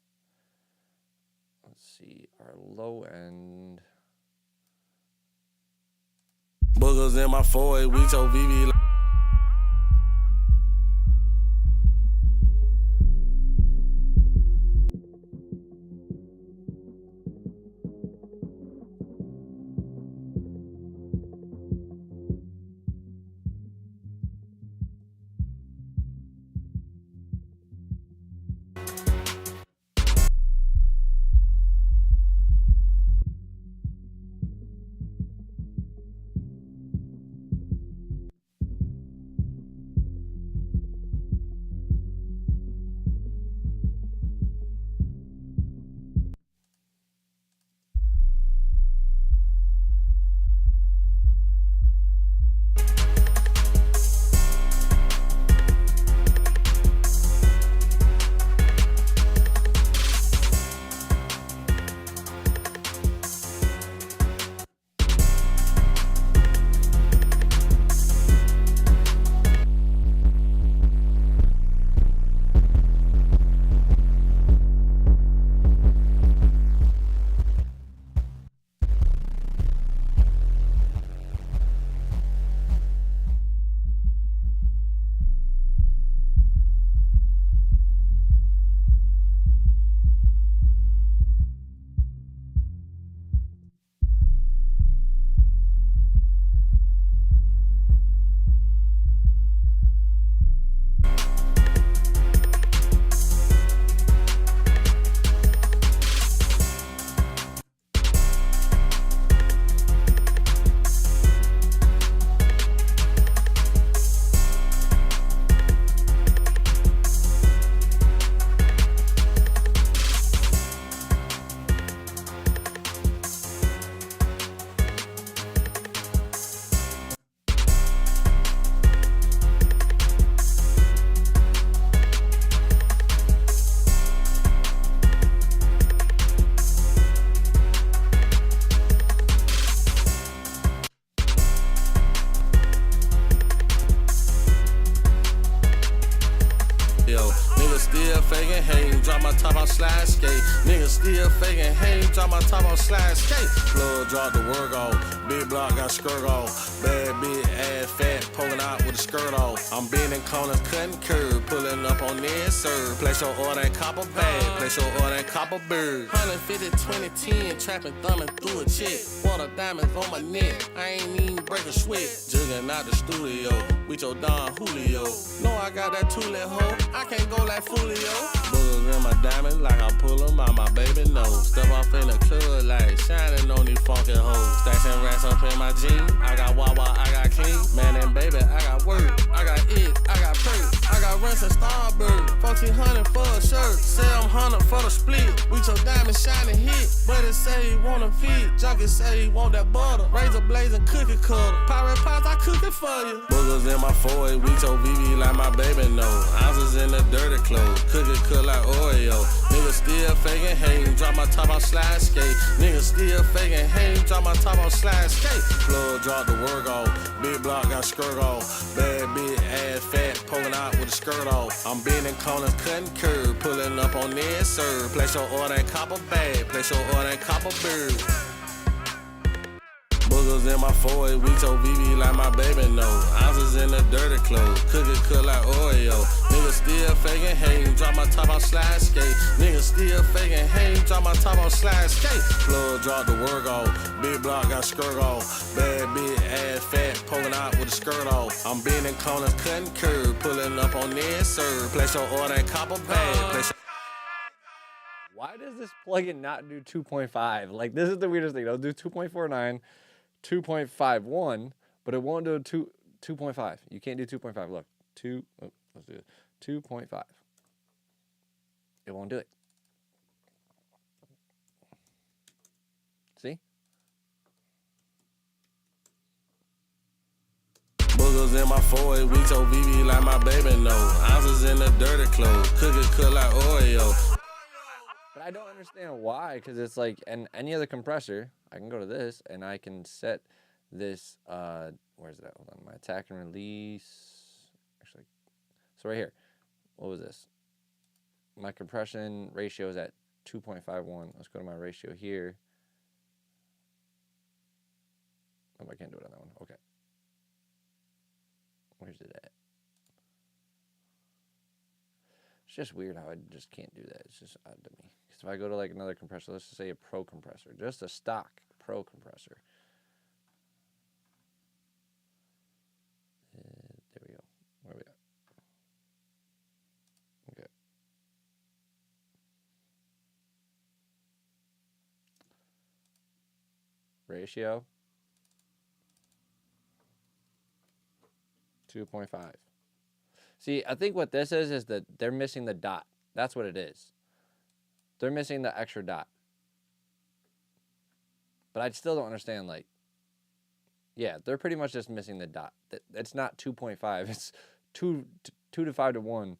Let's see, our low end. Boogers in my 4 weeks, so VV like faking hate. Drop my top, I slide skate. Niggas still faking hate. Drop my top, I slide skate. Plug drop the work off. Big block got skirt off. Bad big ass fat pulling out with the skirt off. I'm bending corners, cutting curve, pulling up on this serve. Place your order and copper bag. Place your order and copper bird. 150 2010, trapping, thumbing through a chick. Water diamonds on my neck. I ain't even break a sweat. Jugging out the studio with your Don Julio. Know I got that two-lit hoe. I can't go like Fulio. Boogers in my diamond like I pull them out my baby nose. Step off in the club like shining on these funky hoes. Stashing racks up in my jeans. I got Wawa, I got clean. Man and baby, I got work. I got it, I got perk. I got rents and Starburst. 1400 for a shirt. Say I'm 100 for the split. With your diamond shining hit. Buddy say he want a fit. Junkie say he want that butter. Razor blazing cookie cutter. Pirate pots, I cook it for you. Boogers in my 4 with your BB like my baby know. Ounces in the dirty clothes. Cookie cut like Oreo. Niggas still faking hate. Drop my top, I slide skate. Niggas still faking hate. Drop my top, I slide skate. Plug drop the work off. Big block got skirt off. Bad big ass fat pulling out with the skirt off. I'm bending corners, cutting curve, pulling up on this serve. Place your order and copper bag. Place your order and copper bird. Boogers in my 4 with your BB like my baby know. Ounces in the dirty clothes. Cookie cut like Oreo. Niggas still faking hate. Drop my top, I slide skate. Niggas still faking hate. Drop my top, I slide skate. Plug drop the work off. Big block got skirt off. Bad big ass fat pulling out with the skirt off. I'm bending corners, cutting curve, pulling up on this serve. Place your order and copper bag. Place your Why does this plugin not do 2.5? Like, this is the weirdest thing. It'll do 2.49, 2.51, but it won't do 2.5. You can't do 2.5. Look, let's do it. 2.5. It won't do it. See? Boogers in my 4 with your BB like my baby know. Ounces in the dirty clothes. Cookie cut like Oreo. But I don't understand why, because it's like, and any other compressor, I can go to this, and I can set this, where's that? Hold on, my attack and release, actually, so right here, what was this? My compression ratio is at 2.51. Let's go to my ratio here. Oh, I can't do it on that one. Okay. Where's it at? It's just weird how I just can't do that. It's just odd to me. Because if I go to like another compressor, let's just say a pro compressor, just a stock pro compressor. There we go. Where are we at? Okay. Ratio 2.5. See, I think what this is that they're missing the dot. That's what it is. They're missing the extra dot. But I still don't understand, like, yeah, they're pretty much just missing the dot. It's not 2.5. It's 2 to 5 to 1,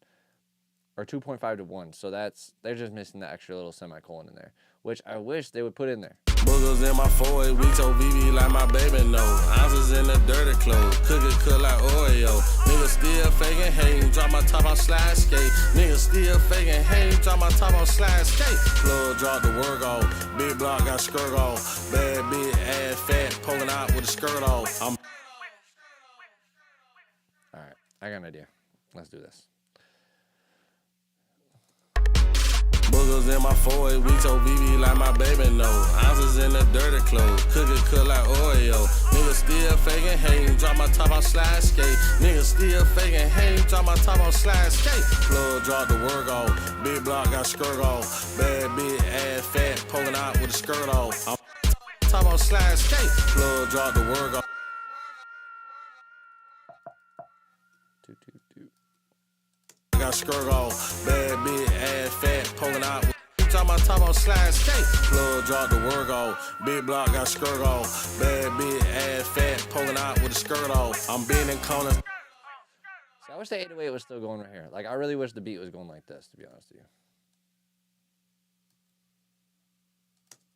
or 2.5 to 1. So they're just missing the extra little semicolon in there, which I wish they would put in there. Boogers in my 4 with your BB like my baby know. Ounces in the dirty clothes. Cookie cut like Oreo. Niggas still faking hate. Drop my top, I slide skate. Niggas still faking hate. Drop my top, I slide skate. Plug drop the work off. Big block got skirt off. Bad big ass fat pulling out with the skirt off. I'm Alright, I got an idea. Let's do this. Boogers in my 4 with your BB like my baby know. Ounces in the dirty clothes. Cookie cut like Oreo. Niggas still faking hate. Drop my top, I slide skate. Niggas still faking hate. Drop my top, I slide skate. Plug drop the work off. Big block got skirt off. Bad big ass fat pulling out with the skirt off. I'm top, I slide skate. Plug drop the work off. 222. Got skirt off, bad big ass fat pulling out. Drop my top on slide skate. Plug drop the work off. Big block got skirt off. Bad big ass fat pulling out with the skirt off. I'm bending corners. See, I wish the 808 was still going right here. Like, I really wish the beat was going like this, to be honest with you.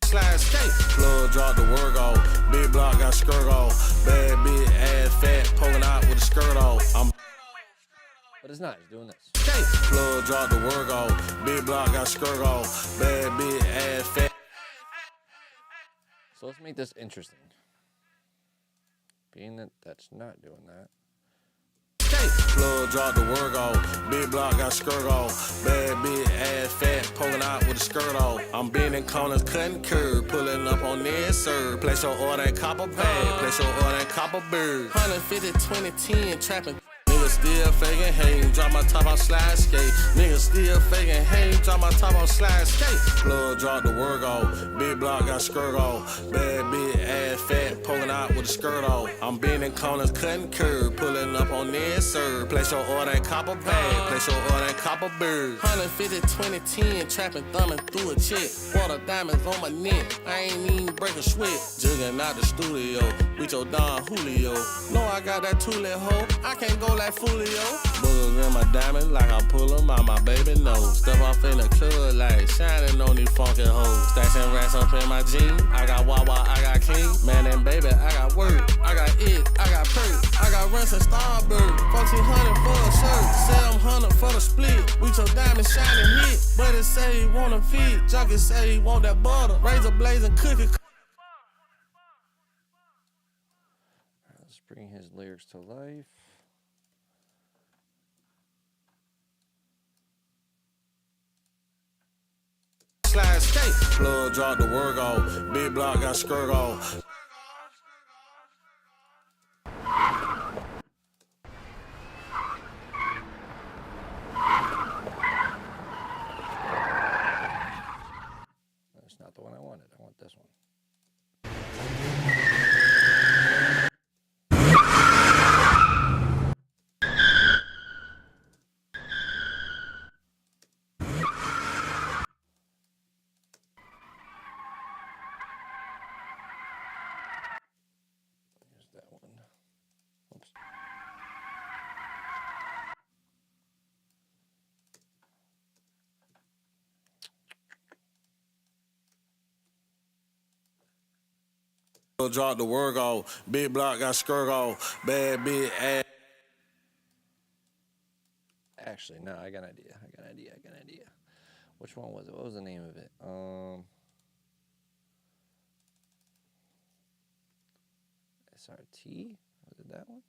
Slide skate. Plug drop the work off. Big block got skirt off. Bad big ass fat pulling out with the skirt off. I'm But it's not. It's doing this. Plug drop the work off. Big block got skirt off. Bad big ass fat. So let's make this interesting. Being that that's not doing that. Plug drop the work off. Big block got skirt off. Bad big ass fat poking out with a skirt off. I'm bending corners, cutting curb, pulling up on this serve. Place your order in copper bag. Place your order in copper bird. 150, 2010, trapping. Niggas still faking, hey, drop my top off slide skate. Niggas still faking, hey, drop my top off slide skate. Plug drop the work off. Big block got skirt off. Bad big ass fat poking out with a skirt off. I'm bending corners, cutting curb, pulling up on this serve. Place your order in copper bag. Place your order in copper bird. 150, 2010, trapping, thumbing through a check. Water diamonds on my neck, I ain't even break a sweat. Jugging out the studio, with your Don Julio. Know I got that two-lit hoe, I can't go like Fulio. Boogers in my diamond like I pull them out my baby nose. Step off in the club like shining on these funky hoes. Stashing racks up in my jeans. I got Wawa, I got King. Man and baby, I got work. I got it, I got perk. I got runs and Starburst. 1400 for a shirt. 700 for the split. We your diamond shining hit. But it say he want a fit. Junkie say he want that butter. Razor blazing cookie. Let's bring his lyrics to life. Slide skate. Plug drop the work off. Big block got skirt off. That's not the one I wanted. I want this one. Here's that one. Oops. Drop the work off. Big block got skirt off. Bad big ass. Actually, no, I got an idea. I got an idea. Which one was it? What was the name of it? SRT? Was it that one?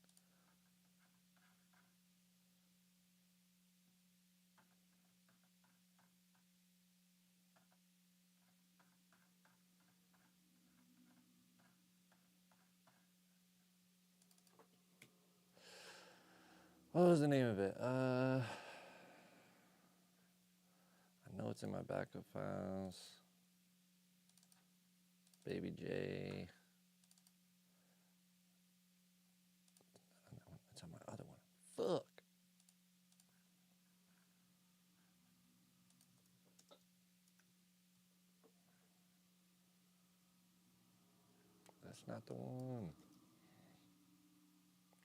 What was the name of it? I know it's in my backup files. Baby J. It's on my other one. Fuck. That's not the one.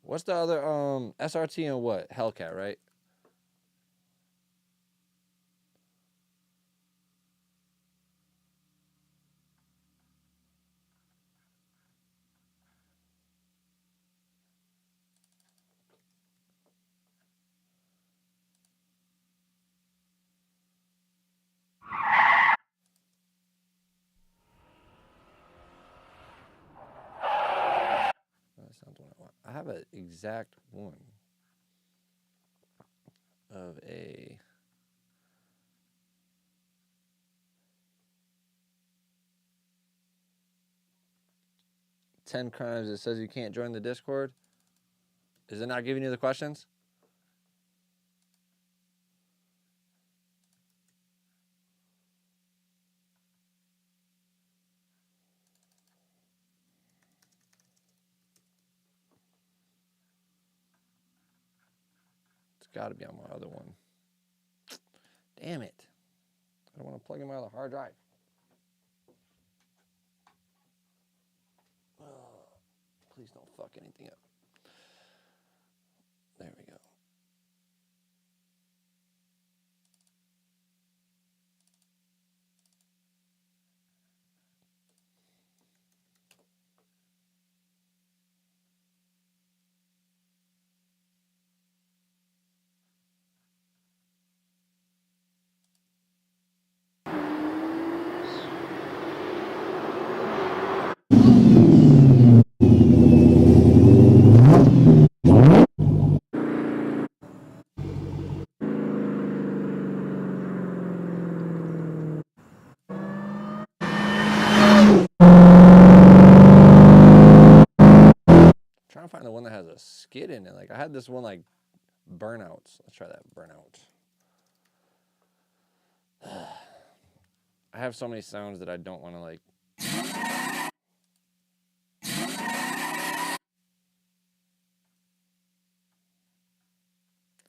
What's the other SRT and what? Hellcat, right? That's not the one I want. I have an exact one of a "10 crimes." It says you can't join the Discord. Is it not giving you the questions? It's got to be on my other one. Damn it. I don't want to plug in my other hard drive. Oh, please don't fuck anything up. There we go. find the one that has a skid in it. Like I had this one like burnouts. Let's try that burnout. I have so many sounds that I don't want to like.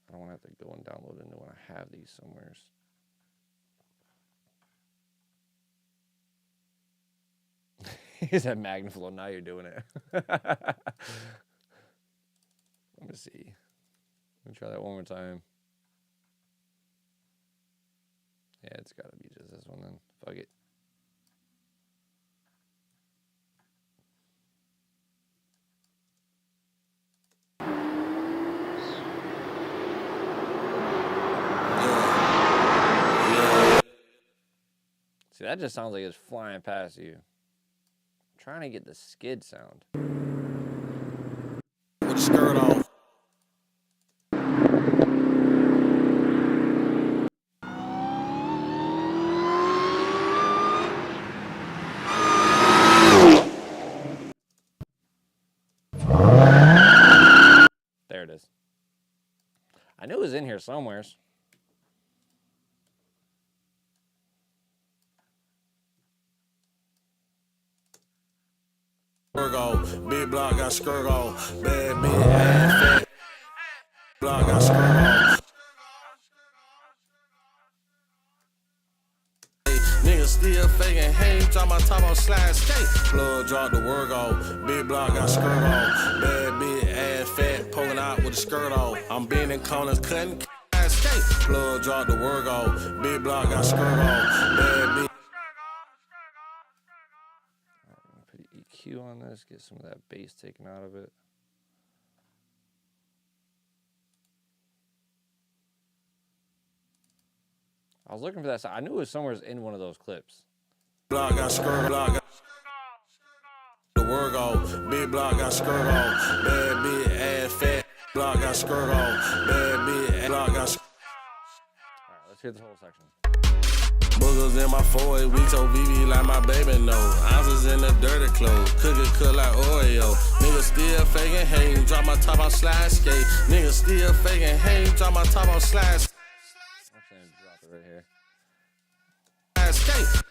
I don't want to have to go and download into when I have these somewhere. He said Magnaflow. Now you're doing it. Let me see. Let me try that one more time. Yeah, it's got to be just this one then. Fuck it. See, that just sounds like it's flying past you. I'm trying to get the skid sound. With the skirt on. There it is. I knew it was in here somewheres. Big block got skirt on. Bad bitch, ass fat. Block got skirt on. Niggas still faking, hey, drop my top on slide skate. Blood drop the work off. Big block got skirt on. Bad bitch, ass fat, poking out with the skirt on. I'm bending corners, cutting skate. Blood drop the work off. Big block got skirt on. Bad bitch. EQ on this, get some of that bass taken out of it. I was looking for that. I knew it was somewhere in one of those clips. Block got skirt, block got the work off. Big block got skirt on. Bad bitch, ass fat. Block got skirt on. Bad bitch, block got skirt. All right, let's hear this whole section. Boogers in my 4 weeks, OVV like my baby know. Ounces in the dirty clothes, cookie cook like Oreo. Niggas still faking, hey, drop my top on slide skate. Niggas still faking, hey, drop my top on slide skate. I'm saying drop it right here. Skate.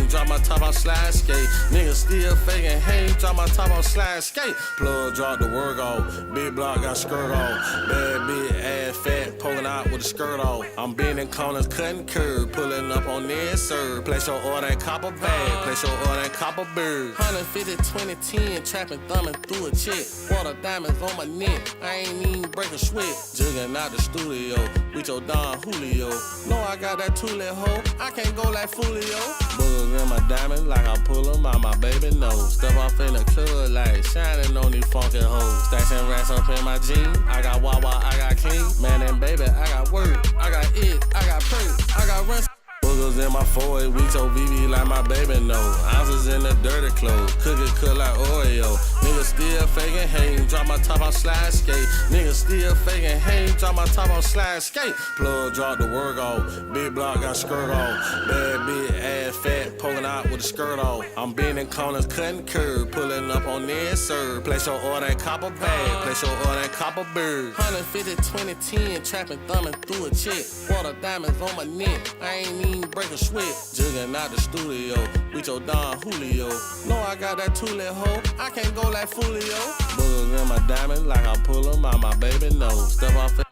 Drop my top on slide skate. Niggas still faking, hey, drop my top on slide skate. Plug drop the work off. Big block got skirt off. Bad bitch, ass fat, poking out with the skirt off. I'm bending corners, cutting curve, pulling up on this serve. Place your order in copper bag, place your order in copper bird. 150, 2010, trapping, thumbing through a chick. Water diamonds on my neck, I ain't even break a sweat. Jugging out the studio, with your Don Julio. Know I got that two-lit hoe, I can't go like Fulio. Boogers in my diamond, like I pull them out my baby nose. Step off in the club, like shining on these funky hoes. Stashing racks up in my jeans. I got Wawa, I got clean. Man and baby, I got work. I got it, I got perk, I got rent. Boogers in my 4 weeks, OVV like my baby know. Ounces in the dirty clothes, cookie cook like Oreo. Niggas still faking, hey, drop my top on slide skate. Niggas still faking, hey, drop my top on slide skate. Plug drop the work off, big block got skirt off. Bad bitch, ass fat, poking out with the skirt off. I'm bending corners, cutting curve, pulling up on this serve. Place your order in copper bag, place your order in copper bird. 150, 2010, trapping, thumbing through a chick. Water diamonds on my neck, I ain't even break a sweat. Jugging out the studio, with your Don Julio. Know I got that two-lit hoe, I can't go like Fulio. Boogers in my diamond, like I pull them out my baby nose. Step off it.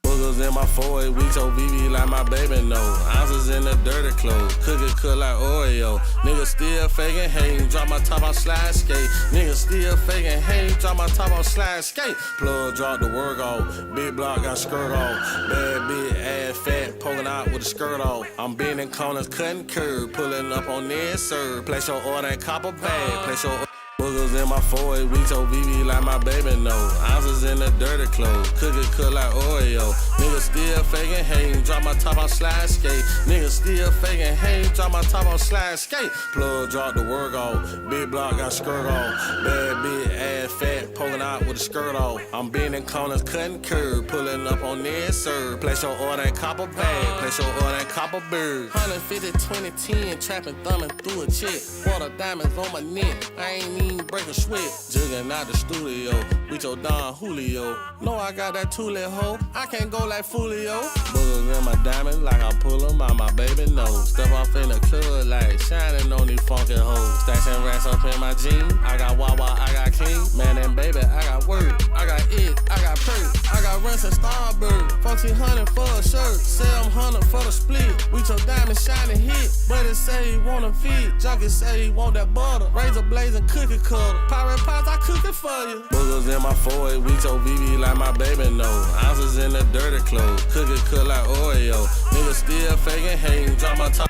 Boogers in my 4 weeks, OVV like my baby know. Ounces in the dirty clothes, cookie cook like Oreo. Niggas still faking, hey, drop my top on slide skate. Niggas still faking, hey, drop my top on slide skate. Plug drop the work off, big block got skirt off. Bad bitch, ass fat, poking out with the skirt off. I'm bending corners, cutting curve, pulling up on this serve. Place your order in copper bag, place your Boogers Boogers in my 4 weeks, so VV like my baby know. Ounces in the dirty clothes, cookie cook like Oreo. Niggas still faking, hating, drop my top on slide skate. Niggas still faking, hating, drop my top on slide skate. Plug drop the work off, big block got skirt on. Bad big ass fat, poking out with a skirt off. I'm bending corners, cutting curb, pulling up on this serve. Place your order in copper bag, place your order in copper bird. 150, 2010, trapping, thumbing through a chick. Water diamonds on my neck, I ain't even break a sweat. Jugging out the studio, with your Don Julio. Know I got that two-lit hoe, I can't go like Fulio. Boogers in my diamond, like I pull them out my baby nose. Step off in the club, like shining on these funky hoes. Stashing racks up in my jeans, I got Wawa, I got King. Man and baby, I got work, I got it, I got perk. I got Runs and Starburst, 1400 for a shirt. Say I'm 100 for the split, with your diamond shining hit. But it say he want a fit, junkie say he want that butter. Razor blazing cookie cutter, pirate pots, I cook it for you. Boogers in my 4 weeks, so VV like my baby know. Ounces in the dirty clothes, cookie cook like Oreo. Niggas still faking, hating, drop my top.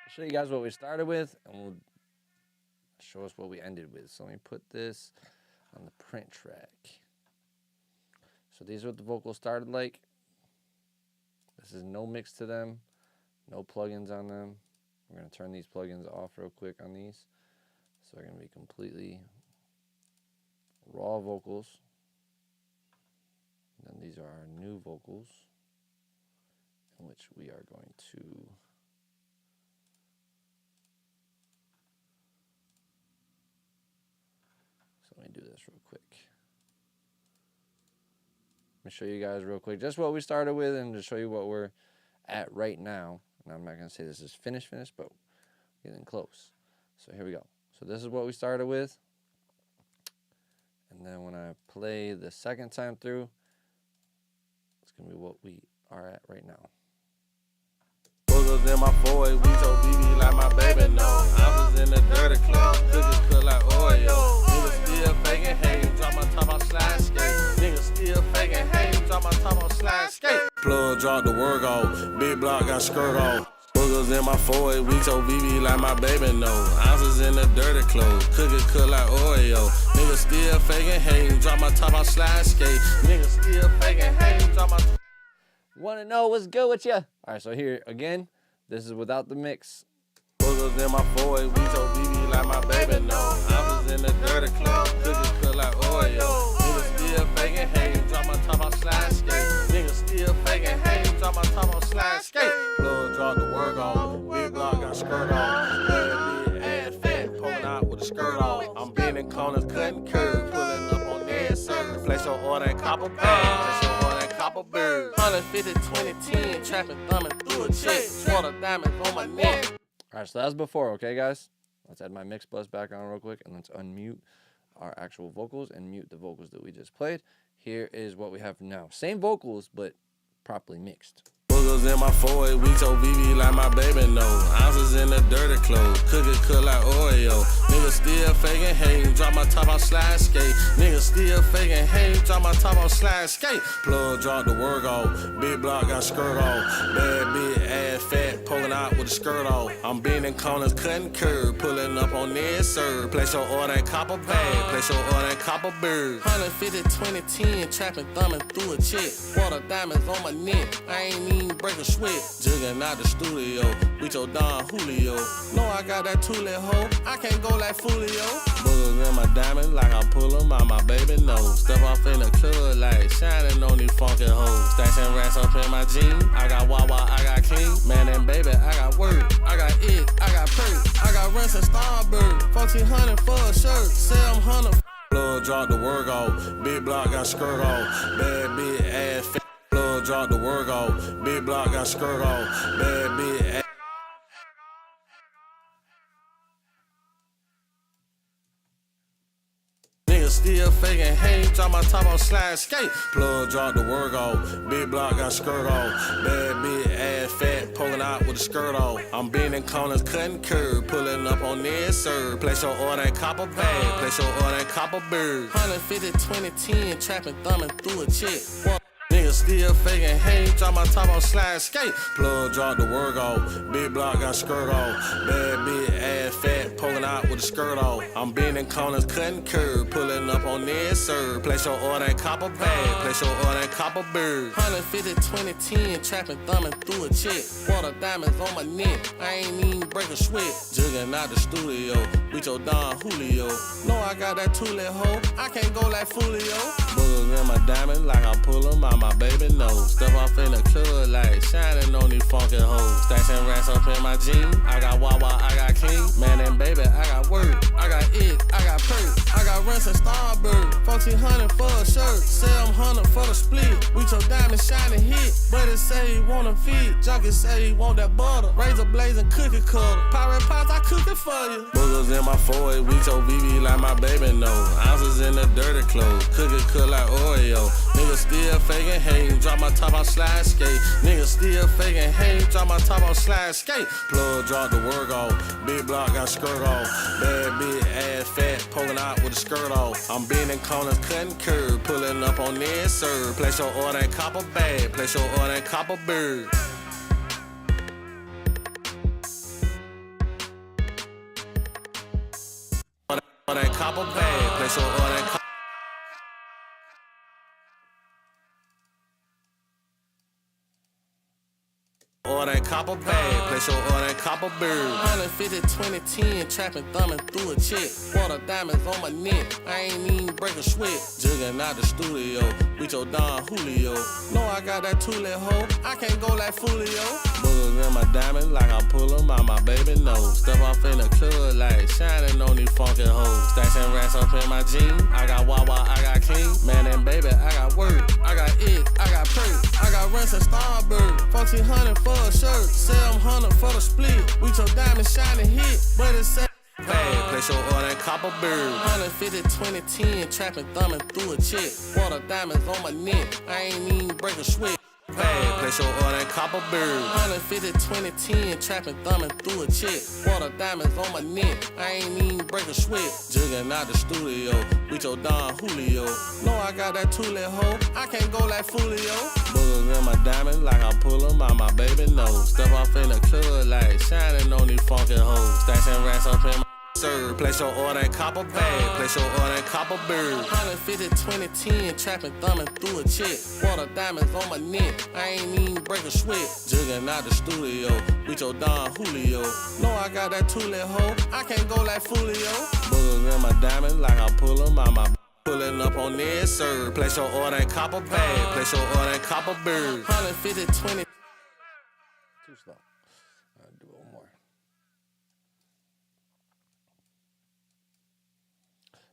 I'll show you guys what we started with, and we'll show us what we ended with. So let me put this on the print track. So these are what the vocals started like. This is no mix to them, no plugins on them. We're going to turn these plugins off real quick on these. So they're going to be completely raw vocals. And then these are our new vocals, in which we are going to let me do this real quick. Let me show you guys real quick just what we started with and to show you what we're at right now. And I'm not going to say this is finished, but getting close. So here we go. So this is what we started with. And then when I play the second time through, it's going to be what we are at right now. Boogers in my 4 weeks, so VV like my baby know. Ounces in the dirty clothes, cookies cook like Oreo. Niggas still faking, hating, drop my top on slide skate. Niggas still faking, hating, drop my top on slide skate. Plug drop the work off, big block got skirt off. Boogers in my 4 weeks, so VV like my baby know. Ounces in the dirty clothes, cookies cook like Oreo. Niggas still faking, hating, drop my top on slide skate. Niggas still faking, hating, drop my top. Want to know what's good with you? All right, so here again, this is without the mix. Boogers in my 4 weeks, so VV like my baby know. Ounces in the dirty clothes, cookies cook like Oreo. Niggas still faking, hating, drop my top on slide skate. Niggas still faking, hating, drop my top on slide skate. Plug drop the work off, big block got skirt off. Bad big ass fat, poking out with a skirt off. I'm bending corners, cutting curves, pulling up on their serve. Place your order in copper bag, place your order in copper bird. 150, 2010, trapping, thumbing through a chick. Water diamonds on my neck. All right, so that was before, okay, guys? Let's add my mix bus back on real quick, and let's unmute our actual vocals and mute the vocals that we just played. Here is what we have now. Same vocals, but properly mixed. Boogers in my 4 weeks, so VV like my baby know. Ounces in the dirty clothes, cookies cook like Oreo. Niggas still faking, hating, drop my top on slide skate. Niggas still faking, hating, drop my top on slide skate. Plug drop the work off, big block got skirt off. Bad big ass fat, poking out with a skirt off. I'm bending corners, cutting curb, pulling up on this serve. Place your order in copper bag, place your order in copper bird. 150, 2010, trapping, thumbing through a chick. Water diamonds on my neck, I ain't even break a sweat. Jugging out the studio, with your Don Julio. Know I got that two-lit hoe, I can't go like Fulio. Boogers in my diamond, like I pull them out my baby nose. Step off in the club, like shining on these funky hoes. Stashing racks up in my jeans, I got Wawa, I got King. Man and baby, I got work, I got it, I got perk. I got Runs and Starburst, 1400 for a shirt. Say I'm 100. Plug drop the work off, big block got skirt off. Bad big ass fat. Plug drop the work off, big block got skirt off. Bad big ass. Niggas still faking, hating, drop my top on slide skate. Plug drop the work off, big block got skirt off. Bad big ass fat, poking out with a skirt off. I'm bending corners, cutting curb, pulling up on this serve. Place your order in copper bag, place your order in copper bird. 150, 2010, trapping, thumbing through a chick. Niggas still faking, hating, drop my top on slide skate. Plug drop the work off, big block got skirt off. Bad big ass fat. poking out with a skirt on. I'm bending corners, cutting curb, pulling up on this serve. Place your order in copper bag, place your order in copper bird. 150, 20, 10, trapping, thumbing through a check. Water diamonds on my neck, I ain't even break a sweat. Jugging out the studio, with your Don Julio. Know I got that two-lit hoe, I can't go like Fulio. Boogers in my diamond, like I pull them out my baby nose. Step off in the club, like shining on these funky hoes. Stashing racks up in my jeans, I got Wawa, I got King. Man and baby, I got work, I got it, I got perk. I got Runs and Starbird, 1400 for a shirt. 700 for the split, with your diamond shining hit. Buddy say he want a feed, junkie say he want that butter. Razor blazing cookie cutter, pirate pots, I cook it for you. Boogers in my 4-8, with your BB like my baby know. Ounces in the dirty clothes, cookie cut like Oreo. Nigga still faking hate, drop my top on slide skate. Nigga still faking hate, drop my top on slide skate. Plug drop the work off, big block got skirt off. Bad bitch, ass fat, poking out with a skirt off. I'm bending corners, cutting curb, pulling up on this serve. Place your order in copper bag, place your order in copper bird. Order in copper bag, place your order in copper. Order in copper bag, place your order in copper bird. 150, 20, 10, trapping, thumbing through a check. Water diamonds on my neck, I ain't even break a sweat. Jugging out the studio, with your Don Julio. Know I got that two-lit hoe, I can't go like Fulio. Boogers in my diamond, like I pull them out my baby nose. Step off in the club, like shining on these funky hoes. Stashing racks up in my jeans, I got Wawa, I got King. Man and baby, I got work, I got it, I got perk. I got Runs and Starbird, 1400 for a shirt. 700 for the split, with your diamond shining hit. Buddy say bag, place your order in copper bird. 150, 20, 10, trapping, thumbing through a check. Water diamonds on my neck, I ain't even break a sweat. Bag, place your order in copper bird. 150, 20, 10, trapping, thumbing through a check. Water diamonds on my neck, I ain't even break a sweat. Jugging out the studio, with your Don Julio. Know I got that two-lit hoe, I can't go like Fulio. Boogers in my diamond, like I pull them out my baby nose. Step off in the club, like shining on these funky hoes. Stashing racks up in my serve. Place your order in copper bag, place your order in copper bird. 150, 20, 10, trapping, thumbing through a check. Water diamonds on my neck, I ain't even break a sweat. Jugging out the studio, with your Don Julio. Know I got that two-lit hoe, I can't go like Fulio. Boogers in my diamond, like I pull them out my pulling up on this serve. Place your order in copper bag, place your order in copper bird. 150, 20. Too slow. I'll do one more.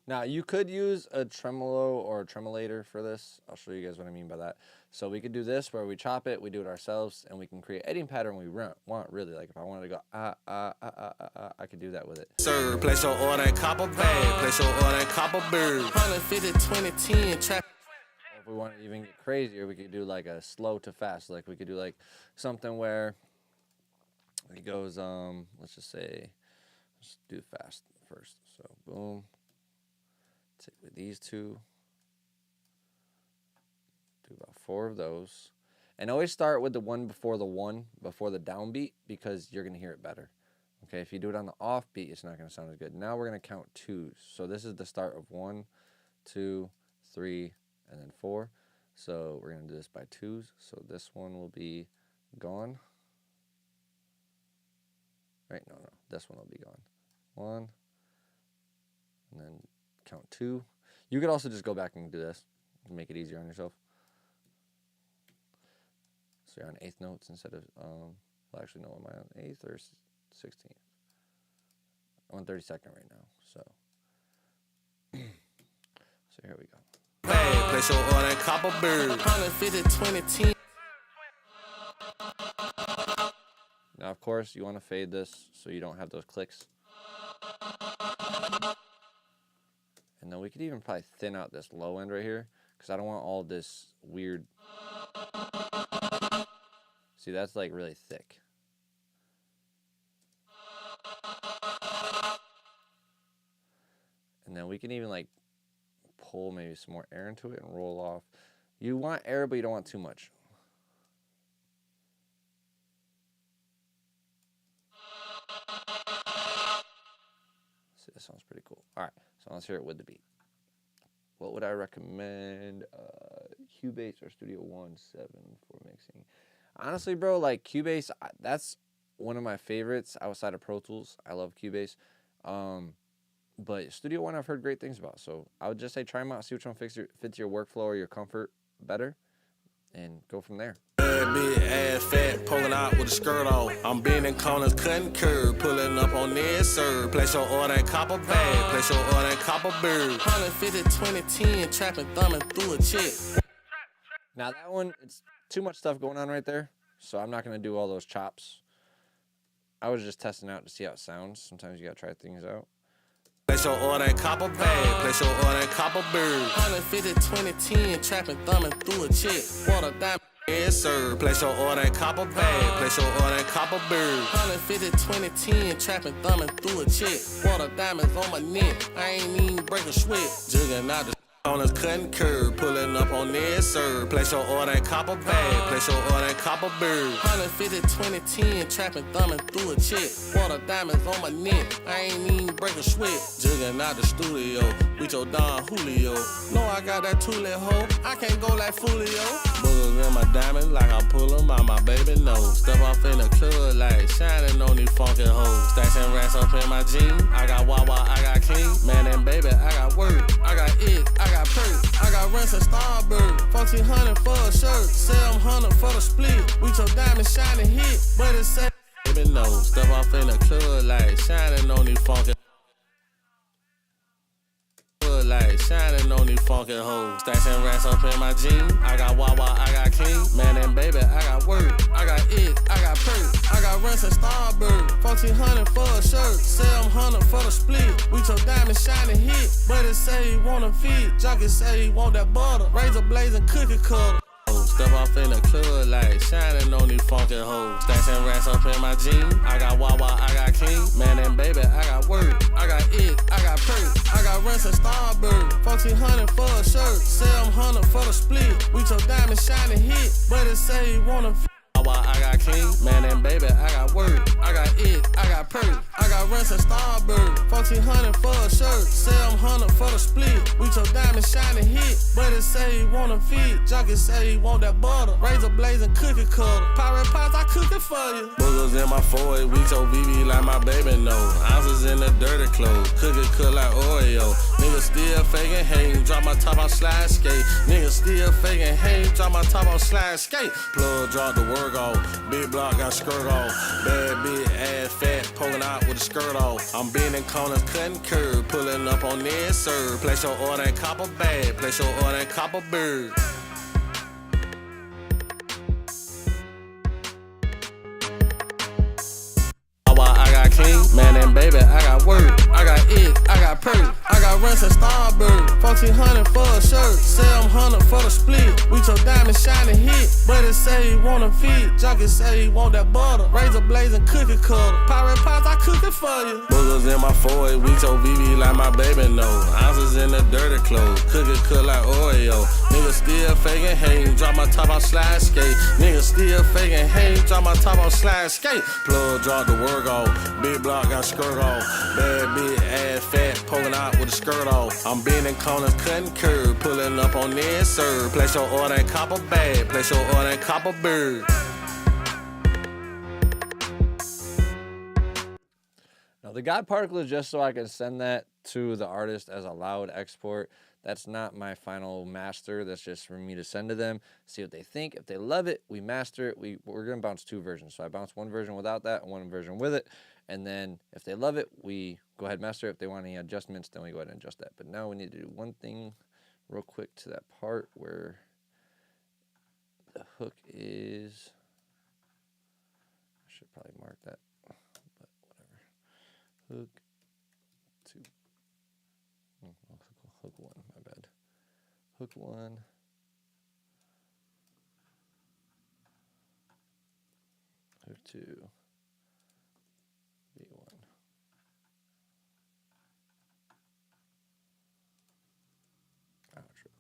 Now, you could use a tremolo or a tremolator for this. I'll show you guys what I mean by that. So we could do this where we chop it, we do it ourselves, and we can create any pattern we want, really. Like if I wanted to go, I could do that with it. Sir, place your order in copper bag, place your order in copper bird. 150, 20, 10, trap. If we want to even get crazier, we could do like a slow to fast. Like we could do like something where it goes, let's just say, let's do fast first. So boom. Take with these two, do about 4 of those, and always start with the one before the downbeat, because you're going to hear it better. Okay, if you do it on the offbeat, it's not going to sound as good. Now we're going to count 2s. So this is the start of 1, 2, 3, and then 4. So we're going to do this by 2s. So this one will be gone. Right? No. This one will be gone. 1, and then count 2. You could also just go back and do this and make it easier on yourself. So you're on 8th notes instead of, well, actually, no, am I on 8th or 16th? I'm on 32nd right now, so. So here we go. Hey, place your order in copper bird. 150, 20, 10. Now, of course, you want to fade this so you don't have those clicks. And then we could even probably thin out this low end right here, because I don't want all this weird. See, that's like really thick. And then we can even like pull maybe some more air into it and roll off. You want air, but you don't want too much. Honestly, that sounds pretty cool. All right, so let's hear it with the beat. What would I recommend? Cubase or Studio One 7 for mixing? Honestly, bro, like Cubase, that's one of my favorites outside of Pro Tools. I love Cubase. But Studio One I've heard great things about. So I would just say try them out, see which one fits your workflow or your comfort better, and go from there. Big ass fat, poking out with a skirt on. I'm bending corners, cutting curb, pulling up on this serve. Place your order in copper bag, place your order in copper bird. 150, 2010, trapping, thumbing through a chick. Now that one, it's too much stuff going on right there, so I'm not going to do all those chops. I was just testing out to see how it sounds. Sometimes you got to try things out. Place your order in copper bag, place your order in copper bird. 150, 2010, trapping, thumbing through a chick. Water diamond. Yes, sir. Place your order in copper bag. Place your order in copper bird. 150, 2010, trapping, thumbing through a chick. Water diamonds on my neck. I ain't even break a sweat. Jugging out the on us cutting curb, pulling up on this sir. Place your order in copper bag. Place your order in copper bird. 150, 2010, trapping, thumbing through a chick. Water diamonds on my neck. I ain't even break a sweat. Jugging out the studio with your Don Julio. No, I got that two-lit hoe. I can't go like Fulio. Boogers in my diamond like I pull them out my baby nose. Step off in the club like shining on these funky hoes. Stashing racks up in my jeans. I got Wawa, I got King. Man and baby, I got work. I got it, I got perk. I got rents and Starburst. 1400 for a shirt. 700 for the split. We your diamond shining hit. But it said baby nose. Step off in the club like shining on these funky like shining on these funky hoes. Stashing racks up in my jeans. I got Wawa, I got King. Man and baby, I got work. I got it, I got perk. I got rents and Starburst. 1400 for a shirt. 700 for the split. We your diamond shining hit. But it say he wanna feed. Junkie say he want that butter. Razor blazing cookie cutter. Step off in the club like shining on these funky hoes. Stashing racks up in my jeans. I got Wawa, I got King. Man and baby, I got work. I got it, I got perk. I got rents and Starburst. 1400 for a shirt. 700 for the split. We your diamond shining hit. But it say he wanna I got King, man and baby, I got work. I got it, I got perk. I got rents and Starburst. 1400 for a shirt. 700 for the split. We your diamond shining hit. But it say he wanna feed. Junkie say he want that butter. Razor blazing cookie cutter. Pirate pies, I cook it for you. Boogers in my 4 we your BB like my baby know. Ounces in the dirty clothes. Cookie cut like Oreo. Niggas still faking hate. Drop my top on slide skate. Niggas still faking hate. Drop my top on slide skate. Plug drop the work off. Big block got skirt off. Bad big ass fat poking out with a skirt off. I'm bending corners, cutting curb, pulling up on this serve. Place your order in copper bag. Place your order in copper bird. I got King, man and baby, I got work. I got it, I got perk. I got rents and Starburst. 1400 for a shirt. 700 for the split. We your diamond shining hit. But it say he wanna feed. Junkie say he want that butter. Razor blazing cookie cutter. Pirate pies, I cook it for you. Boogers in my 4 we your BB like my baby know. Ounces in the dirty clothes. Cookie cut like Oreo. Niggas still faking hate. Drop my top on slide skate. Niggas still faking hate. Drop my top on slide skate. Plug drop the work off. Big block got skirt off. Bad big ass fat poking out with a skirt off. I'm bending corners, cutting curb, pulling up on this serve. Place your order in copper bag. Place your order in copper bird. Now the God particle is just so I can send that to the artist as a loud export. That's not my final master. That's just for me to send to them, see what they think. If they love it, we master it. We're going to bounce 2 versions. So I bounce 1 version without that and 1 version with it. And then if they love it, we go ahead and master it. If they want any adjustments, then we go ahead and adjust that. But now we need to do one thing real quick to that part where the hook is. I should probably mark that, but whatever. Hook 2. Hook 1, my bad. Hook 1. Hook 2. B1. Outro.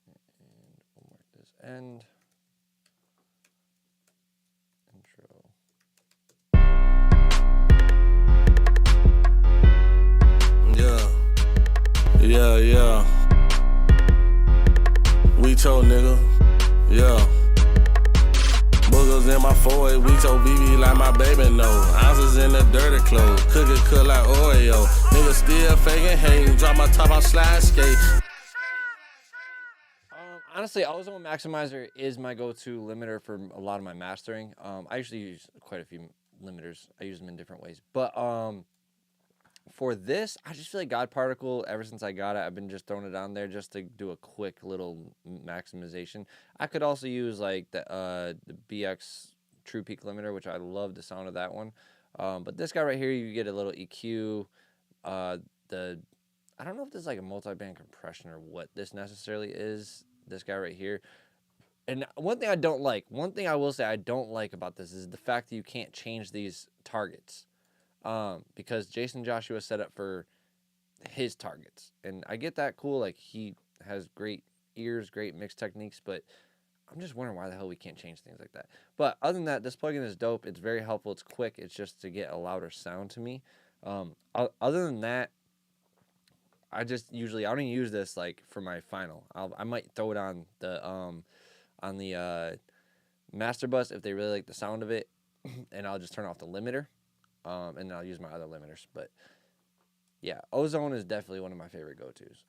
And we'll mark this end. Intro. Yeah. We told nigga. Yeah. Boogers in my 4-8 weeks, OVV like my baby know. Ounces in the dirty clothes, cook like Oreo. Nigga still faking hating, drop my top out slide skate. Honestly, Ozone Maximizer is my go-to limiter for a lot of my mastering. I usually use quite a few limiters. I use them in different ways. But for this, I just feel like God Particle, ever since I got it, I've been just throwing it on there just to do a quick little maximization. I could also use like the BX True Peak limiter, which I love the sound of that one. But this guy right here, you get a little EQ. I don't know if this is like a multi-band compression or what this necessarily is. This guy right here. And one thing I will say I don't like about this is the fact that you can't change these targets. Because Jason Joshua set up for his targets. And I get that cool. Like, he has great ears, great mix techniques, but I'm just wondering why the hell we can't change things like that. But other than that, this plugin is dope. It's very helpful. It's quick. It's just to get a louder sound to me. Other than that, I don't even use this like for my final. I might throw it on the master bus if they really like the sound of it, and I'll just turn off the limiter, and then I'll use my other limiters. But yeah, Ozone is definitely one of my favorite go-tos.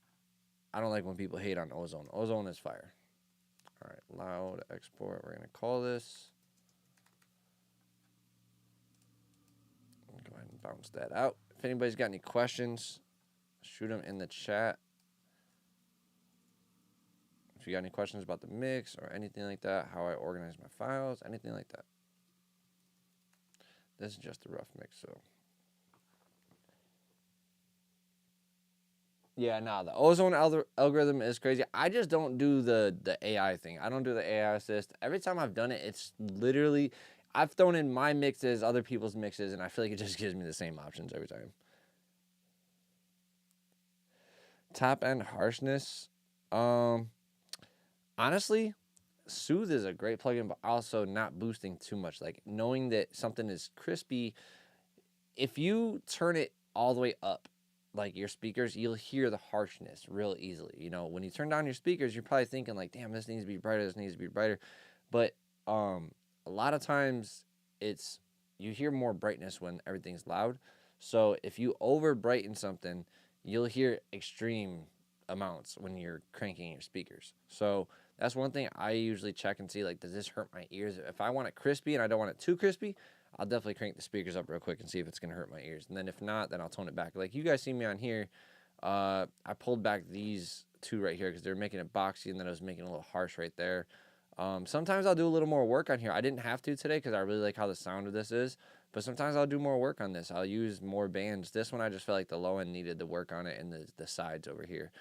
I don't like when people hate on Ozone. Ozone is fire. All right, loud export. We're gonna call this. Go ahead and bounce that out. If anybody's got any questions, shoot them in the chat. If you got any questions about the mix or anything like that, how I organize my files, anything like that. This is just a rough mix, so. Yeah, nah, the Ozone algorithm is crazy. I just don't do the AI thing. I don't do the AI assist. Every time I've done it, it's literally, I've thrown in my mixes, other people's mixes, and I feel like it just gives me the same options every time. Top end harshness. Honestly, Soothe is a great plugin, but also not boosting too much. Like, knowing that something is crispy, if you turn it all the way up, like your speakers, you'll hear the harshness real easily. You know, when you turn down your speakers, you're probably thinking like, damn, this needs to be brighter, this needs to be brighter. But a lot of times you hear more brightness when everything's loud. So if you over brighten something, you'll hear extreme amounts when you're cranking your speakers. So that's one thing I usually check and see, like, does this hurt my ears? If I want it crispy and I don't want it too crispy, I'll definitely crank the speakers up real quick and see if it's going to hurt my ears. And then if not, then I'll tone it back. Like you guys see me on here, I pulled back these two right here because they're making it boxy, and then I was making it a little harsh right there. Sometimes I'll do a little more work on here. I didn't have to today because I really like how the sound of this is. But sometimes I'll do more work on this. I'll use more bands. This one I just felt like the low end needed the work on it, and the sides over here.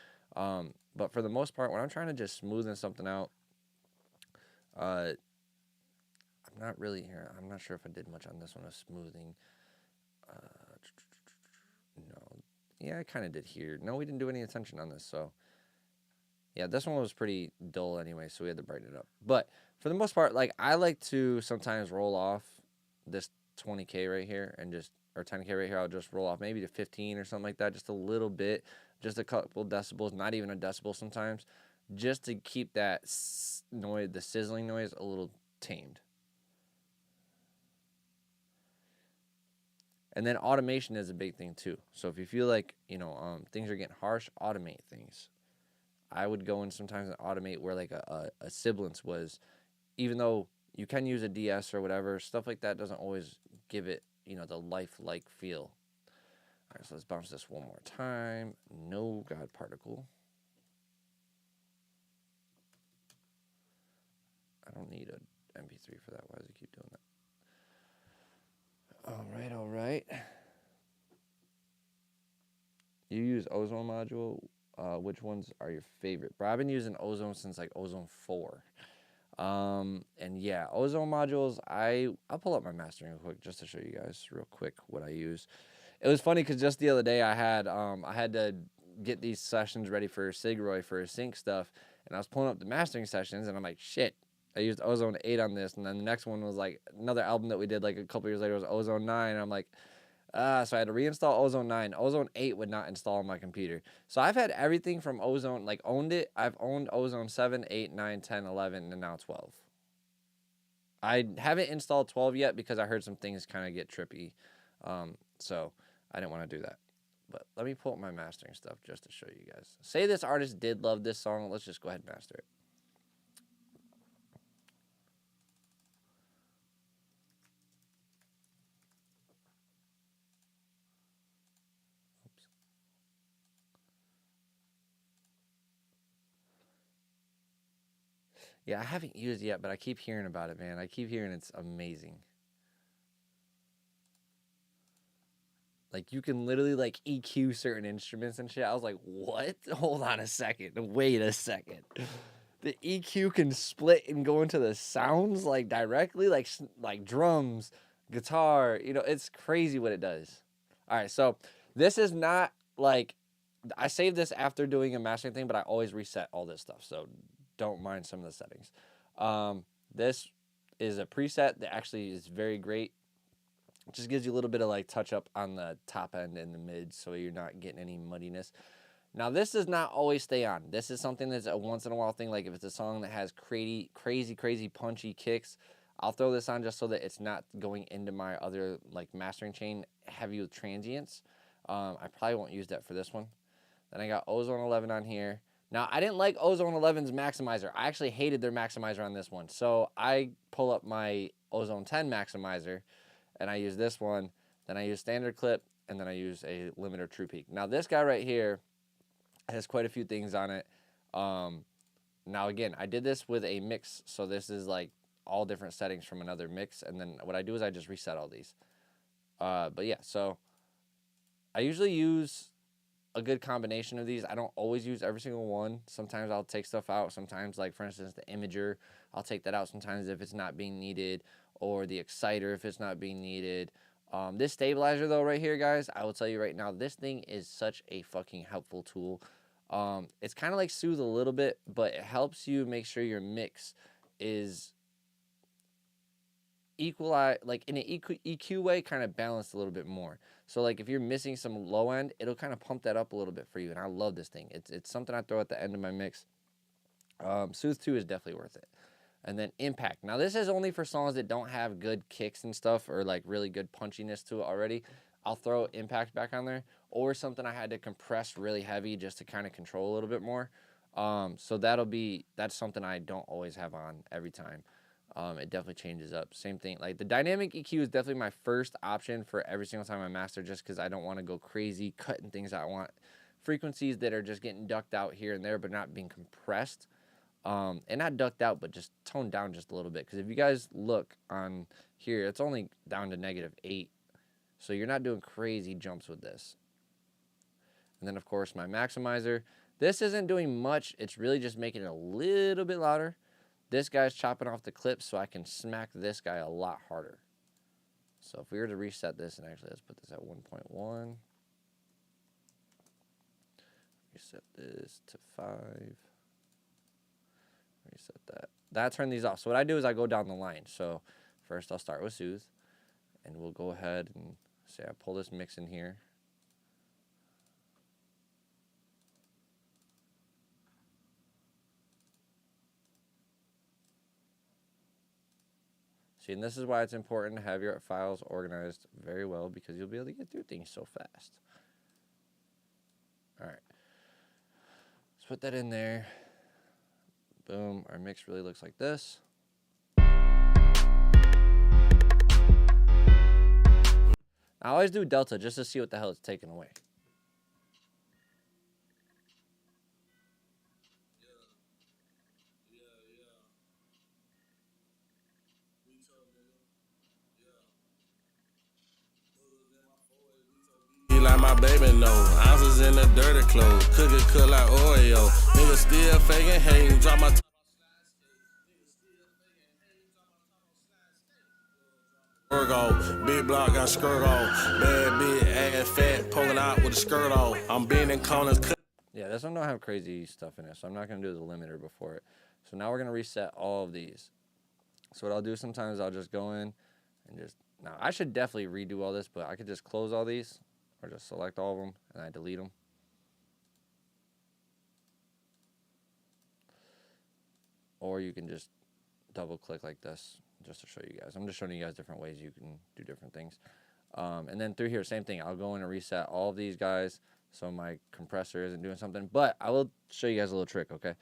But for the most part, when I'm trying to just smoothen something out, I'm not really here. I'm not sure if I did much on this one of smoothing. No. Yeah, I kind of did here. No, we didn't do any attention on this. So, yeah, this one was pretty dull anyway, so we had to brighten it up. But for the most part, like, I like to sometimes roll off this 20K right here and just, or 10K right here. I'll just roll off maybe to 15 or something like that, just a little bit, just a couple decibels, not even a decibel sometimes, just to keep that noise, the sizzling noise, a little tamed. And then automation is a big thing too. So if you feel like, things are getting harsh, automate things. I would go in sometimes and automate where like a sibilance was, even though you can use a DS or whatever, stuff like that doesn't always give it, the lifelike feel. All right, so let's bounce this one more time. No God particle. I don't need an MP3 for that. Why does it keep doing that? All right. You use Ozone module. Which ones are your favorite? Bro, I've been using Ozone since like Ozone 4. And yeah, Ozone modules, I'll pull up my mastering real quick just to show you guys real quick what I use. It was funny because just the other day I had to get these sessions ready for Sigroy for his sync stuff, and I was pulling up the mastering sessions, and I'm like, shit, I used Ozone 8 on this, and then the next one was like another album that we did like a couple years later was Ozone 9, and I'm like, So I had to reinstall Ozone 9. Ozone 8 would not install on my computer. So I've had everything from Ozone, like owned it. I've owned Ozone 7, 8, 9, 10, 11, and now 12. I haven't installed 12 yet because I heard some things kind of get trippy. So I didn't want to do that. But let me pull up my mastering stuff just to show you guys. Say this artist did love this song. Let's just go ahead and master it. Oops. Yeah, I haven't used it yet, but I keep hearing about it, man. I keep hearing it's amazing. Like, you can literally, like, EQ certain instruments and shit. I was like, what? Hold on a second. Wait a second. The EQ can split and go into the sounds, like, directly, like drums, guitar. You know, it's crazy what it does. All right, so this is not, like, I saved this after doing a mastering thing, but I always reset all this stuff, so don't mind some of the settings. This is a preset that actually is very great. It just gives you a little bit of like touch up on the top end and the mid so you're not getting any muddiness. Now this does not always stay on. This is something that's a once in a while thing. Like if it's a song that has crazy punchy kicks, I'll throw this on just so that it's not going into my other like mastering chain heavy with transients. I probably won't use that for this one. Then I got Ozone 11 on here. Now I didn't like Ozone 11's maximizer. I actually hated their maximizer on this one. So I pull up my Ozone 10 maximizer and I use this one, then I use standard clip, and then I use a limiter true peak. Now this guy right here has quite a few things on it. Now again, I did this with a mix, so this is like all different settings from another mix, and then what I do is I just reset all these. But yeah, so I usually use a good combination of these. I don't always use every single one. Sometimes I'll take stuff out. Sometimes, like for instance, the imager, I'll take that out sometimes if it's not being needed, or the exciter if it's not being needed. This stabilizer though right here, guys, I will tell you right now, this thing is such a fucking helpful tool. It's kind of like Soothe a little bit, but it helps you make sure your mix is equalize, like in an EQ way, kind of balanced a little bit more. So like if you're missing some low end, it'll kind of pump that up a little bit for you, and I love this thing. It's something I throw at the end of my mix. Soothe 2 is definitely worth it. And then Impact. Now this is only for songs that don't have good kicks and stuff, or like really good punchiness to it already. I'll throw Impact back on there, or something I had to compress really heavy just to kind of control a little bit more. So that's something I don't always have on every time. It definitely changes up. Same thing, like the dynamic EQ is definitely my first option for every single time I master, just because I don't want to go crazy cutting things out. I want frequencies that are just getting ducked out here and there, but not being compressed. And not ducked out, but just toned down just a little bit. Because if you guys look on here, it's only down to -8. So you're not doing crazy jumps with this. And then, of course, my maximizer. This isn't doing much. It's really just making it a little bit louder. This guy's chopping off the clips, so I can smack this guy a lot harder. So if we were to reset this, and actually let's put this at 1.1. Reset this to 5. Reset that. That turned these off. So what I do is I go down the line. So first I'll start with Soothe, and we'll go ahead and say I pull this mix in here. See, and this is why it's important to have your files organized very well, because you'll be able to get through things so fast. All right. Let's put that in there. Boom, our mix really looks like this. I always do delta just to see what the hell it's taking away. Like my baby know, ounces in the dirty clothes, cookie cook like Oreo. Nigga still faking hating, drop my on. Big block got skirt on, bad big ass fat poking out with a skirt on. I'm bending corners. Yeah, this one don't have crazy stuff in it, so I'm not gonna do the limiter before it. So now we're gonna reset all of these. So what I'll do sometimes, I'll just go in and just Now, I should definitely redo all this, but I could just close all these or just select all of them and I delete them. Or you can just double click like this just to show you guys. I'm just showing you guys different ways you can do different things. And then through here, same thing. I'll go in and reset all of these guys so my compressor isn't doing something. But I will show you guys a little trick, okay?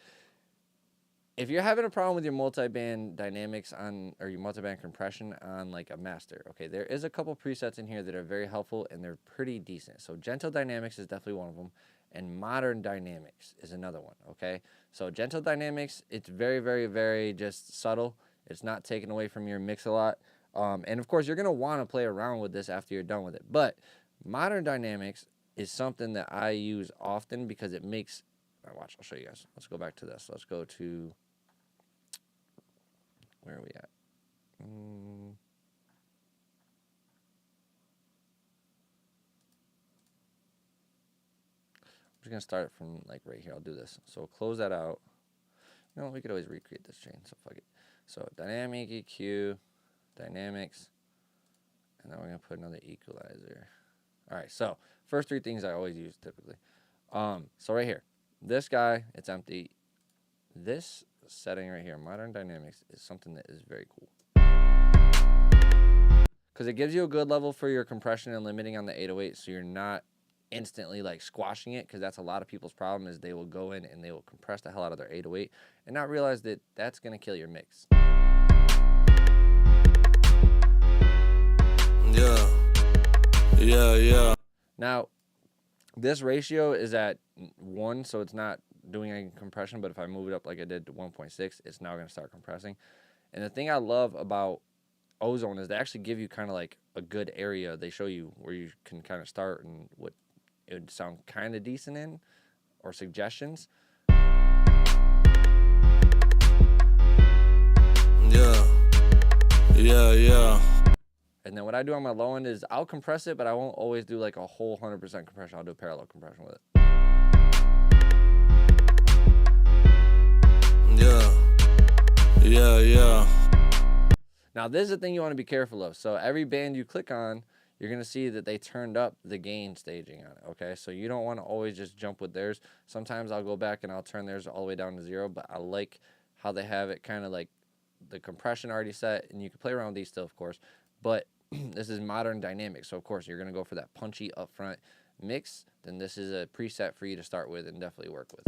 If you're having a problem with your multiband dynamics on, or your multiband compression on like a master, okay, there is a couple presets in here that are very helpful and they're pretty decent. So gentle dynamics is definitely one of them, and modern dynamics is another one, okay? So gentle dynamics, it's very, very, very just subtle. It's not taken away from your mix a lot. And of course, you're gonna wanna play around with this after you're done with it. But modern dynamics is something that I use often because it makes, watch, I'll show you guys. Let's go back to this. Let's go to, where are we at? I'm just gonna start it from like right here. I'll do this. So close that out. You know, we could always recreate this chain, so fuck it. So dynamic EQ, dynamics, and then we're gonna put another equalizer. All right, so first three things I always use typically. So right here, this guy, it's empty. This setting right here, modern dynamics, is something that is very cool because it gives you a good level for your compression and limiting on the 808, so you're not instantly like squashing it, because that's a lot of people's problem is they will go in and they will compress the hell out of their 808 and not realize that that's going to kill your mix. Yeah. Now, this ratio is at 1, so it's not doing any compression, but if I move it up like I did to 1.6, it's now going to start compressing. And the thing I love about Ozone is they actually give you kind of like a good area. They show you where you can kind of start and what it would sound kind of decent in, or suggestions. Yeah. And then what I do on my low end is I'll compress it, but I won't always do like a whole 100% compression. I'll do parallel compression with it. Yeah. Now, this is the thing you want to be careful of. So every band you click on, you're going to see that they turned up the gain staging on it, okay? So you don't want to always just jump with theirs. Sometimes I'll go back and I'll turn theirs all the way down to 0, but I like how they have it kind of like the compression already set, and you can play around with these still, of course. But this is modern dynamics, so of course you're going to go for that punchy upfront mix. Then this is a preset for you to start with and definitely work with.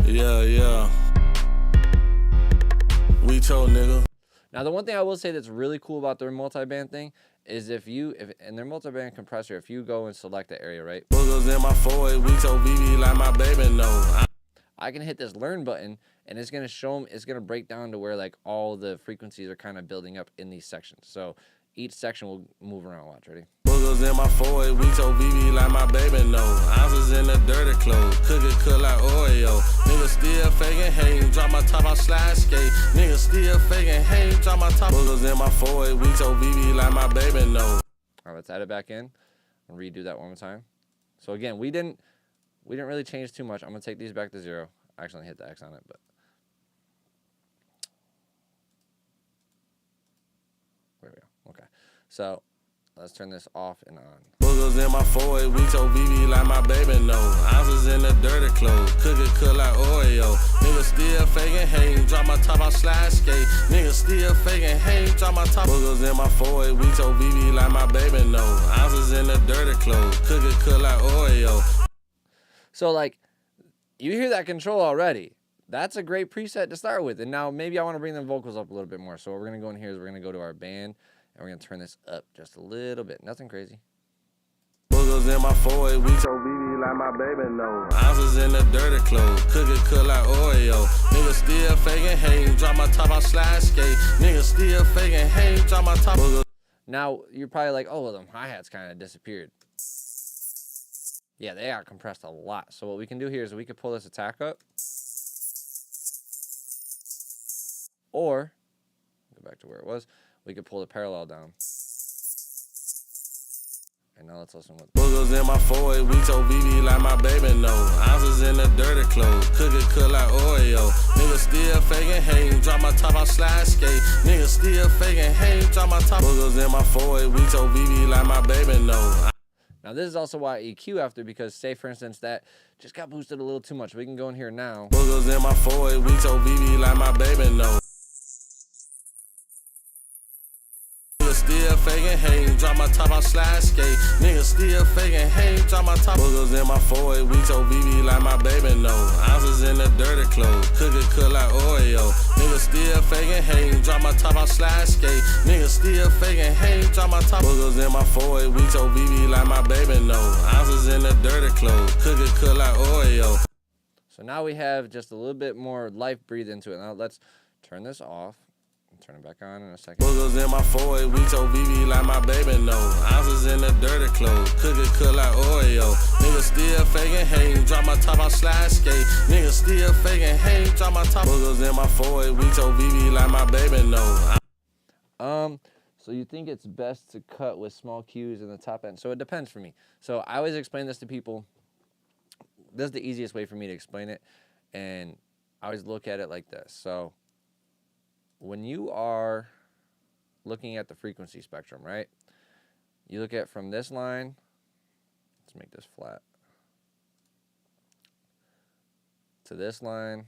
Yeah. We told nigga. Now, the one thing I will say that's really cool about their multi-band thing is if in their multi-band compressor, if you go and select the area, right? In my 4 we told BB like my baby no. I can hit this learn button and it's going to show them, it's going to break down to where like all the frequencies are kind of building up in these sections. So each section will move around. Watch, ready? In my 4 we told BB like my baby no. Ounces in the dirty clothes, cook like Oreo. Nigga still faking hate, drop my top, I slide skate. Nigga still faking hate, drop my top. In my 4 we told BB like my baby no. All right, let's add it back in and redo that one more time. So again, we didn't really change too much. I'm gonna take these back to 0. I accidentally hit the X on it, but there we go. Okay, so let's turn this off and on. In my 4 we told BB like my baby no. Ounces in the dirty clothes, cook like Oreo. Nigga still faking hate, drop my top, I slide skate. Nigga still faking hate, drop my top. In my 4 we told BB like my baby no. Ounces in the dirty clothes, cook like Oreo. So like, you hear that control already. That's a great preset to start with. And now maybe I want to bring the vocals up a little bit more. So what we're going to go in here is we're going to go to our band. And we're going to turn this up just a little bit. Nothing crazy. In my 4 we told BB like my baby no. Ounces in the dirty clothes, cook like Oreo. Nigga still faking hate, drop my top, I slide skate. Nigga still faking hate, drop my top. Now, you're probably like, oh, well, them hi-hats kind of disappeared. Yeah, they got compressed a lot. So what we can do here is we could pull this attack up. Or, go back to where it was, we could pull the parallel down. And now let's listen with Boogers in my 4 weeks, so BB like my baby know. Ounces in the dirty clothes, cook it cook like Oreo. Niggas still faking hate, drop my top, I slide skate. Niggas still faking hate, drop my top. Boogers in my 4 weeks, so BB like my baby know. Now this is also why I EQ after, because say for instance that just got boosted a little too much. We can go in here now. Boogers in my 4 weeks, so BB like my baby know. Niggas still faking hate, drop my top, I slide skate. Niggas still faking hate, drop my top. Boogers in my 4 weeks, so BB like my baby know. Ounces in the dirty clothes, cook it cook like Oreo. Niggas still faking hate, drop my top, I slide skate. Niggas still faking hate, drop my top. Boogers in my 4 weeks, so BB like my baby know. Ounces in the dirty clothes, cook it cook like Oreo. So now we have just a little bit more life breathed into it. Now let's turn this off. Turn it back on in a second. Boogers in my 4 weeks, so BB like my baby know. Ounces in the dirty clothes, cook it cook like Oreo. Niggas still faking hate, drop my top, I slide skate. Niggas still faking hate, drop my top. Boogers in my 4 weeks, so BB like my baby know. So you think it's best to cut with small cues in the top end? So it depends for me. So I always explain this to people. This is the easiest way for me to explain it, and I always look at it like this. So when you are looking at the frequency spectrum, right? You look at from this line, let's make this flat, to this line,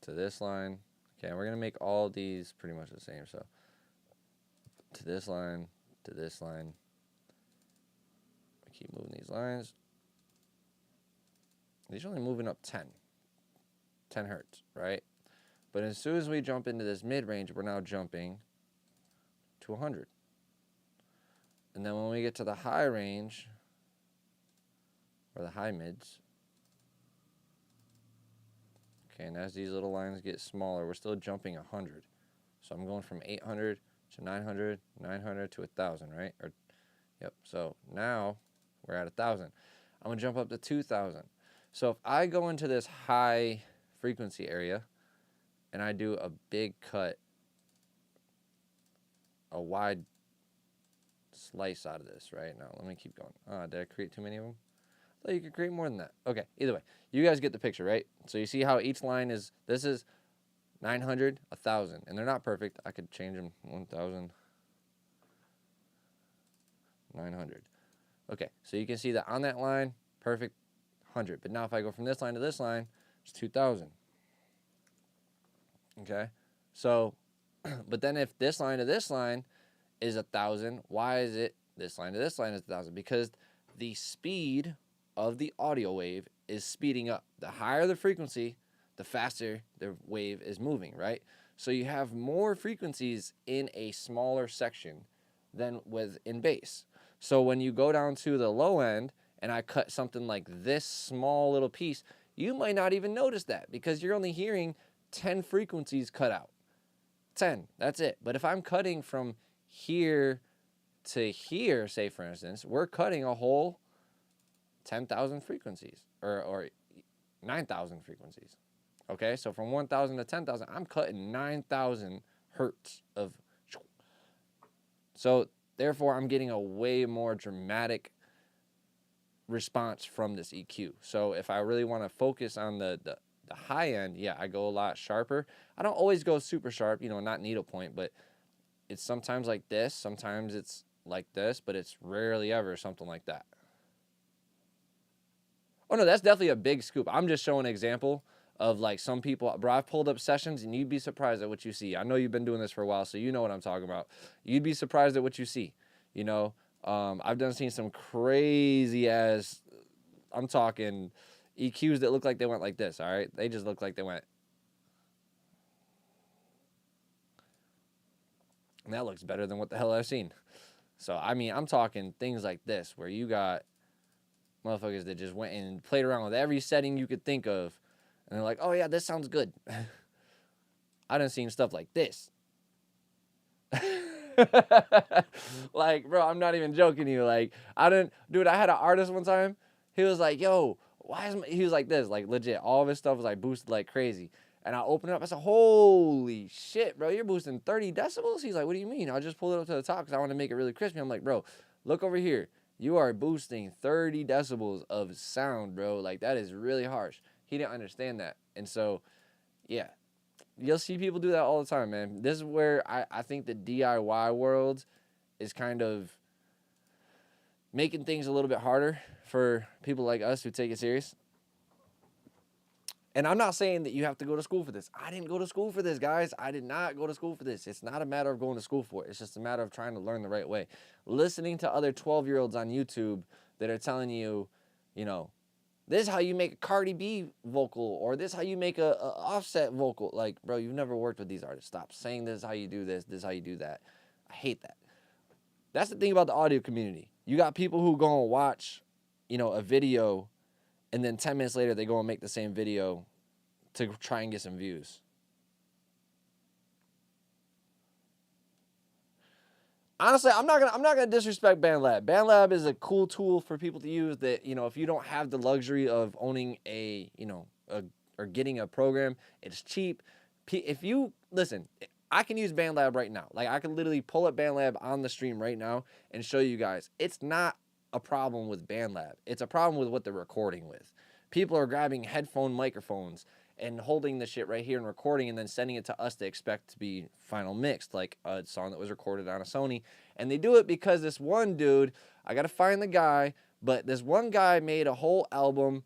to this line. Okay, and we're going to make all these pretty much the same. So to this line, to this line. I keep moving these lines. These are only moving up 10 hertz, right? But as soon as we jump into this mid-range, we're now jumping to 100. And then when we get to the high range, or the high mids, okay, and as these little lines get smaller, we're still jumping 100. So I'm going from 800 to 900, 900 to 1,000, right? Or, yep, so now we're at 1,000. I'm going to jump up to 2,000. So if I go into this high frequency area, and I do a big cut, a wide slice out of this, right? Now, let me keep going. Did I create too many of them? I thought you could create more than that. Okay, either way. You guys get the picture, right? So you see how each line is, this is 900, 1,000. And they're not perfect. I could change them 1,000, 900. Okay, so you can see that on that line, perfect, 100. But now if I go from this line to this line, it's 2,000. Okay, so, but then if this line to this line is 1,000, why is it this line to this line is 1,000? Because the speed of the audio wave is speeding up. The higher the frequency, the faster the wave is moving, right? So you have more frequencies in a smaller section than in bass. So when you go down to the low end and I cut something like this small little piece, you might not even notice that because you're only hearing 10 frequencies cut out. 10, that's it. But if I'm cutting from here to here, say for instance, we're cutting a whole 10,000 frequencies or 9,000 frequencies. Okay, so from 1,000 to 10,000, I'm cutting 9,000 hertz of. So therefore, I'm getting a way more dramatic response from this EQ. So if I really want to focus on the high end, yeah, I go a lot sharper. I don't always go super sharp, not needlepoint, but it's sometimes like this, sometimes it's like this, but it's rarely ever something like that. Oh no, that's definitely a big scoop. I'm just showing an example of like some people, bro, I've pulled up sessions and you'd be surprised at what you see. I know you've been doing this for a while, so you know what I'm talking about. You'd be surprised at what you see, I've seen some crazy ass, I'm talking EQs that look like they went like this, all right? They just look like they went. And that looks better than what the hell I've seen. So, I mean, I'm talking things like this, where you got motherfuckers that just went and played around with every setting you could think of. And they're like, oh, yeah, this sounds good. I done seen stuff like this. Like, bro, I'm not even joking to you. Like, I had an artist one time. He was like, yo, he was like this, like legit. All of his stuff was like boosted like crazy. And I opened it up. I said, holy shit, bro, you're boosting 30 decibels? He's like, what do you mean? I just pulled it up to the top because I want to make it really crispy. I'm like, bro, look over here. You are boosting 30 decibels of sound, bro. Like, that is really harsh. He didn't understand that. And so, yeah, you'll see people do that all the time, man. This is where I think the DIY world is kind of making things a little bit harder for people like us who take it serious. And I'm not saying that you have to go to school for this. I didn't go to school for this, guys. I did not go to school for this. It's not a matter of going to school for it. It's just a matter of trying to learn the right way. Listening to other 12-year-olds on YouTube that are telling you, you know, this is how you make a Cardi B vocal, or this is how you make a Offset vocal. Like, bro, you've never worked with these artists. Stop saying this is how you do this is how you do that. I hate that. That's the thing about the audio community. You got people who go and watch, you know, a video, and then 10 minutes later they go and make the same video to try and get some views. Honestly, I'm not gonna disrespect BandLab. BandLab is a cool tool for people to use that, you know, if you don't have the luxury of owning or getting a program, it's cheap. If you listen, I can use BandLab right now. Like, I can literally pull up BandLab on the stream right now and show you guys. It's not a problem with BandLab. It's a problem with what they're recording with. People are grabbing headphone microphones and holding the shit right here and recording and then sending it to us to expect to be final mixed, like a song that was recorded on a Sony. And they do it because this one dude, I gotta find the guy, but this one guy made a whole album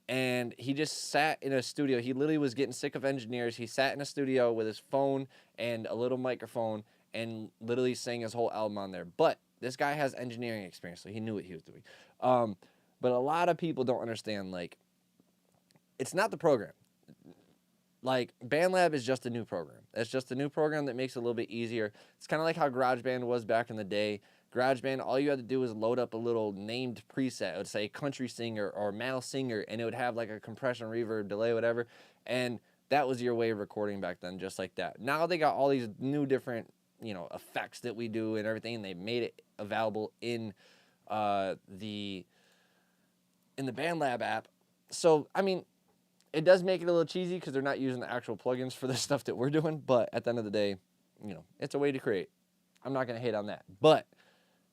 and he just sat in a studio. He literally was getting sick of engineers. He sat in a studio with his phone and a little microphone and literally sang his whole album on there. But this guy has engineering experience, so he knew what he was doing. But a lot of people don't understand, like, it's not the program. Like, BandLab is just a new program. It's just a new program that makes it a little bit easier. It's kind of like how GarageBand was back in the day. GarageBand, all you had to do was load up a little named preset. It would say country singer or male singer, and it would have like a compression, reverb, delay, whatever. And that was your way of recording back then, just like that. Now they got all these new different, you know, effects that we do and everything, and they made it available in the BandLab app. So, I mean, it does make it a little cheesy because they're not using the actual plugins for the stuff that we're doing. But at the end of the day, you know, it's a way to create. I'm not going to hate on that. But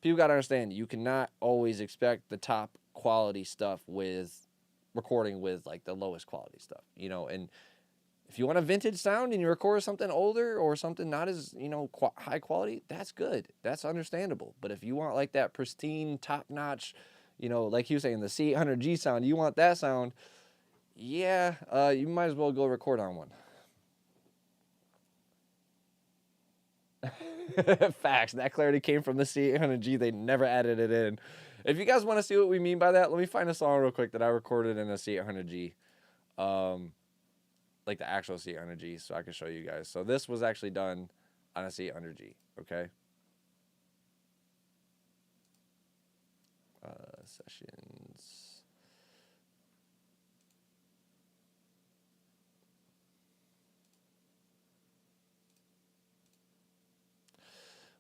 people got to understand, you cannot always expect the top quality stuff with recording with, like, the lowest quality stuff, you know. And if you want a vintage sound and you record something older or something not as, you know, high quality, that's good. That's understandable. But if you want, like, that pristine, top-notch, you know, like he was saying, the C800G sound, you want that sound, yeah, you might as well go record on one. Facts. That clarity came from the C800G. They never added it in. If you guys want to see what we mean by that, let me find a song real quick that I recorded in a C800G. Like the actual C800G, so I can show you guys. So this was actually done on a C800G, okay? Sessions.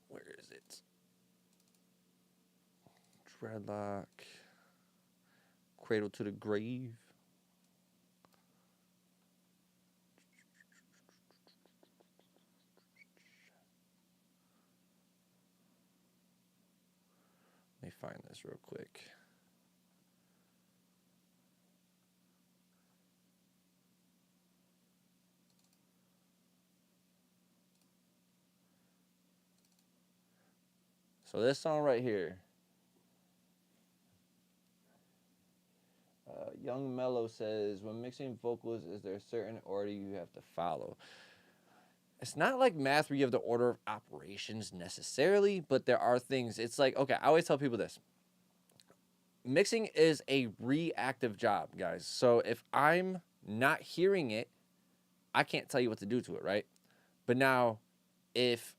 Where is it? Dreadlock. Cradle to the Grave. Let me find this real quick. So this song right here, Young Mellow says, when mixing vocals, is there a certain order you have to follow? It's not like math where you have the order of operations necessarily, but there are things. It's like, okay, I always tell people this. Mixing is a reactive job, guys. So if I'm not hearing it, I can't tell you what to do to it, right? But now, if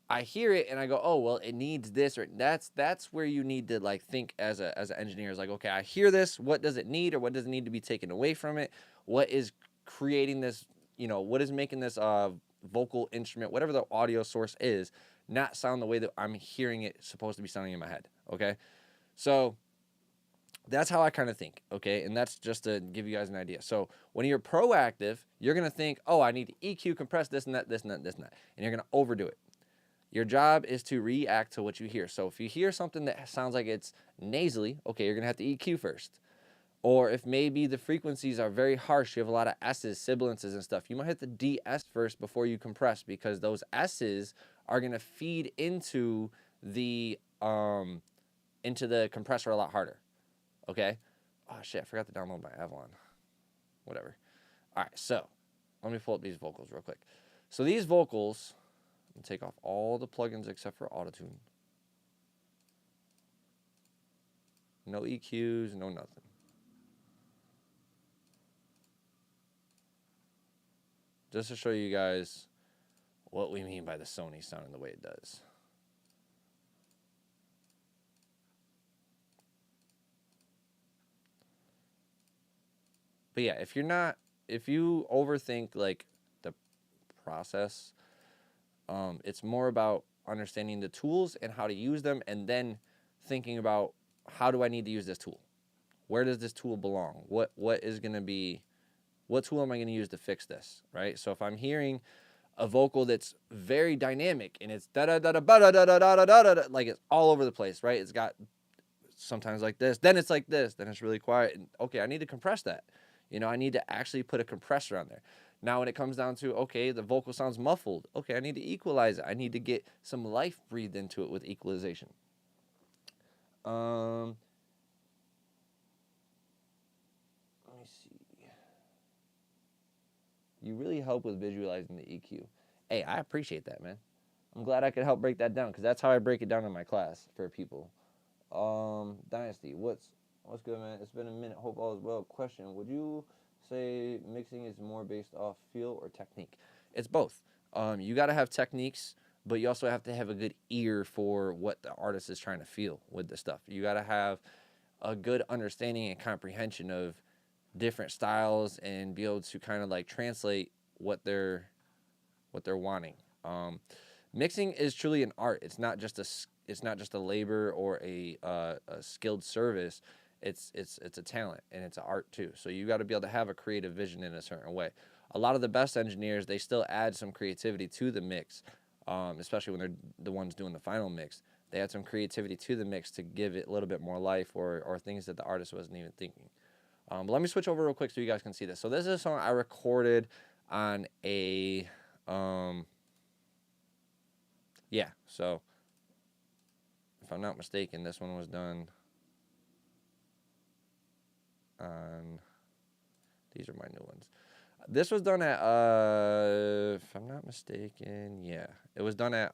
I hear it and I go, oh, well, it needs this, or that's where you need to, like, think as an engineer. Is like, okay, I hear this. What does it need, or what does it need to be taken away from it? What is creating this, you know, what is making this vocal instrument, whatever the audio source is, not sound the way that I'm hearing it supposed to be sounding in my head, okay? So that's how I kind of think, okay? And that's just to give you guys an idea. So when you're proactive, you're going to think, oh, I need to EQ, compress this and that, this and that, this and that. And you're going to overdo it. Your job is to react to what you hear. So if you hear something that sounds like it's nasally, okay, you're going to have to EQ first. Or if maybe the frequencies are very harsh, you have a lot of S's, sibilances and stuff, you might have to de-S first before you compress, because those S's are going to feed into the compressor a lot harder. Okay? Oh shit, I forgot to download my Avalon. Whatever. All right, so let me pull up these vocals real quick. So these vocals, I'm gonna take off all the plugins except for Autotune. No EQs, no nothing. Just to show you guys what we mean by the Sony sounding the way it does. But yeah, if you overthink like the process, it's more about understanding the tools and how to use them, and then thinking about, how do I need to use this tool? Where does this tool belong? What tool am I going to use to fix this, right? So if I'm hearing a vocal that's very dynamic and it's da da da da da da da da da da, like it's all over the place, right? It's got sometimes like this, then it's like this, then it's really quiet. And okay, I need to compress that. You know, I need to actually put a compressor on there. Now, when it comes down to, okay, the vocal sounds muffled. Okay, I need to equalize it. I need to get some life breathed into it with equalization. Let me see. You really help with visualizing the EQ. Hey, I appreciate that, man. I'm glad I could help break that down, because that's how I break it down in my class for people. Dynasty, what's good, man? It's been a minute. Hope all is well. Question: would you say mixing is more based off feel or technique? It's both. You got to have techniques, but you also have to have a good ear for what the artist is trying to feel with the stuff. You got to have a good understanding and comprehension of different styles and be able to kind of like translate what they're wanting. Mixing is truly an art. It's not just a labor or a skilled service. It's a talent, and it's an art too. So you got to be able to have a creative vision in a certain way. A lot of the best engineers, they still add some creativity to the mix, especially when they're the ones doing the final mix. They add some creativity to the mix to give it a little bit more life, or things that the artist wasn't even thinking. But let me switch over real quick so you guys can see this. So this is a song I recorded on a, yeah, so if I'm not mistaken, this one was done on, these are my new ones. This was done at, if I'm not mistaken, yeah, it was done at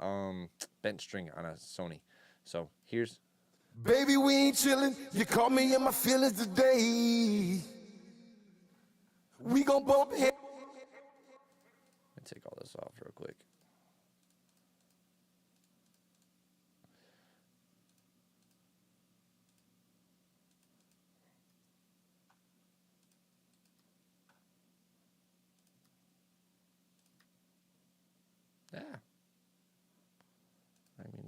Bent String on a Sony. So here's. Baby, we ain't chillin'. You caught me in my feelings today. We gon' bump head. Let me take all this off real quick. Yeah. I mean,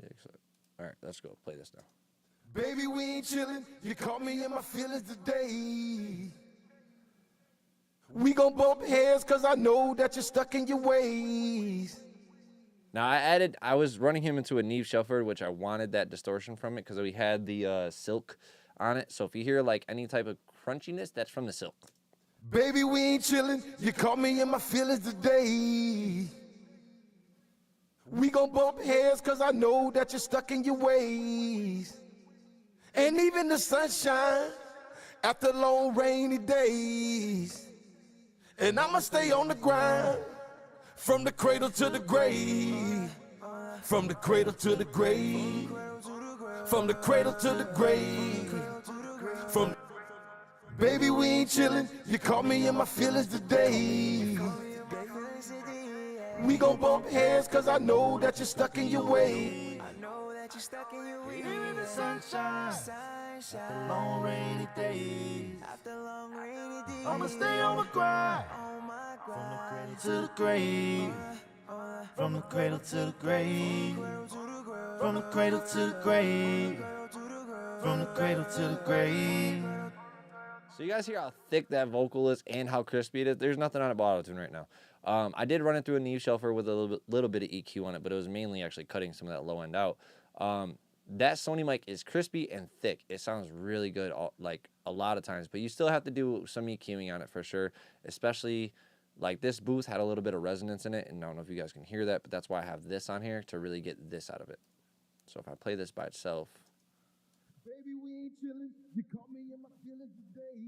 all right, let's go play this now. Baby, we ain't chillin'. You caught me in my feelings today. We gon' bump heads, cause I know that you're stuck in your ways. Now I was running him into a Neve Shelford, which I wanted that distortion from it because we had the silk on it. So if you hear like any type of crunchiness, that's from the silk. Baby, we ain't chillin'. You caught me in my feelings today. We gon' bump heads, cause I know that you're stuck in your ways. And even the sunshine after long rainy days. And I'ma stay on the grind from the cradle to the grave. From the cradle to the grave. From the cradle to the grave. From baby, we ain't chillin'. You caught me in my feelings today. We gon' bump heads, cause I know that you're stuck in your way. I know that you're stuck in your way. Even in the sunshine, after long rainy days. I'ma stay on the grind. From the cradle to the grave. From the cradle to the grave. From the cradle to the grave. From the cradle to the grave. So So you guys hear how thick that vocal is and how crispy it is? There's nothing on it but auto-tune right now. I did run it through a Neve shelfer with a little bit of EQ on it, but it was mainly actually cutting some of that low end out. That Sony mic is crispy and thick. It sounds really good, like a lot of times, but you still have to do some EQing on it for sure, especially like this booth had a little bit of resonance in it, and I don't know if you guys can hear that, but that's why I have this on here to really get this out of it. So if I play this by itself. Baby, we ain't chillin'. You caught me in my feelings today.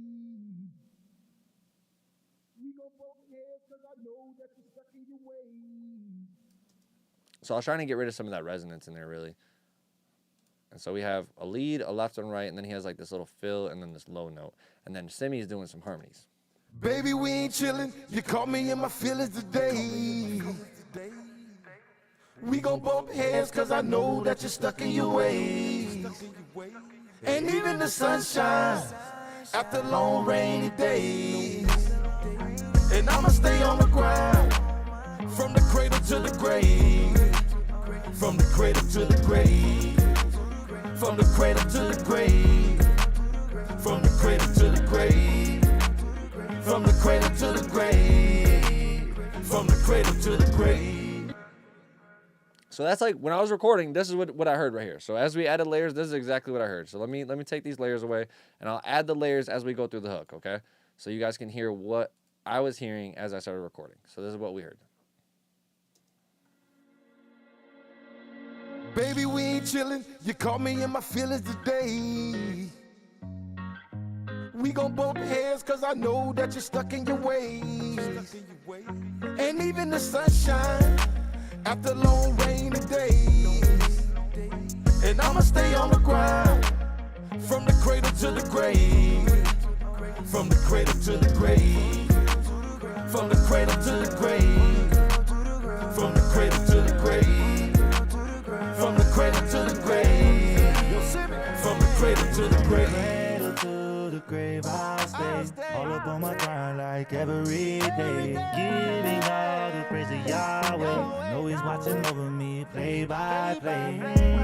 We gon' both heads 'cause I know that you're stuck in your way. So I was trying to get rid of some of that resonance in there, really. And so we have a lead, a left and right, and then he has like this little fill and then this low note. And then Simi is doing some harmonies. Baby, we ain't chillin'. You caught me in my feelings today. We gon' bump heads 'cause I know that you're stuck in your ways. And even the sunshine after long rainy days. And I'ma stay on the grind from the cradle to the grave. From the cradle to the grave. From the cradle to the grave. From the cradle to the grave. From the cradle to the grave. From the cradle to the grave. So that's like when I was recording, this is what I heard right here. So as we added layers, this is exactly what I heard. So let me take these layers away and I'll add the layers as we go through the hook, okay? So you guys can hear what I was hearing as I started recording. So this is what we heard. Baby, we ain't chillin'. You caught me in my feelings today. We gon' bump heads 'cause I know that you're stuck in your ways. And even the sunshine after long rainy days. And I'ma stay on the grind from the cradle to the grave. From the cradle to the grave. From the cradle to the grave. From the cradle to the grave. From the cradle to the grave. From the cradle to the grave. To the grave I'll stay. All up on my grind like every day. Giving all the praise to Yahweh. I know He's watching over me play by play.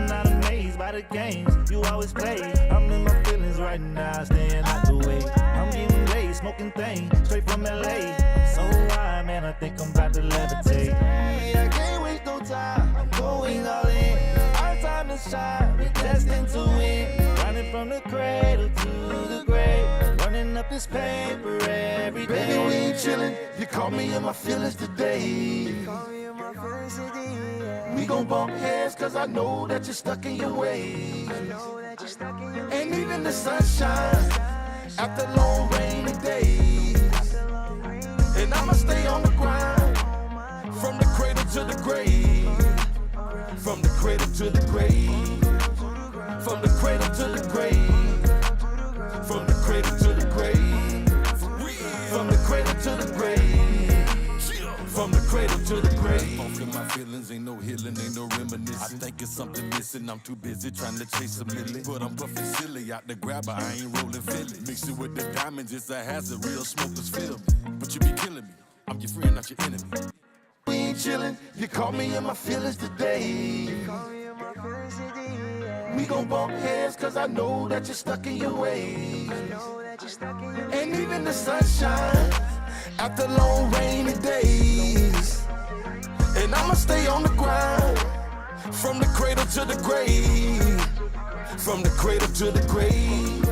Not amazed by the games you always play. I'm in my feelings right now, staying out the way. I'm getting laid, smoking things straight from LA. I'm so high, man, I think I'm about to levitate. I can't waste no time, I'm going all in. Our time to shine, we're destined to win. Running from the cradle to the grave. Running up this paper every day. Baby, we ain't chillin'. You caught me in my feelings today. We gon' bump heads 'cause I know that you're stuck in your ways. And even the sunshine after long rainy days. And I'ma stay on the grind from the cradle to the grave. From the cradle to the grave. From the cradle to the grave. From the cradle to the grave. From the cradle to the grave. From the cradle to the grave. Off in my feelings, ain't no healing, ain't no reminiscing. I think it's something missing, I'm too busy trying to chase a milli. But I'm puffing silly, out the grabber, I ain't rolling Philly. Mix it with the diamonds, it's a hazard, real smokers feel me. But you be killing me, I'm your friend, not your enemy. We ain't chillin', you caught me in my feelings today. We gon' bump heads 'cause I know that you're stuck in your ways. And even the sunshine after long rainy days. And I'ma stay on the grind from the cradle to the grave. From the cradle to the grave.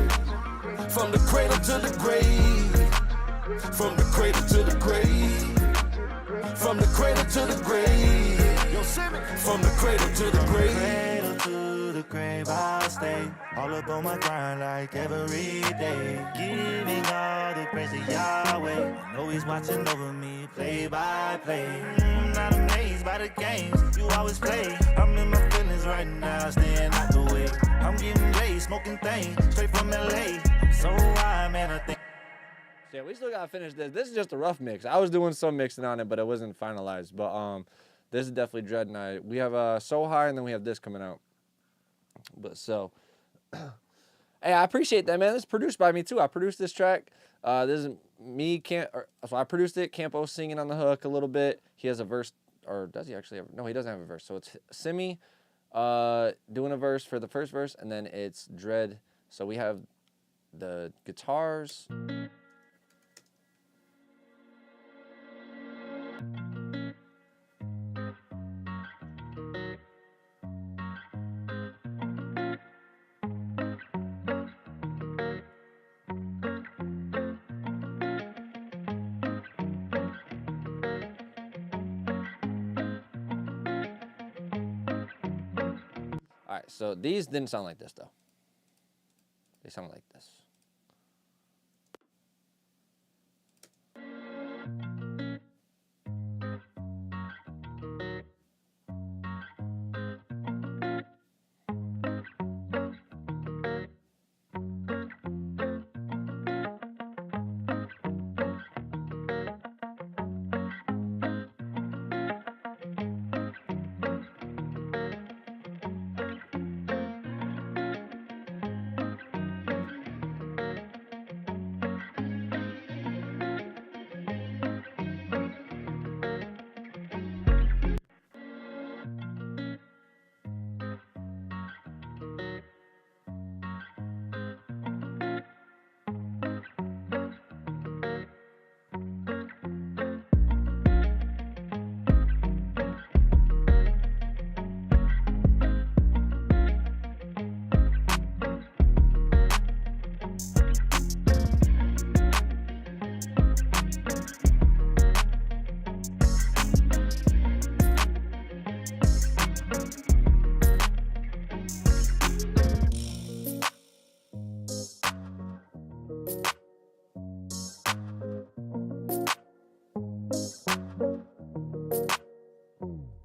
From the cradle to the grave. From the cradle to the grave. From the cradle to the grave. From the cradle to the grave. Cradle to the grave I'll stay. All up on my grind like every day. Giving all the praise to Yahweh. I know He's watching over me play by play. Not amazed by the games you always play. I'm in my feelings right now, staying out the way. I'm getting laid, smoking things straight from LA. I'm so high, man, I think. Yeah, we still gotta finish this. This is just a rough mix. I was doing some mixing on it, but it wasn't finalized. But this is definitely Dread and I. We have So High, and then we have this coming out. But so, hey, I appreciate that, man. This is produced by me too. I produced this track. This is me. So I produced it. Campo singing on the hook a little bit. He has a verse, or does he actually have? No, he doesn't have a verse. So it's Simi doing a verse for the first verse, and then it's Dread. So we have the guitars. All right, so these didn't sound like this though. They sound like this.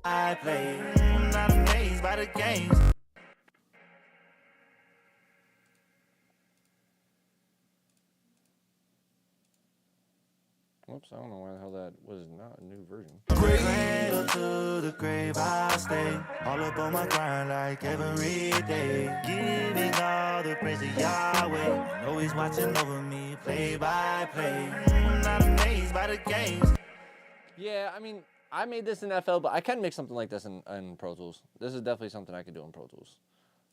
I play, not amazed by the games. Whoops, I don't know why the hell that was not a new version. Cradle to the grave I stay, all up on my grind like every day, giving all the praise to Yahweh. Know He's watching over me, play by play. Not amazed by the games. Yeah, I mean, I made this in FL, but I can make something like this in Pro Tools. This is definitely something I could do in Pro Tools.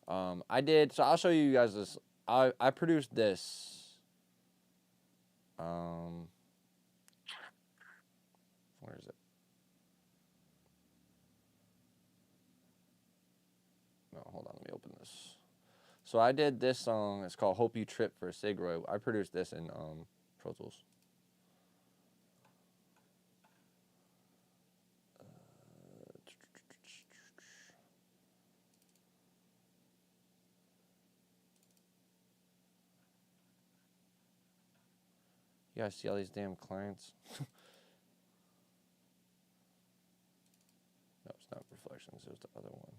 I did, so I'll show you guys this. I produced this. Where is it? No, hold on, let me open this. So I did this song, it's called Hope You Trip for Sigroy. I produced this in Pro Tools. You guys see all these damn clients? No, it's not Reflections. It was the other one.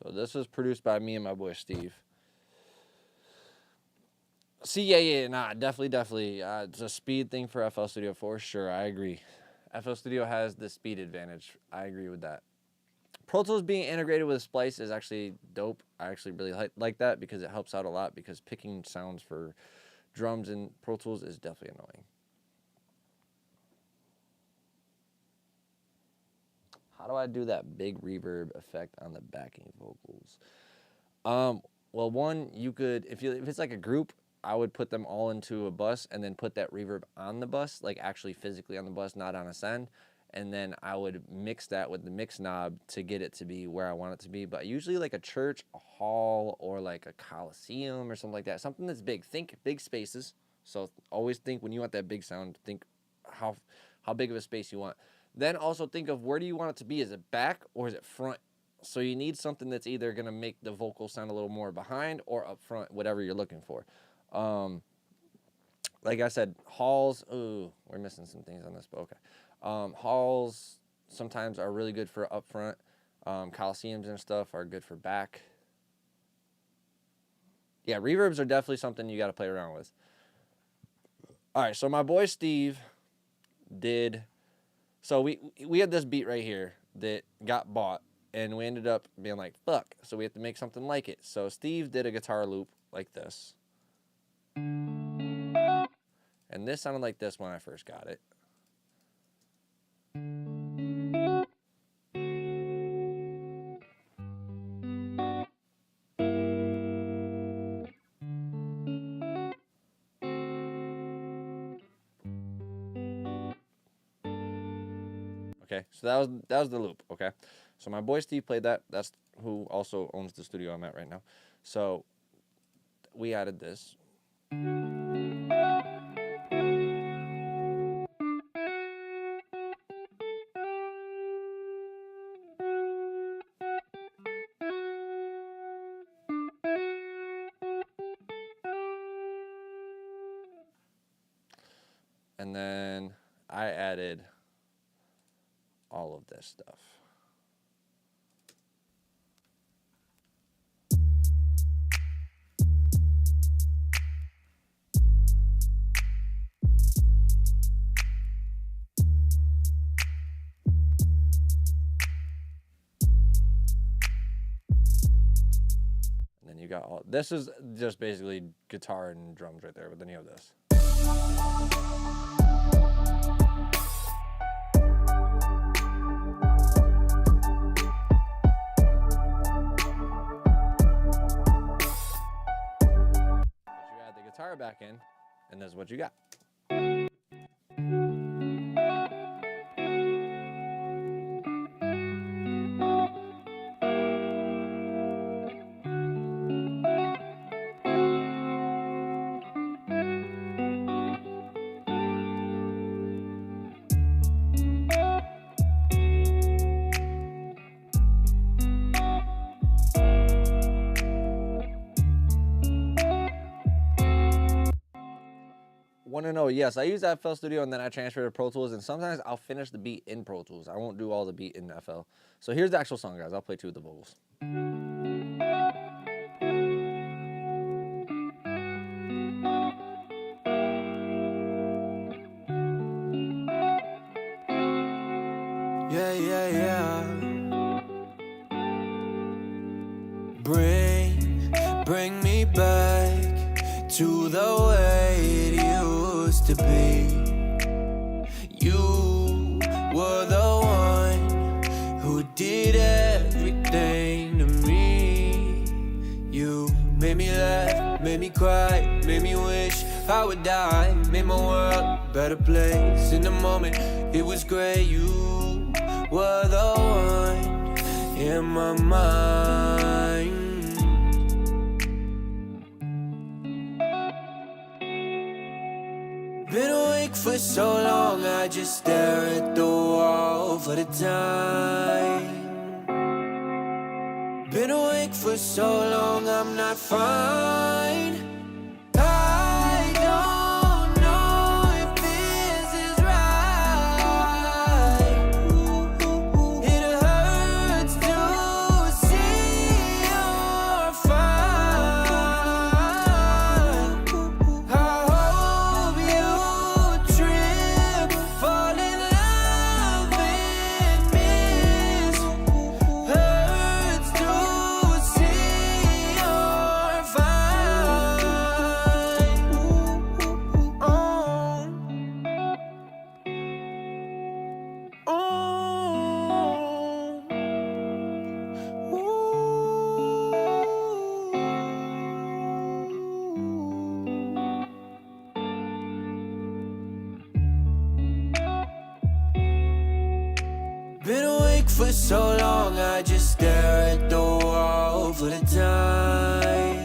So this was produced by me and my boy Steve. See, yeah, nah, definitely. It's a speed thing for FL Studio for sure. I agree. FL Studio has the speed advantage. I agree with that. Pro Tools being integrated with Splice is actually dope. I actually really like that because it helps out a lot, because picking sounds for drums in Pro Tools is definitely annoying. How do I do that big reverb effect on the backing vocals? Well, one, you could, if it's like a group, I would put them all into a bus and then put that reverb on the bus, like actually physically on the bus, not on a send. And then I would mix that with the mix knob to get it to be where I want it to be. But usually like a church, a hall, or like a coliseum or something like that. Something that's big. Think big spaces. So always think, when you want that big sound, think how big of a space you want. Then also think of, where do you want it to be? Is it back or is it front? So you need something that's either going to make the vocal sound a little more behind or up front, whatever you're looking for. Like I said, halls, ooh, we're missing some things on this, but okay. Halls sometimes are really good for up front. Coliseums and stuff are good for back. Yeah, reverbs are definitely something you got to play around with. All right, so my boy Steve did, so we had this beat right here that got bought, and we ended up being like, fuck, so we have to make something like it. So Steve did a guitar loop like this. And And this sounded like this when I first got it. Okay, so that was the loop, okay? So my boy Steve played that. That's who also owns the studio I'm at right now. So we added this. And then I added all of this stuff. And then you got all, this is just basically guitar and drums right there, but then you have this. Guitar back in, and that's what you got. Want to know? Yes, I use FL Studio and then I transfer to Pro Tools, and sometimes I'll finish the beat in Pro Tools. I won't do all the beat in FL. So here's the actual song, guys. I'll play two of the vocals. Yeah, yeah, yeah. Bring me back to the way it used to be. You were the one who did everything to me. You made me laugh, made me cry, made me wish I would die, made my world a better place. In the moment, it was great. You were the one in my mind. Been awake for so long, I just stare at the wall for the time. Been awake for so long, I'm not fine. I don't know if this is right. It hurts to see you're fine. I hope you trip, fall in love and miss. Hurts to see you're fine. Been awake for so long, I just stare at the wall for the time.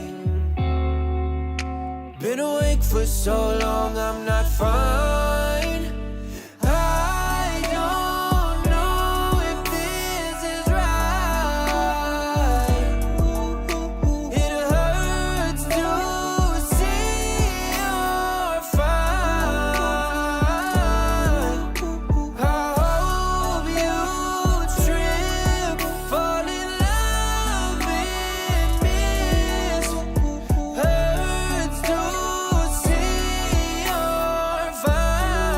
Been awake for so long, I'm not fine. I don't know if this is right. It hurts to see you're fine. I hope you trip, fall in love and miss. Hurts to see you're fine.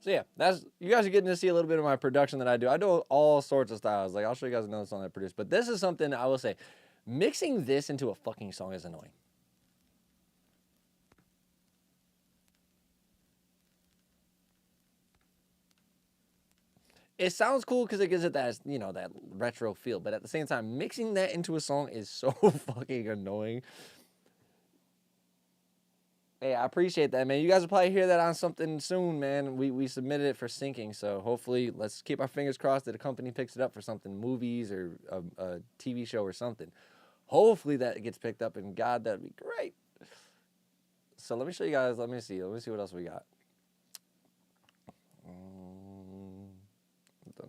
So yeah, that's, you guys are getting to see a little bit of my production that I do. I do all sorts of styles. Like, I'll show you guys another song that I produced. But this is something I will say, mixing this into a fucking song is annoying. It sounds cool because it gives it that, you know, that retro feel. But at the same time, mixing that into a song is so fucking annoying. Hey, I appreciate that, man. You guys will probably hear that on something soon, man. We submitted it for syncing, so hopefully, let's keep our fingers crossed that a company picks it up for something, movies or a TV show or something. Hopefully that gets picked up, and God, that'd be great. So let me show you guys. Let me see what else we got.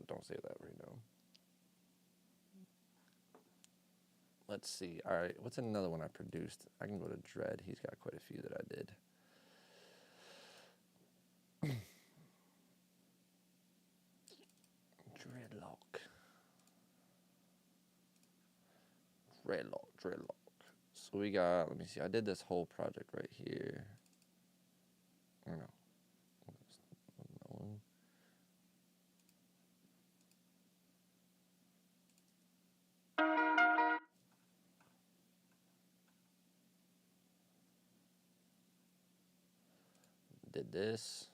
Don't say that right now. Let's see. All right, what's another one I produced? I can go to Dread. He's got quite a few that I did. Dreadlock. So we got, let me see. I did this whole project right here. I don't know. Did this.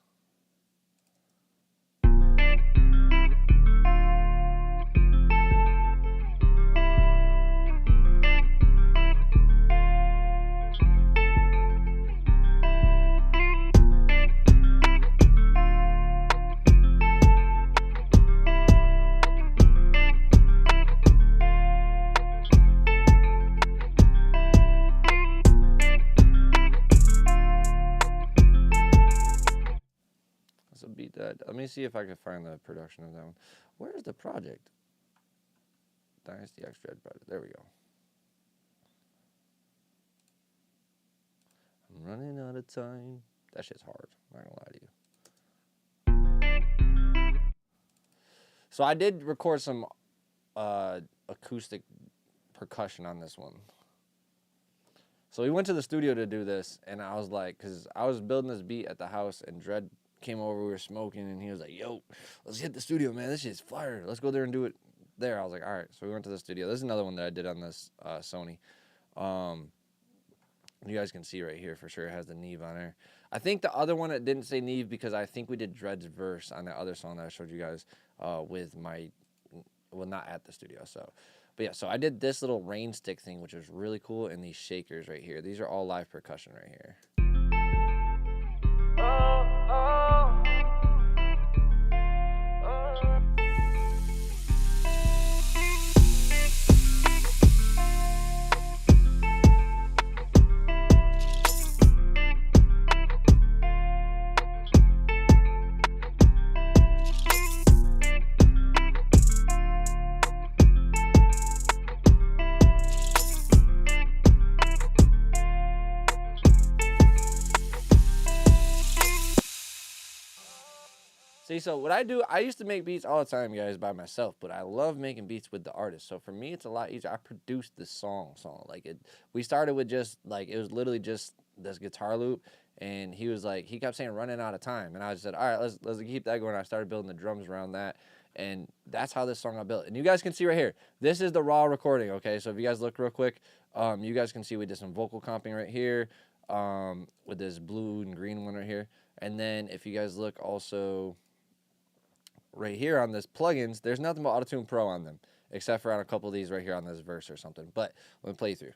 Beat that. Let me see if I can find the production of that one. Where's the project? Dynasty X Dread project. There we go. I'm running out of time. That shit's hard. I'm not gonna lie to you. So I did record some acoustic percussion on this one. So we went to the studio to do this, and I was like, because I was building this beat at the house, and Dread came over, we were smoking, and he was like, yo, let's hit the studio, man, this shit's fire, let's go there and do it there. I was like, all right. So we went to the studio. This is another one that I did on this Sony. You guys can see right here for sure it has the Neve on there. I think the other one, it didn't say Neve because I think we did Dread's verse on that other song that I showed you guys with my, well, not at the studio. So, but yeah, so I did this little rain stick thing, which is really cool, and these shakers right here. These are all live percussion right here. See, so what I do, I used to make beats all the time, guys, by myself, but I love making beats with the artist. So for me, it's a lot easier. I produced this song. Like, we started with just, like, it was literally just this guitar loop, and he was like, he kept saying running out of time. And I just said, all right, let's keep that going. I started building the drums around that, and that's how this song got built. And you guys can see right here, this is the raw recording, okay? So if you guys look real quick, you guys can see we did some vocal comping right here with this blue and green one right here. And then if you guys look also right here on this plugins, there's nothing but Auto-Tune Pro on them, except for on a couple of these right here on this verse or something. But let me play you through.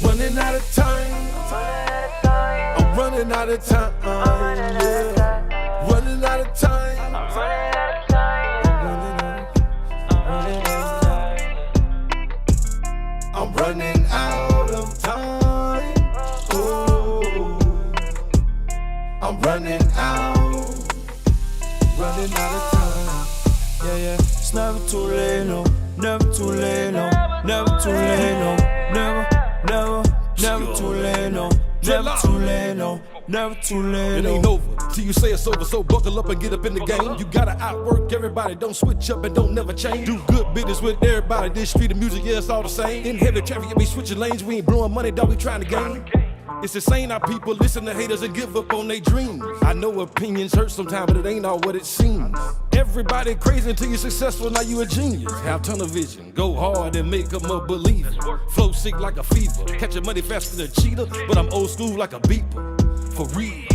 Running out of time. I'm running out of time. Yeah. Running out of time. I'm running out of time. Oh, I'm running out of time. Yeah, yeah. It's never too late, no. Never too late, no. Never too late, no. Never too late, no. Never too late, no. never too late. It ain't over till you say it's over, so buckle up and get up in the game. You gotta outwork everybody, don't switch up and don't never change. Do good business with everybody, this street of music, yeah, it's all the same. In heavy traffic, you be switching lanes, we ain't blowing money, dog, we trying to gain. It's insane how people listen to haters and give up on their dreams. I know opinions hurt sometimes, but it ain't all what it seems. Everybody crazy until you're successful, now you a genius. Have tunnel vision, go hard and make them a believer. Flow sick like a fever, catching money faster than a cheetah, but I'm old school like a beeper. For real,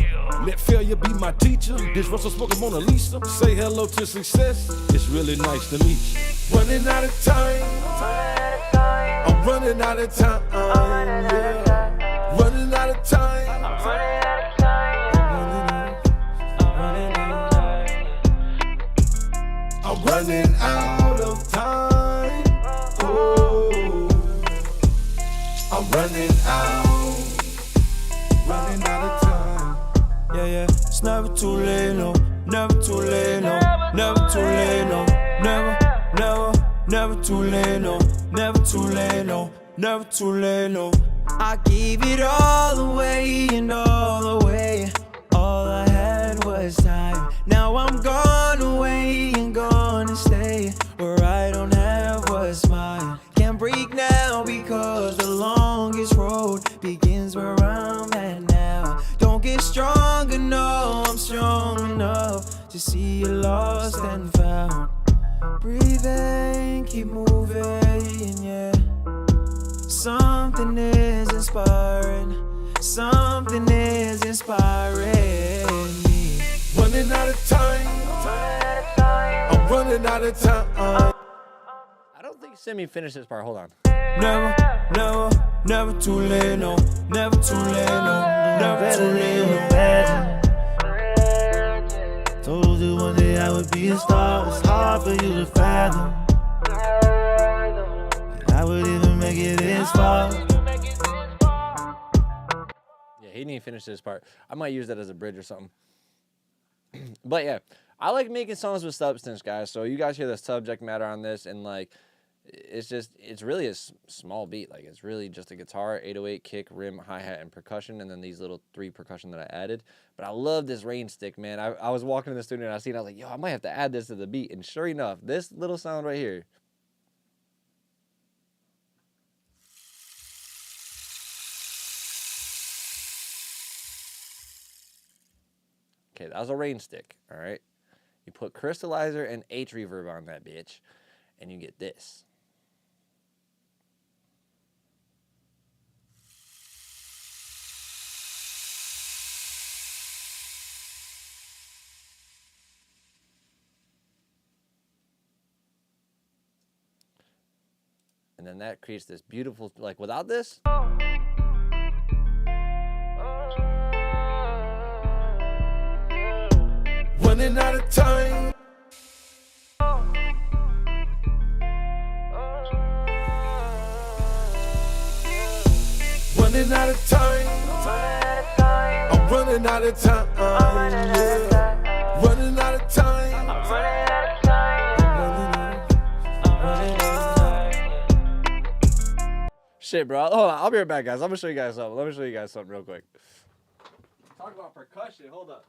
let failure be my teacher. This Russell smoking Mona Lisa. Say hello to success, it's really nice to meet you. Running out of time, I'm running out of time, yeah. Running out of time, I'm running out of time, I'm running out of time, oh, I'm running out of time. Yeah, yeah, it's never too late, no, never too late, no, never too late, no, never too late, no, never too late, no, never too late, no. I gave it all away and all away. All I had was time. Now I'm gone away and gonna stay where I don't have what's mine. Can't break now because the longest road begins where I'm at now. Don't get stronger, no, I'm strong enough to see you lost and found. Breathing, keep moving, yeah. Something is inspiring, something is inspiring me. Running out of time, I'm running out of time. I don't think Simi finished this part. Hold on. Never too late, no, never too late, no, never too late, no. Told you one day I would be a star, it's hard for you to fathom. I would even make it this far. Yeah, he didn't finish this part. I might use that as a bridge or something. But yeah, I like making songs with substance, guys. So you guys hear the subject matter on this, and like, it's really a small beat. Like, it's really just a guitar, 808, kick, rim, hi-hat, and percussion, and then these little 3 percussion that I added. But I love this rain stick, man. I was walking in the studio and I seen it. I was like, yo, I might have to add this to the beat. And sure enough, this little sound right here. Okay, that was a rain stick, all right? You put crystallizer and H reverb on that bitch, and you get this. And then that creates this beautiful, like, without this, Running out of time. Running out of time. I'm running out of time. Yeah. Running out of time. I'm running out of time. shit, bro. Hold on, I'll be right back, guys. I'm gonna show you guys something. Let me show you guys something real quick. Talk about percussion. Hold up.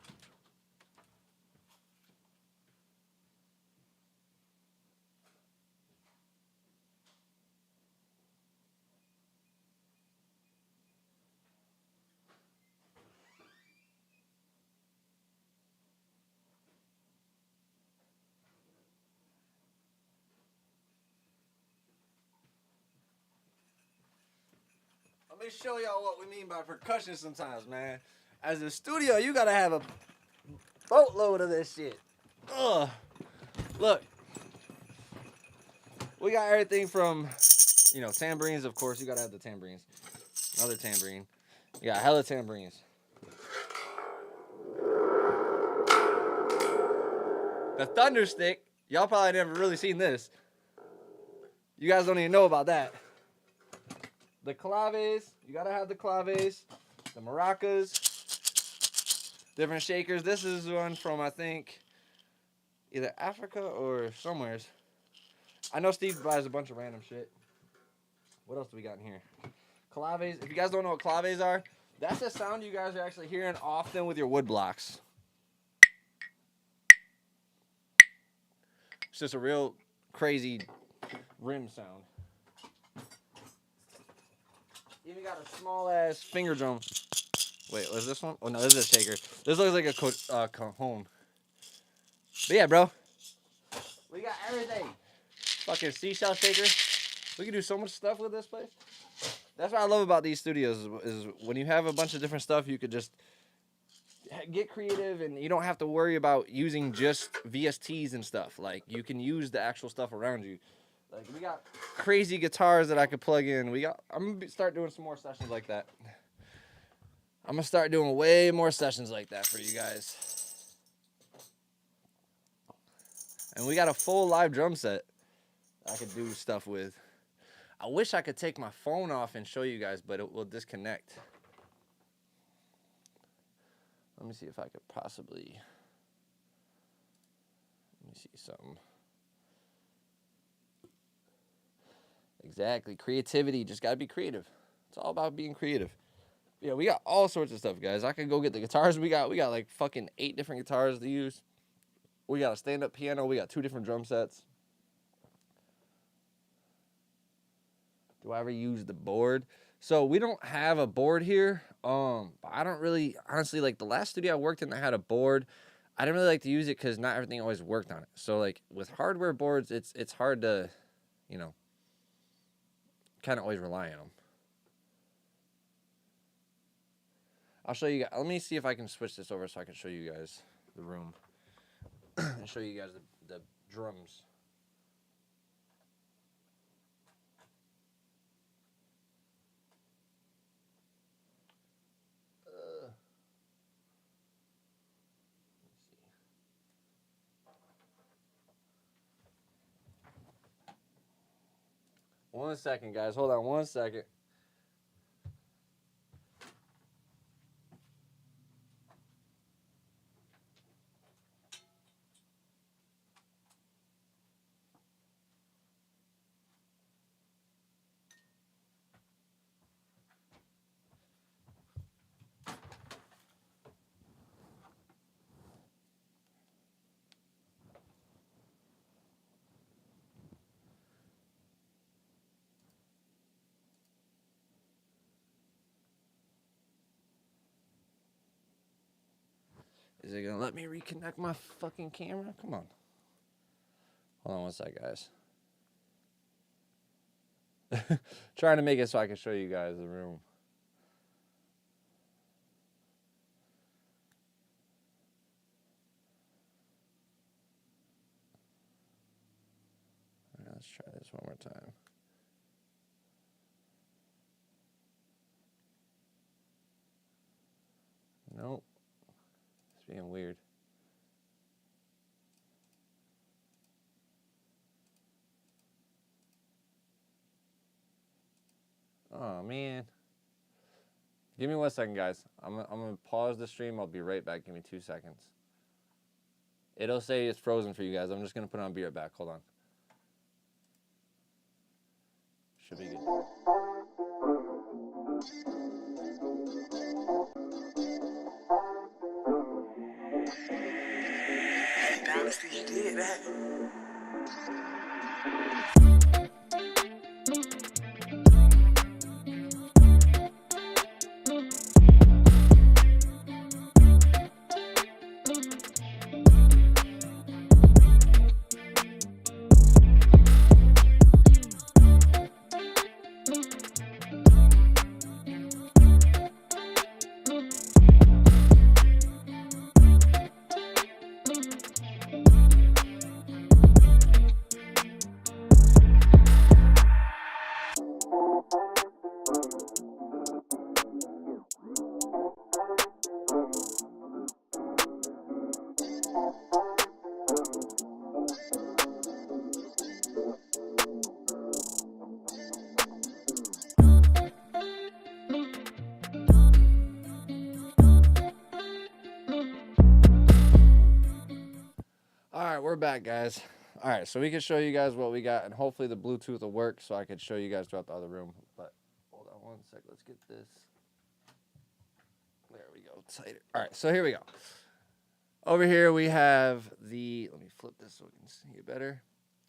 Let me show y'all what we mean by percussion sometimes, man. As a studio, you gotta have a boatload of this shit. Ugh. Look. We got everything from, you know, tambourines, of course. You gotta have the tambourines. Another tambourine. You got hella tambourines. The thunder stick. Y'all probably never really seen this. You guys don't even know about that. The claves, you gotta have the claves, the maracas, different shakers. This is one from, I think, either Africa or somewheres. I know Steve buys a bunch of random shit. What else do we got in here? Claves. If you guys don't know what claves are, That's a sound you guys are actually hearing often with your wood blocks. It's just a real crazy rim sound. Even got a small ass finger drum. Wait, was this one? Oh no, this is a shaker. This looks like a cajon. But yeah, bro, we got everything. Fucking seashell shaker. We can do so much stuff with this place. That's what I love about these studios is when you have a bunch of different stuff, you could just get creative and you don't have to worry about using just VSTs and stuff. Like, you can use the actual stuff around you. Like, we got crazy guitars that I could plug in. I'm gonna start doing some more sessions like that. I'm gonna start doing way more sessions like that for you guys. And we got a full live drum set I could do stuff with. I wish I could take my phone off and show you guys, but it will disconnect. Let me see if I could possibly. Let me see something. Exactly. Creativity. Just got to be creative. It's all about being creative. Yeah, we got all sorts of stuff, guys. I could go get the guitars. We got like fucking 8 different guitars to use. We got a stand-up piano. We got 2 different drum sets. Do I ever use the board? So we don't have a board here. I don't really, honestly, like the last studio I worked in that had a board, I didn't really like to use it because not everything always worked on it. So like with hardware boards, it's hard to, you know, kind of always rely on them. I'll show you guys. Let me see if I can switch this over so I can show you guys the room and show you guys the drums. One second, guys. Hold on 1 second. Is it gonna let me reconnect my fucking camera? Come on. Hold on 1 sec, guys. Trying to make it so I can show you guys the room. All right, let's try this one more time. Nope. It's being weird. Oh, man. Give me 1 second, guys. I'm going to pause the stream. I'll be right back. Give me 2 seconds. It'll say it's frozen for you guys. I'm just going to put on be right back. Hold on. Should be good. Dynasty, you did that. Alright, we're back, guys. Alright, so we can show you guys what we got, and hopefully the Bluetooth will work so I can show you guys throughout the other room. But hold on 1 sec, let's get this. There we go. Tighter. All right, so here we go. Over here we have the, let me flip this so we can see it better.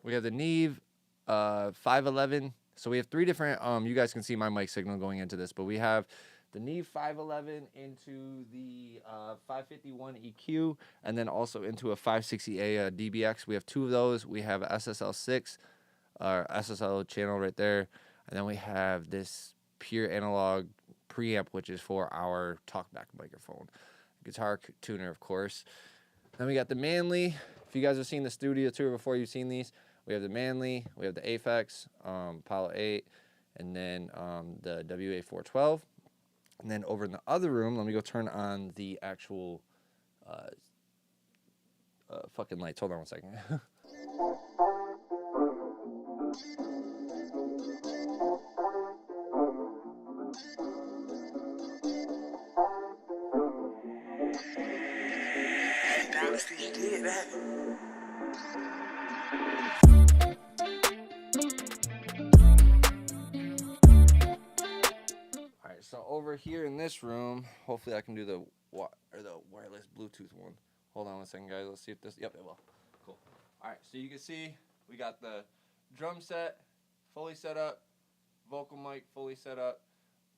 We have the Neve 511. So we have three different, you guys can see my mic signal going into this, but we have the Neve 511 into the 551 EQ, and then also into a 560A DBX. We have two of those. We have SSL6, our SSL channel right there, and then we have this pure analog preamp, which is for our talkback microphone. Guitar tuner, of course. Then we got the Manly. If you guys have seen the studio tour before, you've seen these. We have the Manly, we have the Aphex, Apollo 8, and then the WA412. And then over in the other room, let me go turn on the actual fucking lights. Hold on one second. Dynasty, you did that. Alright, so over here in this room, hopefully I can do the wireless Bluetooth one. Hold on one second, guys. Let's see if this. Yep, it will. Cool. Alright, so you can see we got the drum set fully set up, vocal mic fully set up.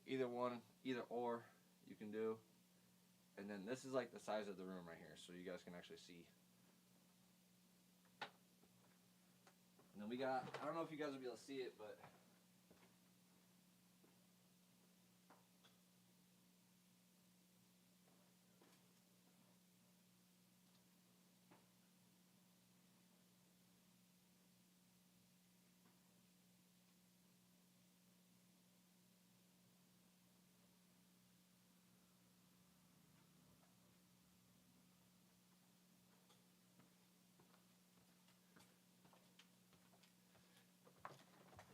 Either one, either or you can do. And then this is like the size of the room right here, so you guys can actually see. And then we got, I don't know if you guys will be able to see it, but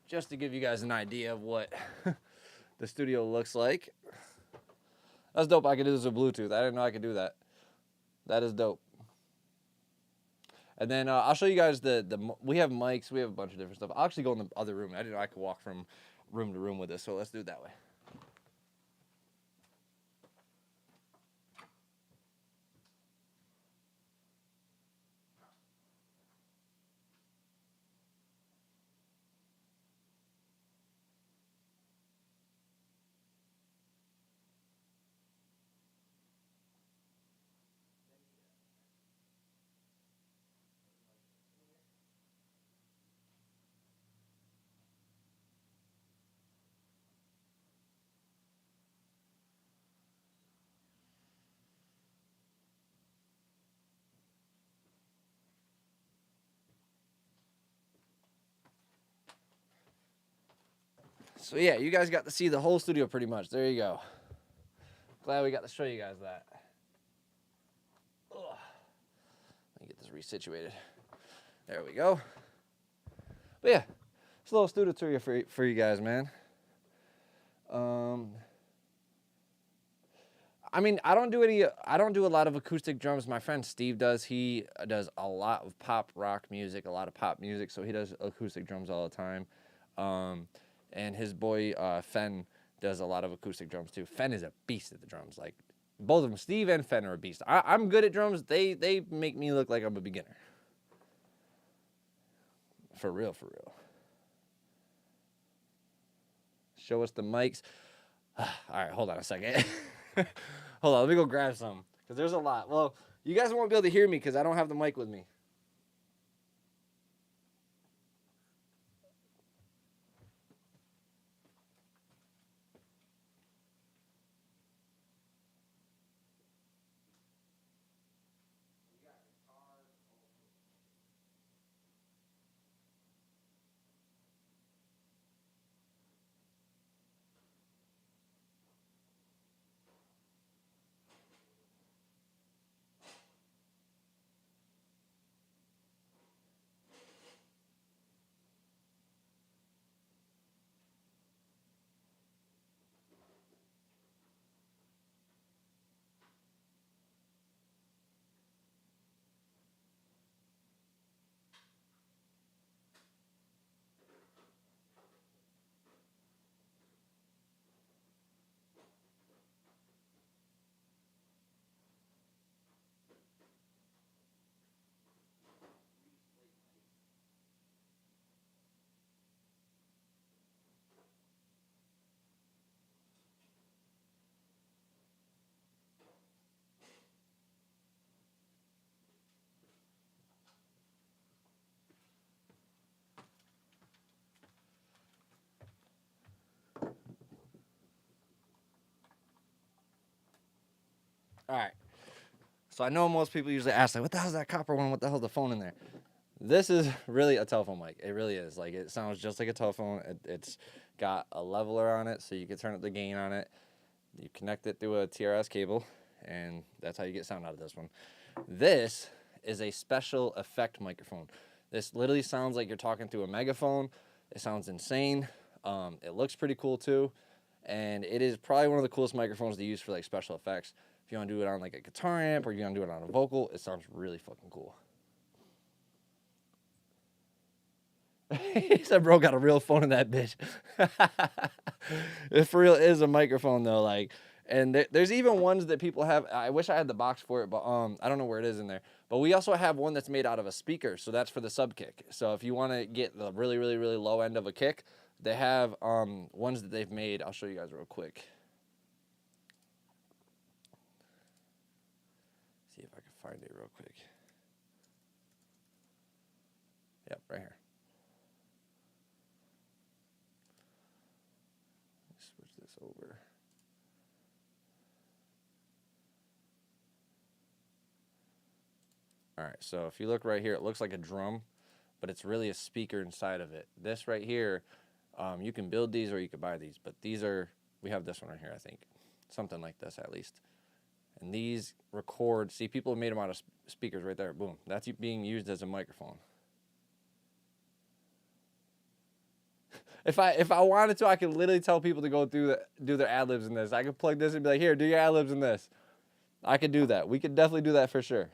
just to give you guys an idea of what the studio looks like. That's dope. I could do this with Bluetooth. I didn't know I could do that. That is dope. And then I'll show you guys we have mics. We have a bunch of different stuff. I'll actually go in the other room. I didn't know I could walk from room to room with this, so let's do it that way. So yeah, you guys got to see the whole studio pretty much. There you go. Glad we got to show you guys that. Ugh. Let me get this resituated. There we go. But yeah, it's a little studio tour for you guys, man. I mean, I don't do a lot of acoustic drums. My friend Steve does. He does a lot of pop rock music, a lot of pop music, so he does acoustic drums all the time. And his boy Fen does a lot of acoustic drums too. Fen is a beast at the drums. Like both of them, Steve and Fen are a beast. I'm good at drums. They make me look like I'm a beginner. For real, for real. Show us the mics. All right, hold on a second. Hold on, let me go grab some because there's a lot. Well, you guys won't be able to hear me because I don't have the mic with me. All right. So I know most people usually ask, like, what the hell's that copper one? What the hell's the phone in there? This is really a telephone mic. It really is. Like, it sounds just like a telephone. It's got a leveler on it, so you can turn up the gain on it. You connect it through a TRS cable, and that's how you get sound out of this one. This is a special effect microphone. This literally sounds like you're talking through a megaphone. It sounds insane. It looks pretty cool, too. And it is probably one of the coolest microphones to use for, like, special effects. If you want to do it on, like, a guitar amp or you want to do it on a vocal, it sounds really fucking cool. He said, bro, got a real phone in that bitch. It for real is a microphone, though. Like, and there's even ones that people have. I wish I had the box for it, but I don't know where it is in there. But we also have one that's made out of a speaker, so that's for the sub kick. So if you want to get the really, really, really low end of a kick, they have ones that they've made. I'll show you guys real quick. See if I can find it real quick. Yep, right here. Switch this over. All right, so if you look right here, it looks like a drum, but it's really a speaker inside of it. This right here, you can build these or you can buy these, but these are, we have this one right here, I think. Something like this at least. And these record, see, people have made them out of speakers right there. Boom. That's being used as a microphone. If I wanted to, I could literally tell people to go do their ad-libs in this. I could plug this and be like, here, do your ad-libs in this. I could do that. We could definitely do that for sure.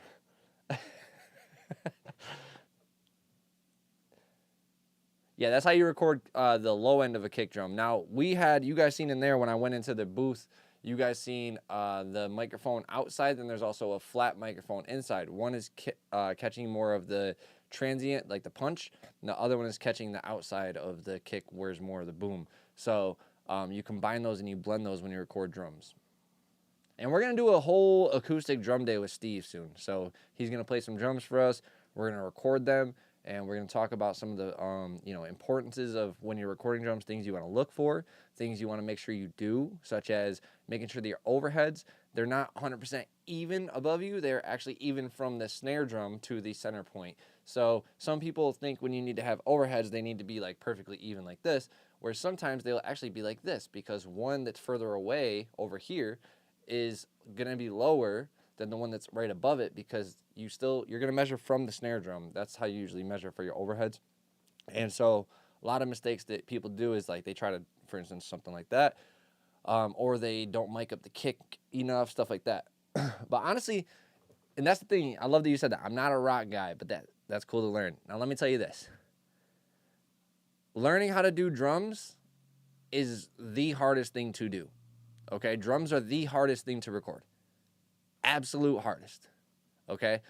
Yeah, that's how you record the low end of a kick drum. Now, you guys seen in there when I went into the booth, you guys seen the microphone outside, then there's also a flat microphone inside. One is catching more of the transient, like the punch, and the other one is catching the outside of the kick, where's more of the boom. So you combine those and you blend those when you record drums. And we're going to do a whole acoustic drum day with Steve soon. So he's going to play some drums for us. We're going to record them, and we're going to talk about some of the importances of when you're recording drums, things you want to look for, things you want to make sure you do, such as making sure that your overheads, they're not 100% even above you. They're actually even from the snare drum to the center point. So some people think when you need to have overheads, they need to be like perfectly even like this, where sometimes they'll actually be like this, because one that's further away over here is going to be lower than the one that's right above it, because you're going to measure from the snare drum. That's how you usually measure for your overheads. And so a lot of mistakes that people do is like they try to, for instance, something like that, or they don't mic up the kick enough, stuff like that. But honestly, and that's the thing, I love that you said that. I'm not a rock guy, but that's cool to learn. Now let me tell you this. Learning how to do drums is the hardest thing to do. Okay? Drums are the hardest thing to record. Absolute hardest. Okay?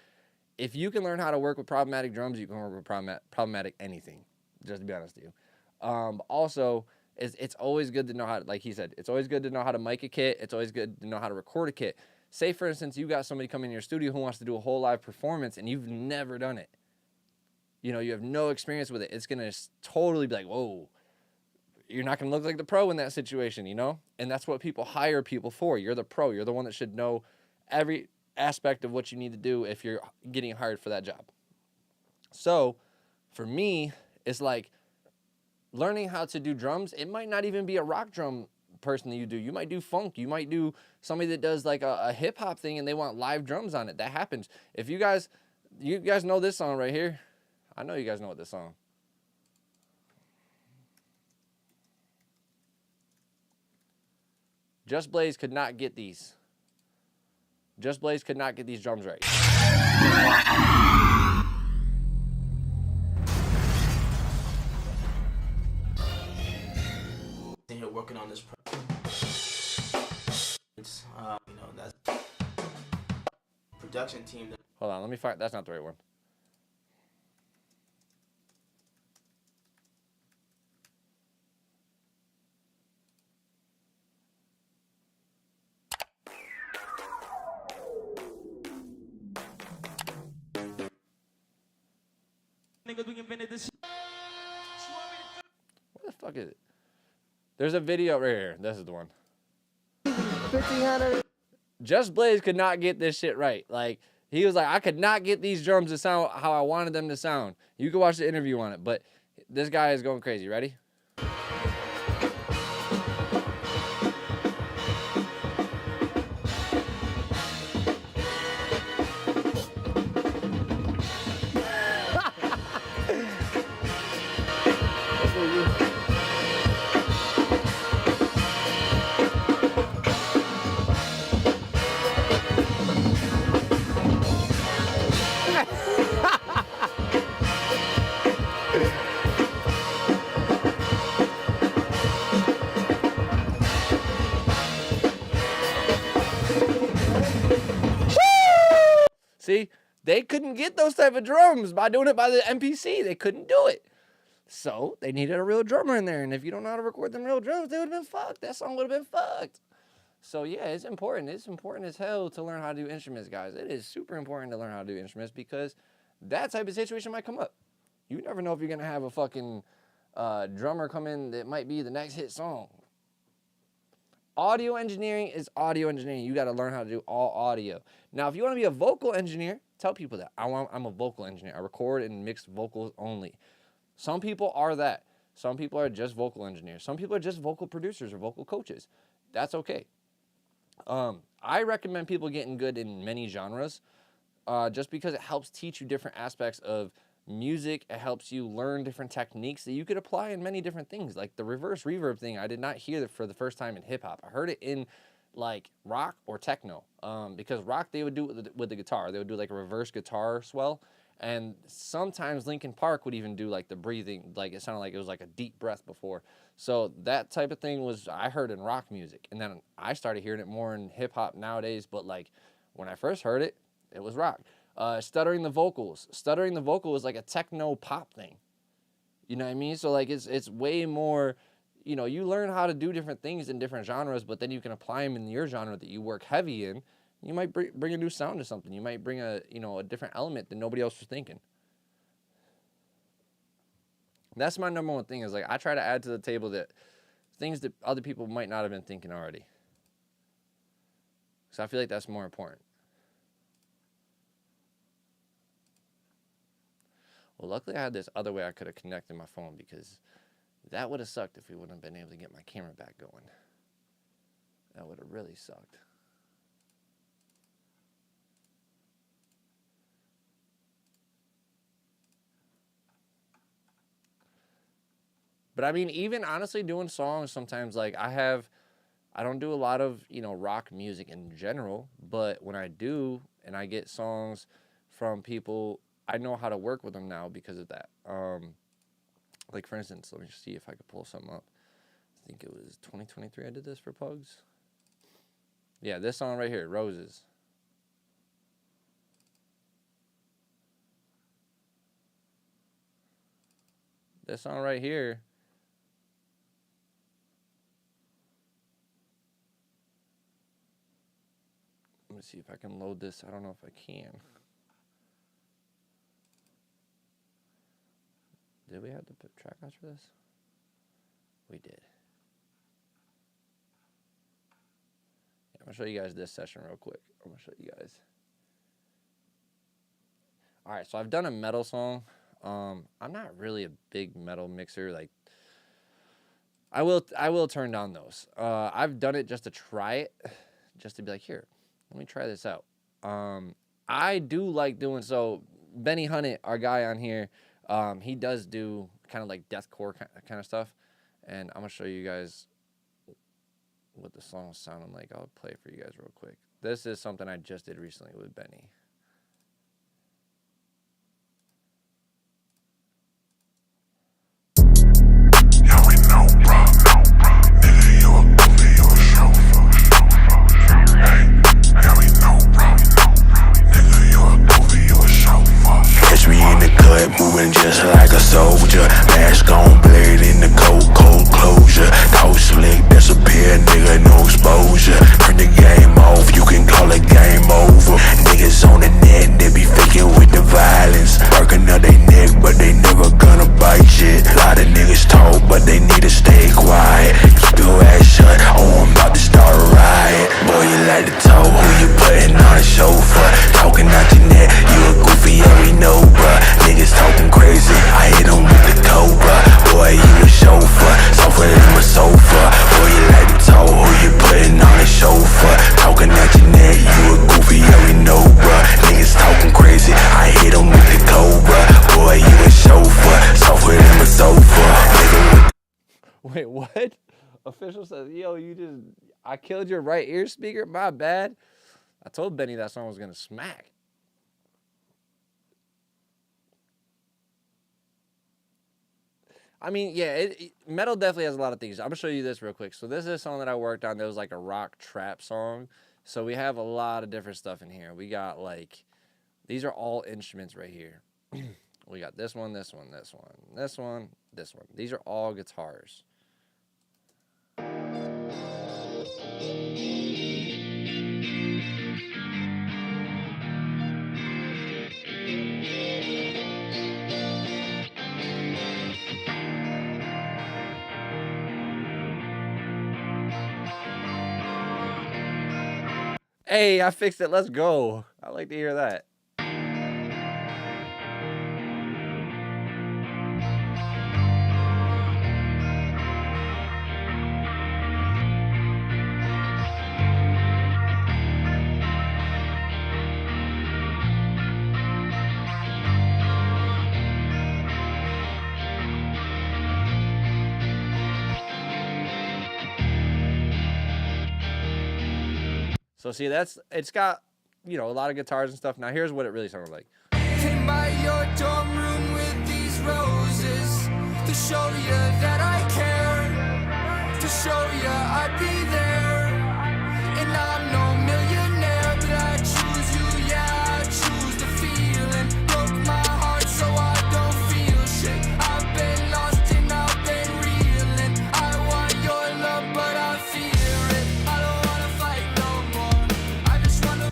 If you can learn how to work with problematic drums, you can work with problematic anything, just to be honest with you. Also, it's always good to know how, like he said, it's always good to know how to mic a kit. It's always good to know how to record a kit. Say, for instance, you got somebody come in your studio who wants to do a whole live performance and you've never done it. You know, you have no experience with it. It's going to totally be like, whoa, you're not going to look like the pro in that situation, you know? And that's what people hire people for. You're the pro. You're the one that should know every aspect of what you need to do if you're getting hired for that job. So for me, it's like learning how to do drums. It might not even be a rock drum person that you do. You might do funk. You might do somebody that does like a hip hop thing and they want live drums on it. That happens. If you guys know this song right here. I know you guys know what this song. Just Blaze could not get these. Just Blaze could not get these drums right. In here working on this that's production team. Hold on, let me find. That's not the right one. Niggas, we invented this. What the fuck is it? There's a video right here. This is the one. 1,500. Just Blaze could not get this shit right. Like, he was like, I could not get these drums to sound how I wanted them to sound. You can watch the interview on it, but this guy is going crazy. Ready? See, they couldn't get those type of drums by doing it by the MPC. They couldn't do it. So they needed a real drummer in there. And if you don't know how to record them real drums, they would have been fucked. That song would have been fucked. So yeah, it's important. It's important as hell to learn how to do instruments, guys. It is super important to learn how to do instruments because that type of situation might come up. You never know if you're going to have a fucking drummer come in that might be the next hit song. Audio engineering is audio engineering. You got to learn how to do all audio. Now, if you want to be a vocal engineer, tell people that. I'm a vocal engineer. I record and mix vocals only. Some people are that. Some people are just vocal engineers. Some people are just vocal producers or vocal coaches. That's okay. I recommend people getting good in many genres just because it helps teach you different aspects of music. It helps you learn different techniques that you could apply in many different things. Like the reverse reverb thing, I did not hear that for the first time in hip hop. I heard it in like rock or techno because rock, they would do it with the guitar. They would do like a reverse guitar swell. And sometimes Linkin Park would even do like the breathing, like it sounded like it was like a deep breath before. So that type of thing was, I heard in rock music. And then I started hearing it more in hip hop nowadays. But like when I first heard it, it was rock. Stuttering the vocals. Stuttering the vocal is like a techno pop thing. You know what I mean? So like it's way more, you know, you learn how to do different things in different genres, but then you can apply them in your genre that you work heavy in. You might bring a new sound to something. You might bring a different element that nobody else was thinking. That's my number one thing is like I try to add to the table that things that other people might not have been thinking already. So I feel like that's more important. Well, luckily I had this other way I could have connected my phone because that would have sucked if we wouldn't have been able to get my camera back going. That would have really sucked. But I mean, even honestly doing songs sometimes, like I don't do a lot of, rock music in general, but when I do and I get songs from people, I know how to work with them now because of that. Like for instance, let me see if I could pull something up. I think it was 2023 I did this for Pugs. Yeah, this song right here, Roses. This song right here. Let me see if I can load this. I don't know if I can. Did we have to put track outs for this? We did. Yeah, I'm going to show you guys this session real quick. I'm going to show you guys. All right, so I've done a metal song. I'm not really a big metal mixer. Like, I will turn down those. I've done it just to try it, just to be like, here, let me try this out. I do like doing so. Benny Hunnit, our guy on here, he does do kind of like deathcore kind of stuff. And I'm going to show you guys what the song is sounding like. I'll play it for you guys real quick. This is something I just did recently with Benny. Moving just like a soldier, mask on, blade in the cold closure. Cold slick, disappear, nigga, no exposure. Turn the game off, you can call it game over. Niggas on official says, yo, I killed your right ear speaker. My bad. I told Benny that song was going to smack. I mean, yeah, metal definitely has a lot of things. I'm going to show you this real quick. So this is a song that I worked on that was like a rock trap song. So we have a lot of different stuff in here. We got like, these are all instruments right here. We got this one, this one, this one, this one, this one. These are all guitars. Hey, I fixed it. Let's go. I like to hear that. So see, it's got, you know, a lot of guitars and stuff. Now here's what it really sounded like. Came by your dorm room with these roses to show you that I care, to show you I'd be there. And I'm no millionaire, but I choose you, yeah, I choose the feeling. Broke my heart so I don't feel shit. I've been lost and I've been reeling. I want your love, but I fear it. I don't wanna fight no more. I just wanna.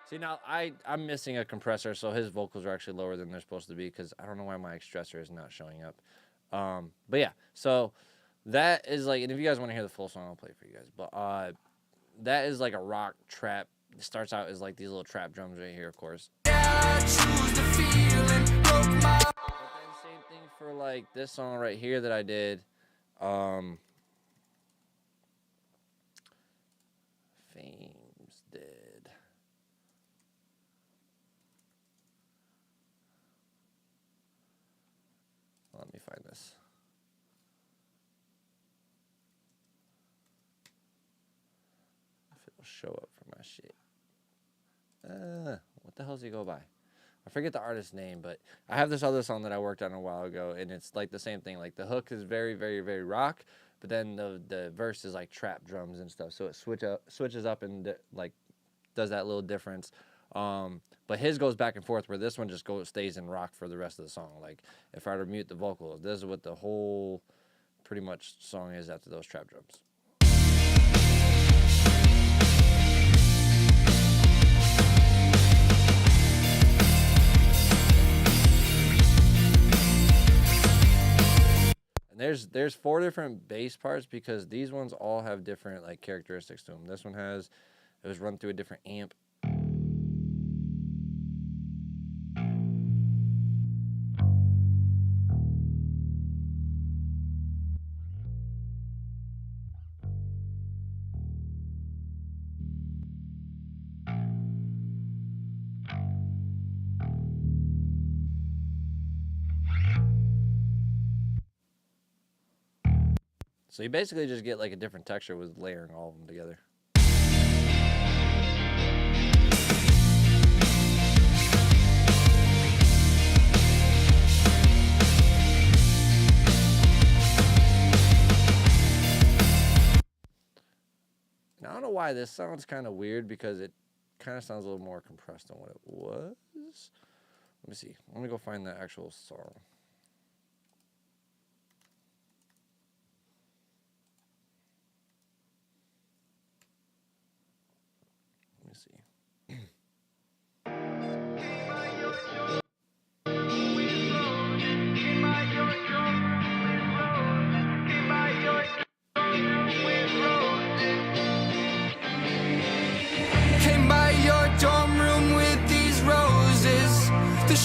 See, now I'm missing a compressor, so his vocals are actually lower than they're supposed to be because I don't know why my stressor is not showing up. But yeah, so that is like, and if you guys want to hear the full song, I'll play it for you guys. But that is like a rock trap. It starts out as like these little trap drums right here, of course. Yeah, I choose the feeling. Broke my. But then same thing for like this song right here that I did. Fames did. Let me find this. If it'll show up for my shit. What the hell does he go by? I forget the artist's name, but I have this other song that I worked on a while ago, and it's like the same thing. Like the hook is very, very, very rock, but then the verse is like trap drums and stuff. So it switches up and like does that little difference. But his goes back and forth, where this one just stays in rock for the rest of the song. Like if I were to mute the vocal, this is what the whole pretty much song is after those trap drums. And there's 4 different bass parts because these ones all have different like characteristics to them. This one it was run through a different amp. So you basically just get like a different texture with layering all of them together. Now I don't know why this sounds kind of weird because it kind of sounds a little more compressed than what it was. Let me see. Let me go find the actual song.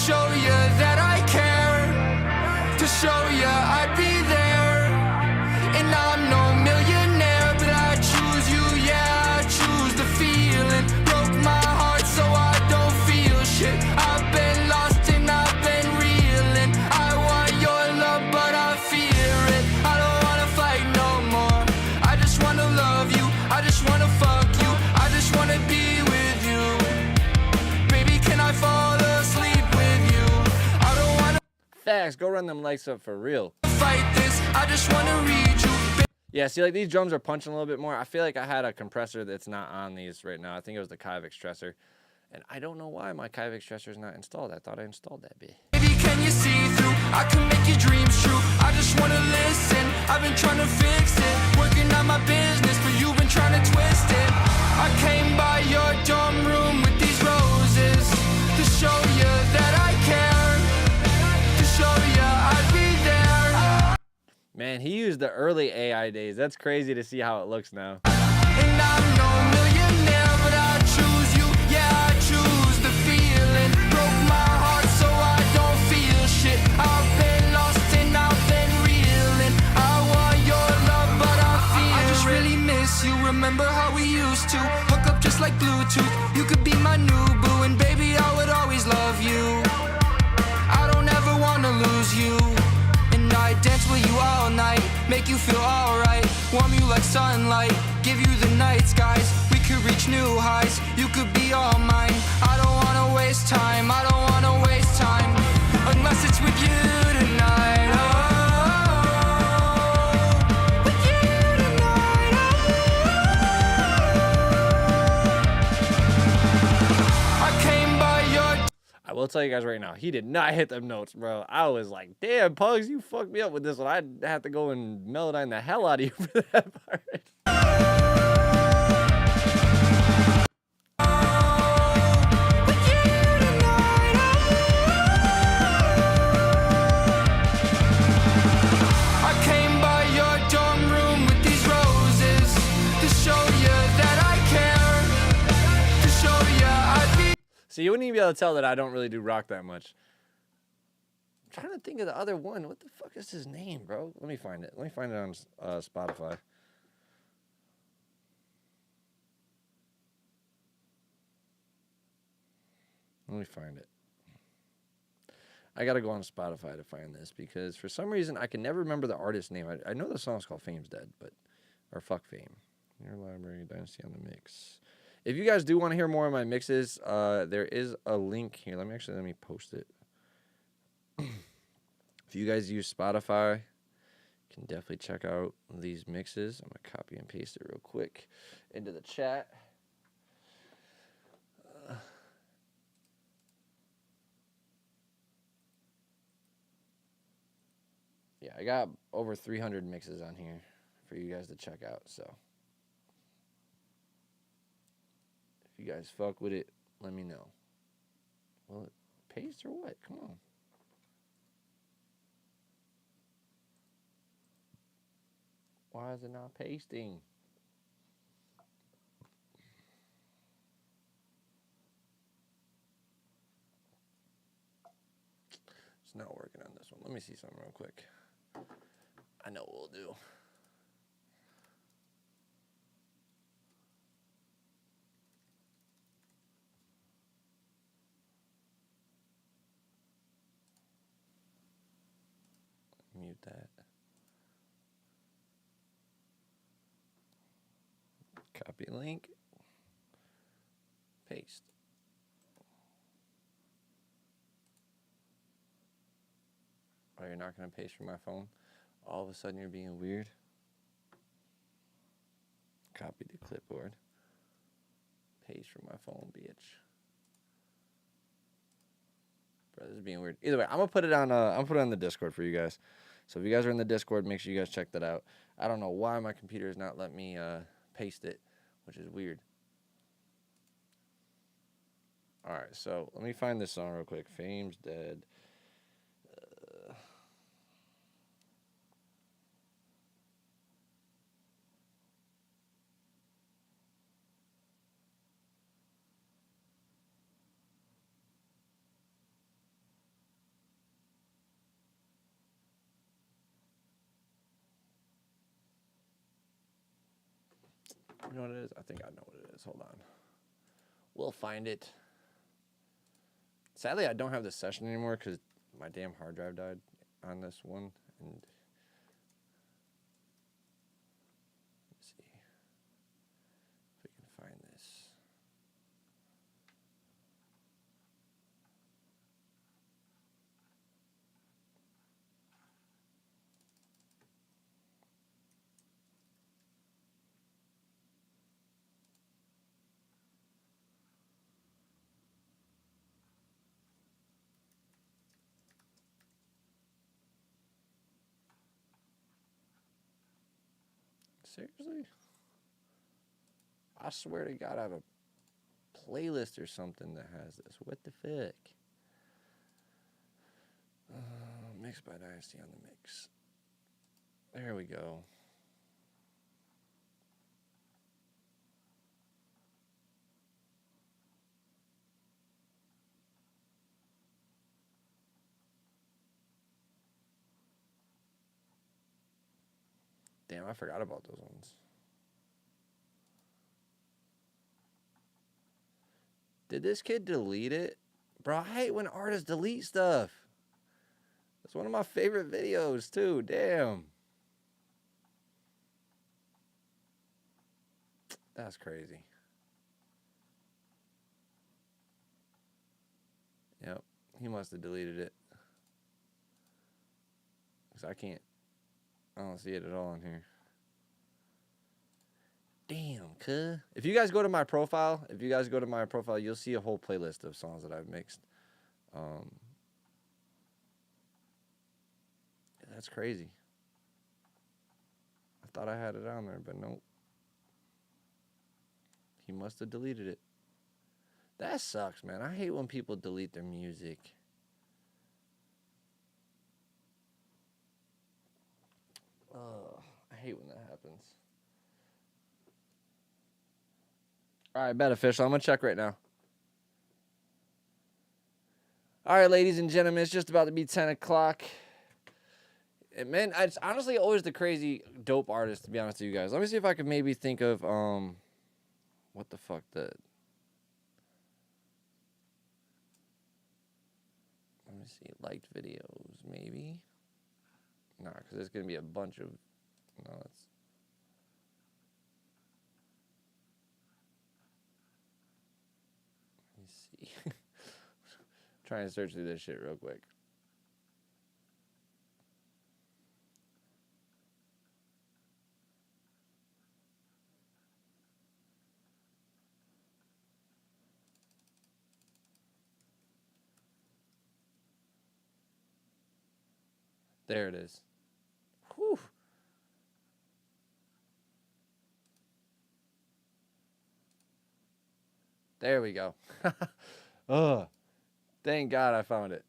show you that I care, to show you I'd be there. And I'm no millionaire, but I choose you, yeah, I choose the feeling. Broke my heart so I don't feel shit. I've been lost and I've been reeling. I want your love, but I fear it. I don't wanna fight no more. I just wanna love you, I just wanna fuck you, I just wanna be with you. Baby, can I fall asleep with you? I don't wanna Facts, go run them lights up for real. fight this, I just wanna read you. Yeah, see, like, these drums are punching a little bit more. I feel like I had a compressor that's not on these right now. I think it was the Kyvix stressor. And I don't know why my Kyvix stressor is not installed. I thought I installed that bit. Baby, can you see through? I can make your dreams true. I just wanna listen. I've been trying to fix it, working on my business, but you've been trying to twist it. I came by your dorm room with these roses to show you that I care, to show you I'd be there. Man, he used the early AI days. That's crazy to see how it looks now. And I'm no millionaire, but I choose you. Yeah, I choose the feeling. Broke my heart so I don't feel shit. I've been lost and I've been reeling. I want your love, but I fear I just really miss you. Remember how we used to hook up just like Bluetooth? You could be my new boo, and baby, I would always love you. I don't ever wanna lose you. And I dance with you all night, make you feel alright, warm you like sunlight, give you the night skies. We could reach new heights, you could be all mine. I don't wanna waste time, I don't wanna waste time, unless it's with you tonight. Oh, with you tonight. Oh. I came by your I will tell you guys right now, he did not hit them notes, bro. I was like, damn, Pugs, you fucked me up with this one. I'd have to go and melodyne the hell out of you for that part. I came by your dorm room with these roses to show you that I care, to show you I'd be. So you wouldn't even be able to tell that I don't really do rock that much. I'm trying to think of the other one. What the fuck is his name, bro? Let me find it. Let me find it on Spotify. Let me find it. I gotta go on Spotify to find this because for some reason I can never remember the artist's name. I know the song's called Fame's Dead, but or Fuck Fame. Your library, Dynasty on the mix. If you guys do want to hear more of my mixes, there is a link here. Let me post it. If you guys use Spotify, you can definitely check out these mixes. I'm gonna copy and paste it real quick into the chat. Yeah, I got over 300 mixes on here for you guys to check out, so if you guys fuck with it, let me know. Will it paste or what? Come on. Why is it not pasting? It's not working on this one. Let me see something real quick. I know what we'll do. Mute that. Copy link. Paste. Oh, you're not going to paste from my phone? All of a sudden you're being weird? Copy the clipboard. Paste from my phone, bitch. Bro, this is being weird. Either way, I'm gonna put it on the Discord for you guys. So if you guys are in the Discord, make sure you guys check that out. I don't know why my computer is not letting me paste it, which is weird. Alright, so let me find this song real quick. Fame's Dead. know what it is? I think I know what it is. Hold on. We'll find it. Sadly, I don't have this session anymore because my damn hard drive died on this one. And let's see if we can find this. Seriously? I swear to God, I have a playlist or something that has this. What the fuck? Mixed by Dynasty on the mix. There we go. Damn, I forgot about those ones. Did this kid delete it? Bro, I hate when artists delete stuff. That's one of my favorite videos, too. Damn. That's crazy. Yep, he must have deleted it. Because I don't see it at all in here. Damn, cuh. If you guys go to my profile, you'll see a whole playlist of songs that I've mixed. That's crazy. I thought I had it on there, but nope. He must have deleted it. That sucks, man. I hate when people delete their music. I hate when that happens. All right, bet official. I'm going to check right now. All right, ladies and gentlemen, it's just about to be 10 o'clock. Man, it's honestly always the crazy dope artist, to be honest with you guys. Let me see if I can maybe think of, what the fuck, let me see, liked videos, maybe. Nah, because there's going to be a bunch of, no, that's, let me see. Trying to search through this shit real quick. There it is. Whew. There we go. Oh, thank God I found it.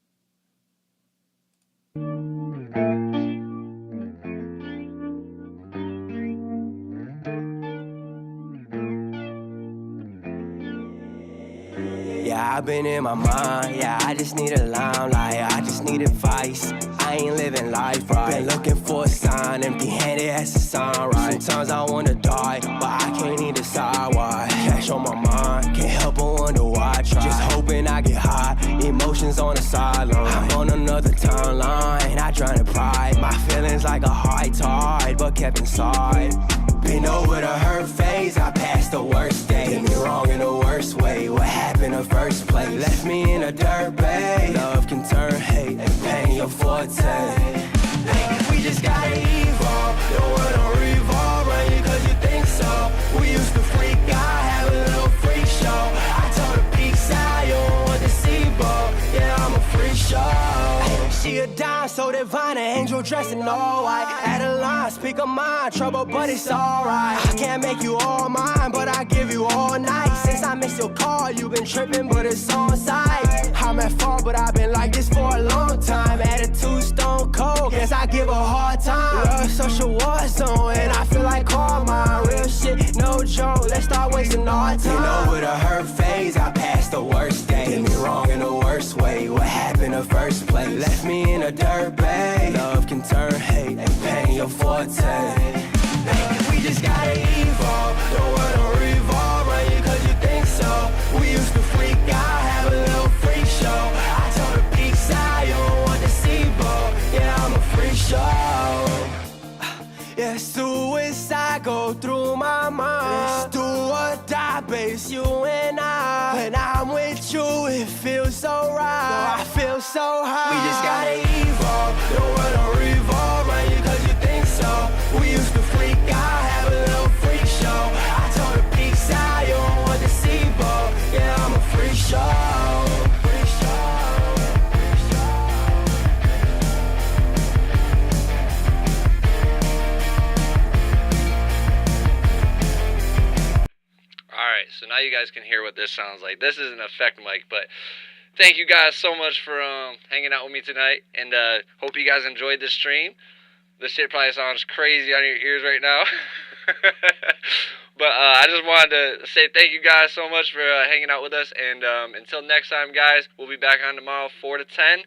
Yeah, I've been in my mind, yeah, I just need a limelight, I just need advice, I ain't living life right. Been looking for a sign, empty-handed as a sign, right? Sometimes I wanna die, but I can't even decide why. Cash on my mind, can't help but wonder why I try. Just hoping I get high, emotions on the sideline. I'm on another timeline, I drown in pride. My feelings like a high tide, but kept inside. Been over the hurt phase, I passed the worst day. Did me wrong in the worst way, what happened in the first place? Left me in a dirt bag. Love can turn hate and pain your forte. Hey, we just gotta evolve, the world don't revolve around you cause you think so. We used to freak out, have a little freak show. I told her peace out, you don't want to see, but yeah, I'm a freak show. She a dime, so divine, an angel dressed in all white. At a line, speak her mind, trouble, but it's alright. I can't make you all mine, but I give you all night. Since I missed your call, you been tripping, but it's on sight. I'm at fault, but I've been like this for a long time. Attitude stone cold, guess I give a hard time. Love social war zone, and I feel like Carmine. Real shit, no joke, let's start wasting our time. You know, with a hurt phase, I passed the worst day. Did me wrong in the worst way, what happened in the first place? Left me in a dirt bag. Love can turn hate and pain your forte. Hey, we just gotta evolve, the world that go through my mind. Let's do or die, base, you and I. When I'm with you, it feels so right. I feel so high. We just gotta evolve. The world don't revolve around you cause you think so. We used to freak out, have a little freak show. I told her peace out, you don't want the seatbelt. Yeah, I'm a freak show. Alright, so now you guys can hear what this sounds like. This is an effect mic, but thank you guys so much for hanging out with me tonight, and hope you guys enjoyed this stream. This shit probably sounds crazy on your ears right now. But I just wanted to say thank you guys so much for hanging out with us, and until next time, guys, we'll be back on tomorrow 4 to 10,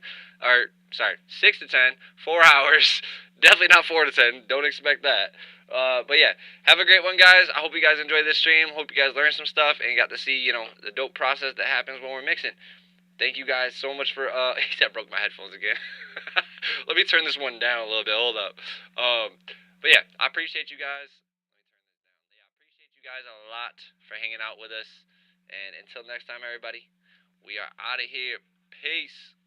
or sorry, 6 to 10, 4 hours. Definitely not 4 to 10, don't expect that. But yeah, have a great one, guys. I hope you guys enjoyed this stream. Hope you guys learned some stuff and got to see, you know, the dope process that happens when we're mixing. Thank you guys so much for, that broke my headphones again. Let me turn this one down a little bit, hold up. But yeah, I appreciate you guys. Let me turn this down. Yeah, I appreciate you guys a lot for hanging out with us. And until next time, everybody, we are out of here. Peace.